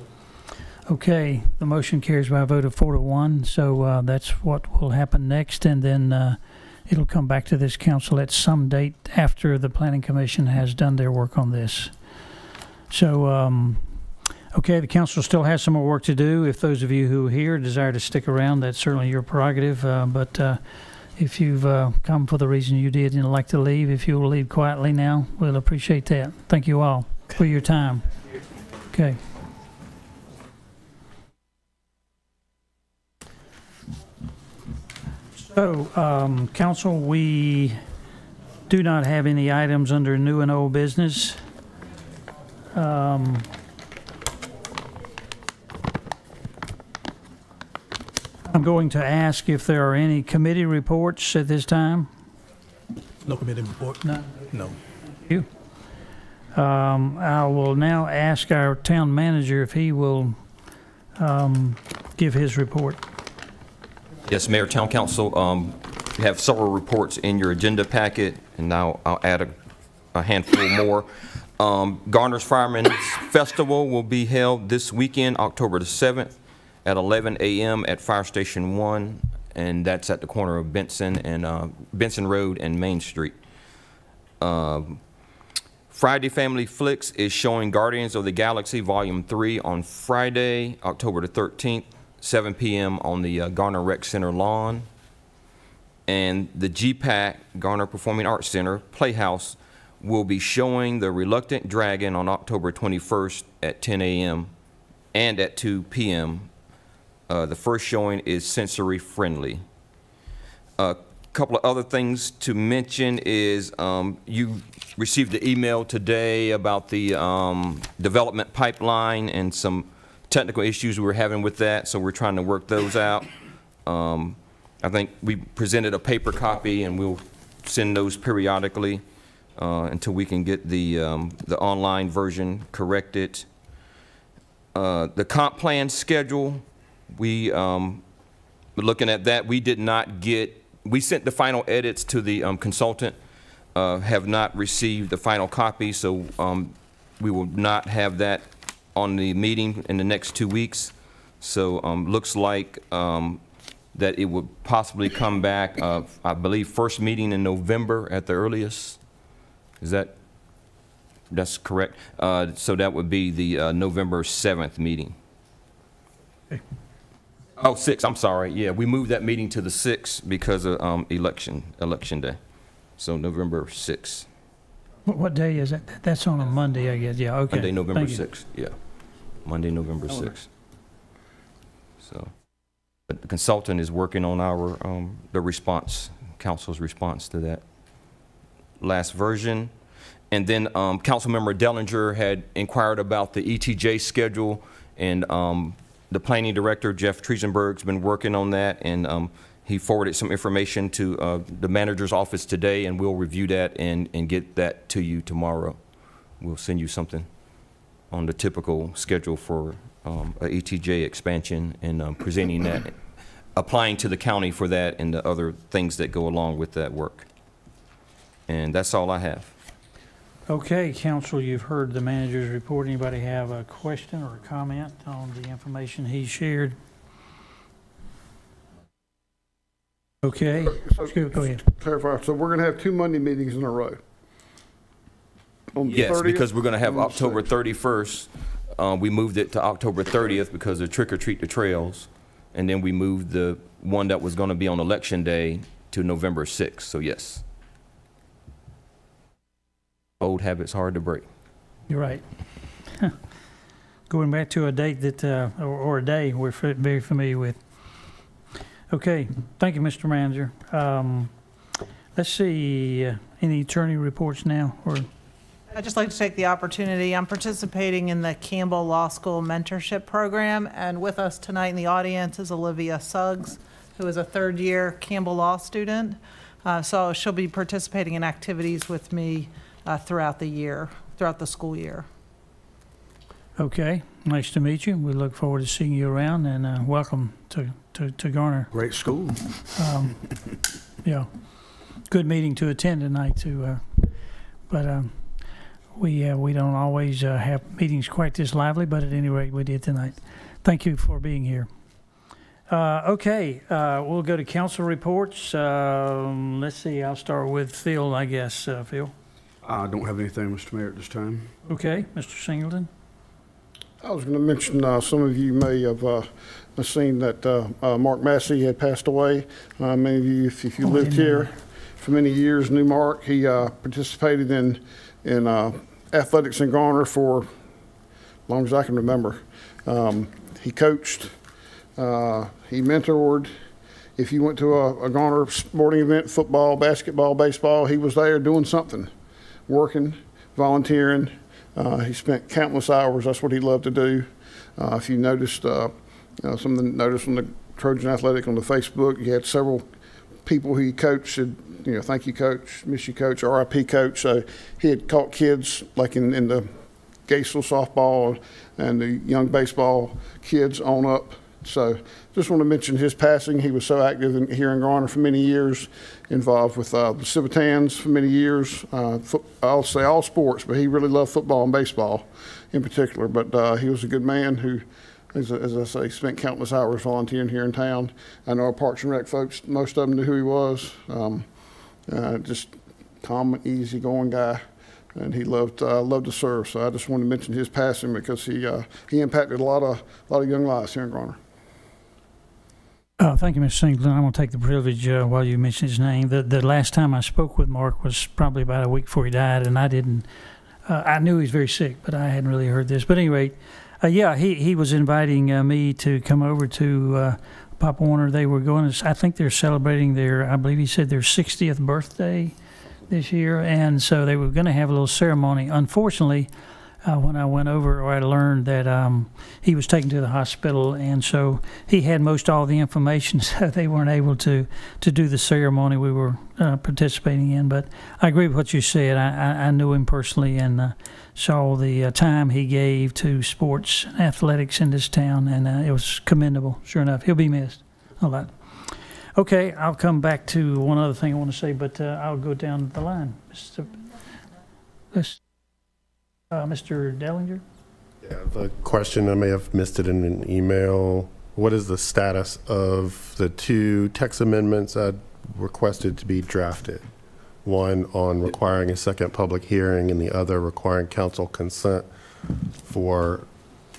S1: Okay, the motion carries by a vote of 4-1, so that's what will happen next, and then it'll come back to this council at some date after the Planning Commission has done their work on this. So, okay, the council still has some more work to do. If those of you who are here desire to stick around, that's certainly your prerogative, but if you've come for the reason you did and like to leave, if you'll leave quietly now, we'll appreciate that. Thank you all for your time. Okay. So, council, we do not have any items under new and old business. I'm going to ask if there are any committee reports at this time.
S3: No committee report?
S1: No.
S3: No.
S1: Thank you. I will now ask our town manager if he will give his report.
S9: Yes, Mayor, Town Council, you have several reports in your agenda packet, and now I'll add a handful more. Garner's Fireman's Festival will be held this weekend, October the 7th, at 11 a.m. at Fire Station 1, and that's at the corner of Benson and Benson Road and Main Street. Friday Family Flicks is showing Guardians of the Galaxy Volume 3 on Friday, October the 13th. 7 p.m. on the Garner Rec Center lawn. And the GPAC, Garner Performing Arts Center Playhouse, will be showing The Reluctant Dragon on October 21st at 10 a.m. and at 2 p.m. The first showing is sensory friendly. A couple of other things to mention is you received the email today about the development pipeline and some technical issues we were having with that, so we're trying to work those out. I think we presented a paper copy, and we'll send those periodically until we can get the online version corrected. The comp plan schedule, we're looking at that. We did not get, we sent the final edits to the consultant, have not received the final copy, so we will not have that on the meeting in the next 2 weeks. So looks like that it would possibly come back, I believe, first meeting in November at the earliest. Is that's correct? So that would be the November 7th meeting.
S1: Okay.
S9: Oh, 6th, I'm sorry. Yeah, we moved that meeting to the 6th because of election day. So November 6th.
S1: What day is that? That's on a Monday, I guess. Yeah, okay.
S9: Monday, November
S1: Thank you.
S9: 6th. Yeah. Monday, November 6th. So, but the consultant is working on our, the response, council's response to that last version. And then Councilmember Dellinger had inquired about the ETJ schedule, and the planning director, Jeff Triesenberg's been working on that, and he forwarded some information to the manager's office today, and we'll review that and get that to you tomorrow. We'll send you something on the typical schedule for a ETJ expansion, and presenting that, applying to the county for that, and the other things that go along with that work. And that's all I have.
S1: Okay, council, you've heard the manager's report. Anybody have a question or a comment on the information he shared? Okay, go ahead.
S6: Clarify. So we're going to have 2 Monday meetings in a row. On the
S9: Yes,
S6: 30th,
S9: because we're going to have
S6: and the
S9: October
S6: 6th.
S9: 31st. We moved it to October 30th because of Trick or Treat the Trails. And then we moved the one that was going to be on Election Day to November 6th. So yes. Old habits hard to break.
S1: You're right. Going back to a date that, or a day we're very familiar with. Okay, thank you, Mr. Manager. Let's see, any attorney reports now? Or
S2: I'd just like to take the opportunity. I'm participating in the Campbell Law School Mentorship Program, and with us tonight in the audience is Olivia Suggs, who is a third-year Campbell Law student. So she'll be participating in activities with me throughout the school year.
S1: Okay, nice to meet you. We look forward to seeing you around, and welcome to Garner.
S3: Great school.
S1: Yeah, good meeting to attend tonight too. But we don't always have meetings quite this lively, but at any rate, we did tonight. Thank you for being here. Okay, we'll go to council reports. Let's see, I'll start with Phil, I guess. Phil?
S4: I don't have anything, Mr. Mayor, at this time.
S1: Okay, Mr. Singleton?
S6: I was going to mention, some of you may have seen that Mark Massey had passed away. Many of you, if you lived here for many years, knew Mark. He participated in athletics in Garner for as long as I can remember. He coached, he mentored. If you went to a Garner sporting event, football, basketball, baseball, he was there doing something, working, volunteering. He spent countless hours. That's what he loved to do. If you noticed, something noticed on the Trojan Athletic on the Facebook, you had several people who he coached said, thank you, coach, miss you, coach, RIP, coach. So he had caught kids like in the Gainesville softball and the young baseball kids on up. So just want to mention his passing. He was so active here in Garner for many years, involved with the Civitans for many years. I'll say all sports, but he really loved football and baseball in particular. But he was a good man who, as I say, spent countless hours volunteering here in town. I know our Parks and Rec folks, most of them knew who he was. Just calm, easygoing guy, and he loved to serve. So I just wanted to mention his passing because he impacted a lot of young lives here in Garner.
S1: Thank you, Mr. Singleton. I'm going to take the privilege while you mention his name. The last time I spoke with Mark was probably about a week before he died, and I knew he was very sick, but I hadn't really heard this. But anyway, he was inviting me to come over to Pop Warner. They were going to, I think they're celebrating I believe he said their 60th birthday this year, and so they were going to have a little ceremony. Unfortunately, when I went over, I learned that he was taken to the hospital, and so he had most all the information, so they weren't able to do the ceremony we were participating in. But I agree with what you said. I knew him personally and saw the time he gave to sports and athletics in this town, and it was commendable. Sure enough, he'll be missed a lot. Okay, I'll come back to one other thing I want to say, but I'll go down the line. Mr. Dellinger?
S7: Yeah, the question, I may have missed it in an email. What is the status of the two text amendments I requested to be drafted? One on requiring a second public hearing and the other requiring council consent for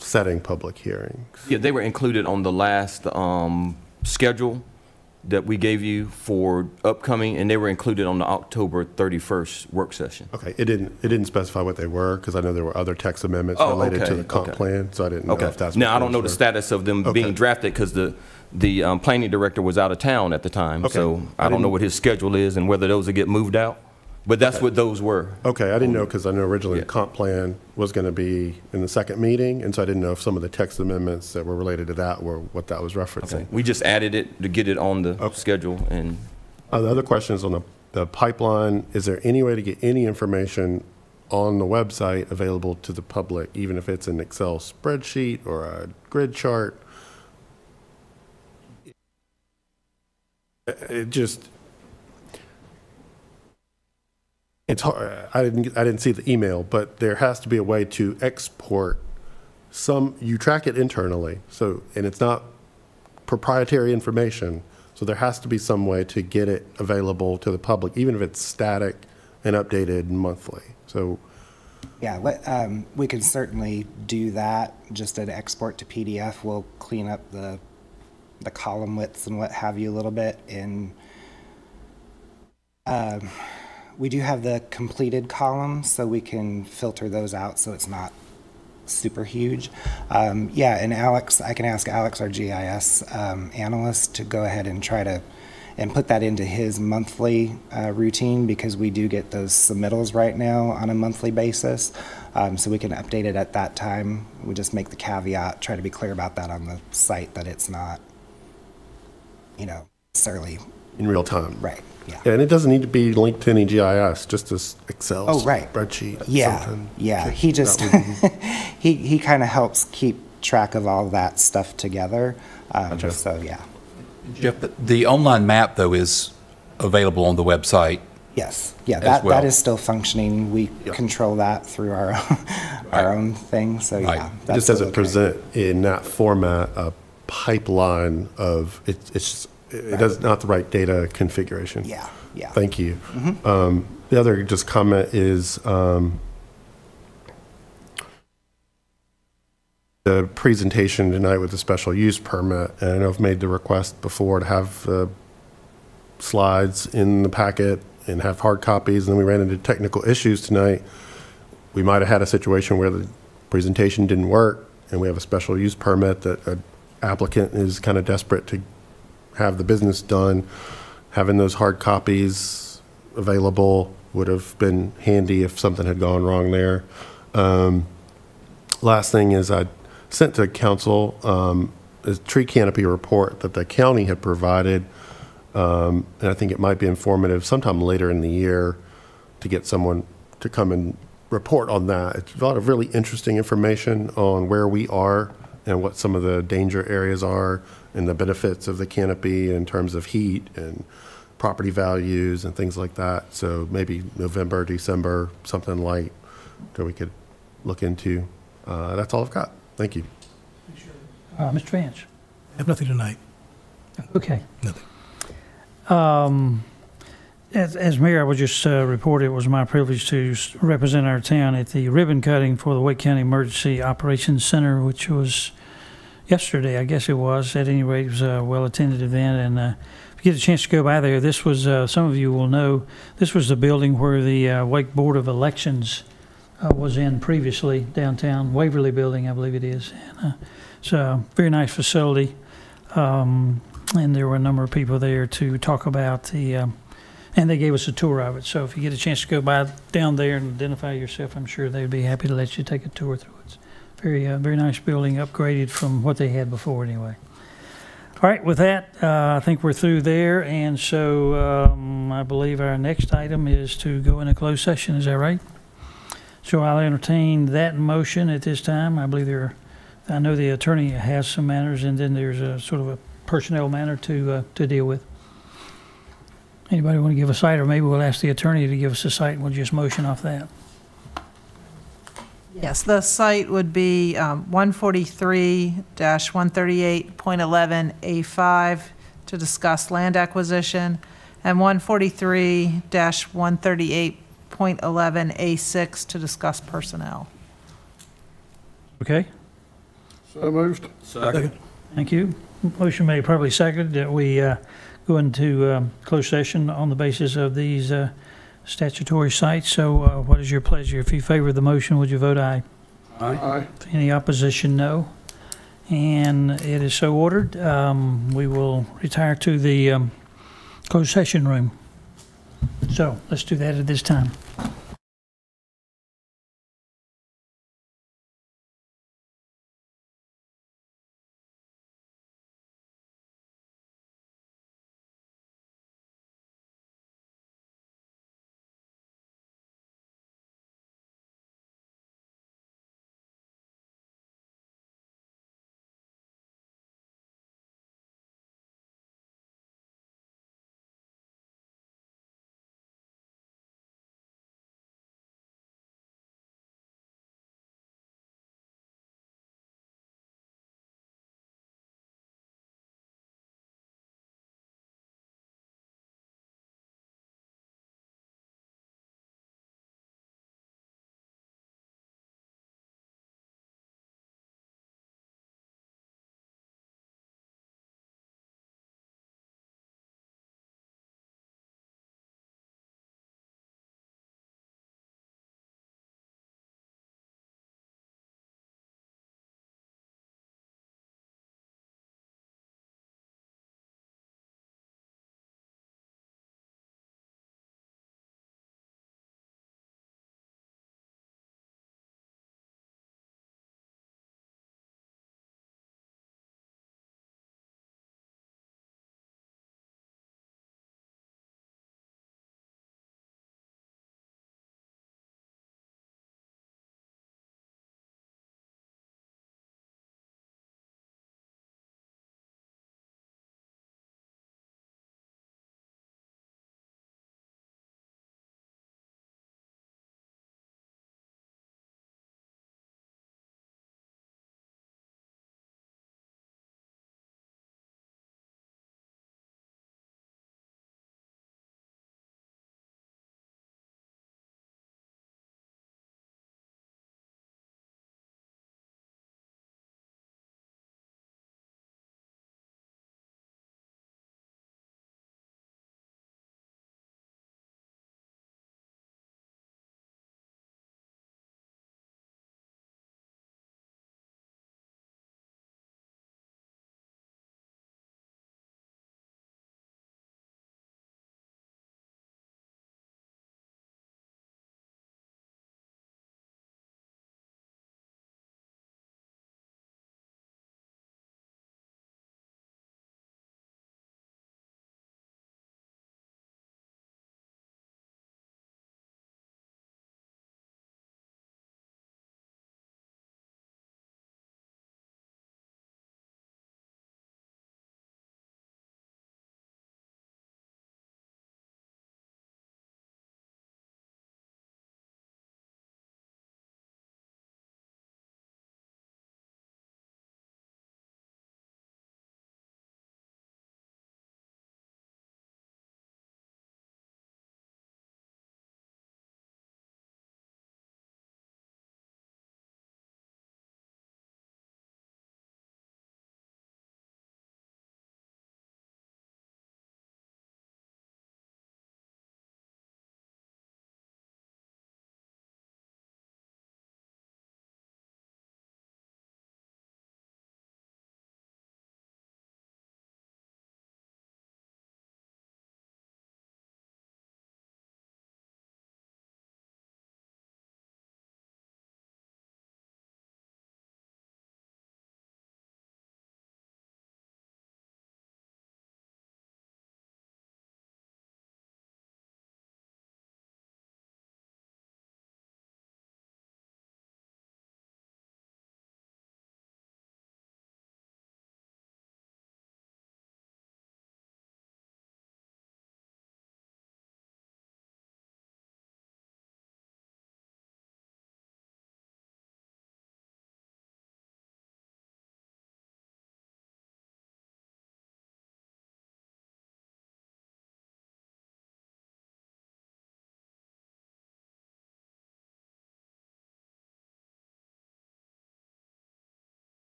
S7: setting public hearings.
S9: Yeah, they were included on the last schedule that we gave you for upcoming, and they were included on the October 31st work session.
S7: Okay, it didn't specify what they were, because I know there were other text amendments related to the comp plan, so I didn't know if that's
S9: now I don't know the status of them being drafted because the planning director was out of town at the time, so I don't know what his schedule is and whether those will get moved out. But that's what those were.
S7: Okay, I didn't know, because I know originally the comp plan was going to be in the second meeting, and so I didn't know if some of the text amendments that were related to that were what that was referencing.
S9: Okay. We just added it to get it on the schedule. And
S7: the other question is on the pipeline. Is there any way to get any information on the website available to the public, even if it's an Excel spreadsheet or a grid chart? It's hard. I didn't see the email, but there has to be a way to export you track it internally, and it's not proprietary information, so there has to be some way to get it available to the public, even if it's static and updated monthly. So
S20: yeah, we can certainly do that. Just an export to PDF. We'll clean up the column widths and what have you a little bit, and we do have the completed columns, so we can filter those out so it's not super huge. Yeah, and Alex, I can ask Alex, our GIS analyst, to go ahead and try to and put that into his monthly routine, because we do get those submittals right now on a monthly basis. So we can update it at that time. We just make the caveat, try to be clear about that on the site, that it's not, necessarily
S7: In real time.
S20: right. Yeah.
S7: Yeah, and it doesn't need to be linked to any GIS, just this Excel spreadsheet.
S20: Yeah,
S7: something.
S20: yeah. He just he kind of helps keep track of all that stuff together. So yeah.
S16: Jeff, the online map though is available on the website.
S20: Yes. Yeah.
S16: As well.
S20: That is still functioning. We control that through our our own thing. So yeah.
S7: It
S20: That's
S7: just doesn't
S20: okay.
S7: present in that format a pipeline of it does not the right data configuration.
S20: Yeah. Yeah.
S7: Thank you. The other just comment is the presentation tonight with the special use permit, and I know I've made the request before to have the slides in the packet and have hard copies, and then we ran into technical issues tonight. We might have had a situation where the presentation didn't work, and we have a special use permit that an applicant is kind of desperate to have the business done. Having those hard copies available would have been handy if something had gone wrong there. Last thing is I sent to council a tree canopy report that the county had provided, and I think it might be informative sometime later in the year to get someone to come and report on that. It's a lot of really interesting information on where we are and what some of the danger areas are and the benefits of the canopy in terms of heat and property values and things like that. So maybe November, December, something light that we could look into. That's all I've got. Thank you.
S1: Mr. Vance.
S3: I have nothing tonight.
S1: Okay.
S3: Nothing.
S1: As mayor, I would just report it was my privilege to represent our town at the ribbon cutting for the Wake County Emergency Operations Center, which was yesterday, I guess it was. At any rate, it was a well-attended event, and if you get a chance to go by there, this was, some of you will know, this was the building where the Wake Board of Elections was in previously, downtown Waverly Building, I believe it is. And, it's a very nice facility, and there were a number of people there to talk about the, and they gave us a tour of it. So if you get a chance to go by down there and identify yourself, I'm sure they'd be happy to let you take a tour through it. It's very nice building, upgraded from what they had before anyway. All right, with that, I think we're through there, and so I believe our next item is to go in a closed session. Is that right? So I'll entertain that motion at this time. I believe I know the attorney has some matters, and then there's a sort of a personnel matter to deal with. Anybody want to give a cite, or maybe we'll ask the attorney to give us a cite and we'll just motion off that.
S2: Yes, the site would be 143-138.11A5 to discuss land acquisition, and 143-138.11A6 to discuss personnel.
S1: Okay?
S6: So moved.
S3: Second.
S1: Thank you. Motion made, probably seconded, that we go into closed session on the basis of these statutory sites. So what is your pleasure? If you favor the motion, would you vote aye?
S6: Aye.
S1: Any opposition, no. And it is so ordered. We will retire to the closed session room. So let's do that at this time.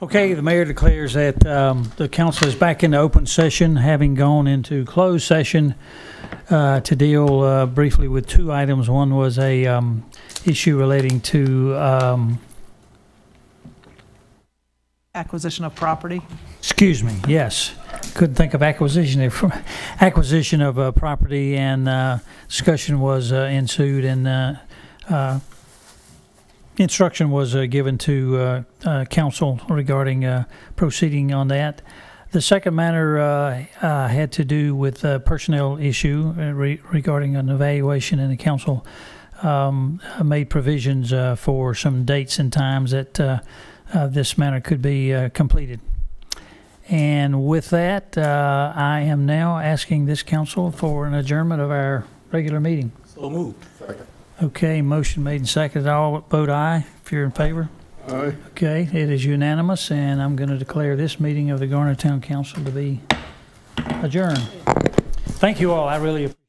S1: Okay, the mayor declares that the council is back into open session, having gone into closed session to deal briefly with two items. One was a issue relating to
S2: Acquisition of property.
S1: excuse me, yes. Couldn't think of acquisition there. Acquisition of property, and discussion was ensued, and instruction was given to council regarding proceeding on that. The second matter had to do with a personnel issue regarding an evaluation, and the council made provisions for some dates and times that this matter could be completed. And with that, I am now asking this council for an adjournment of our regular meeting.
S3: So moved.
S1: Okay, motion made and seconded. All vote aye if you're in favor.
S6: Aye.
S1: Okay, it is unanimous, and I'm going to declare this meeting of the Garner Town Council to be adjourned. Thank you all. I really appreciate it.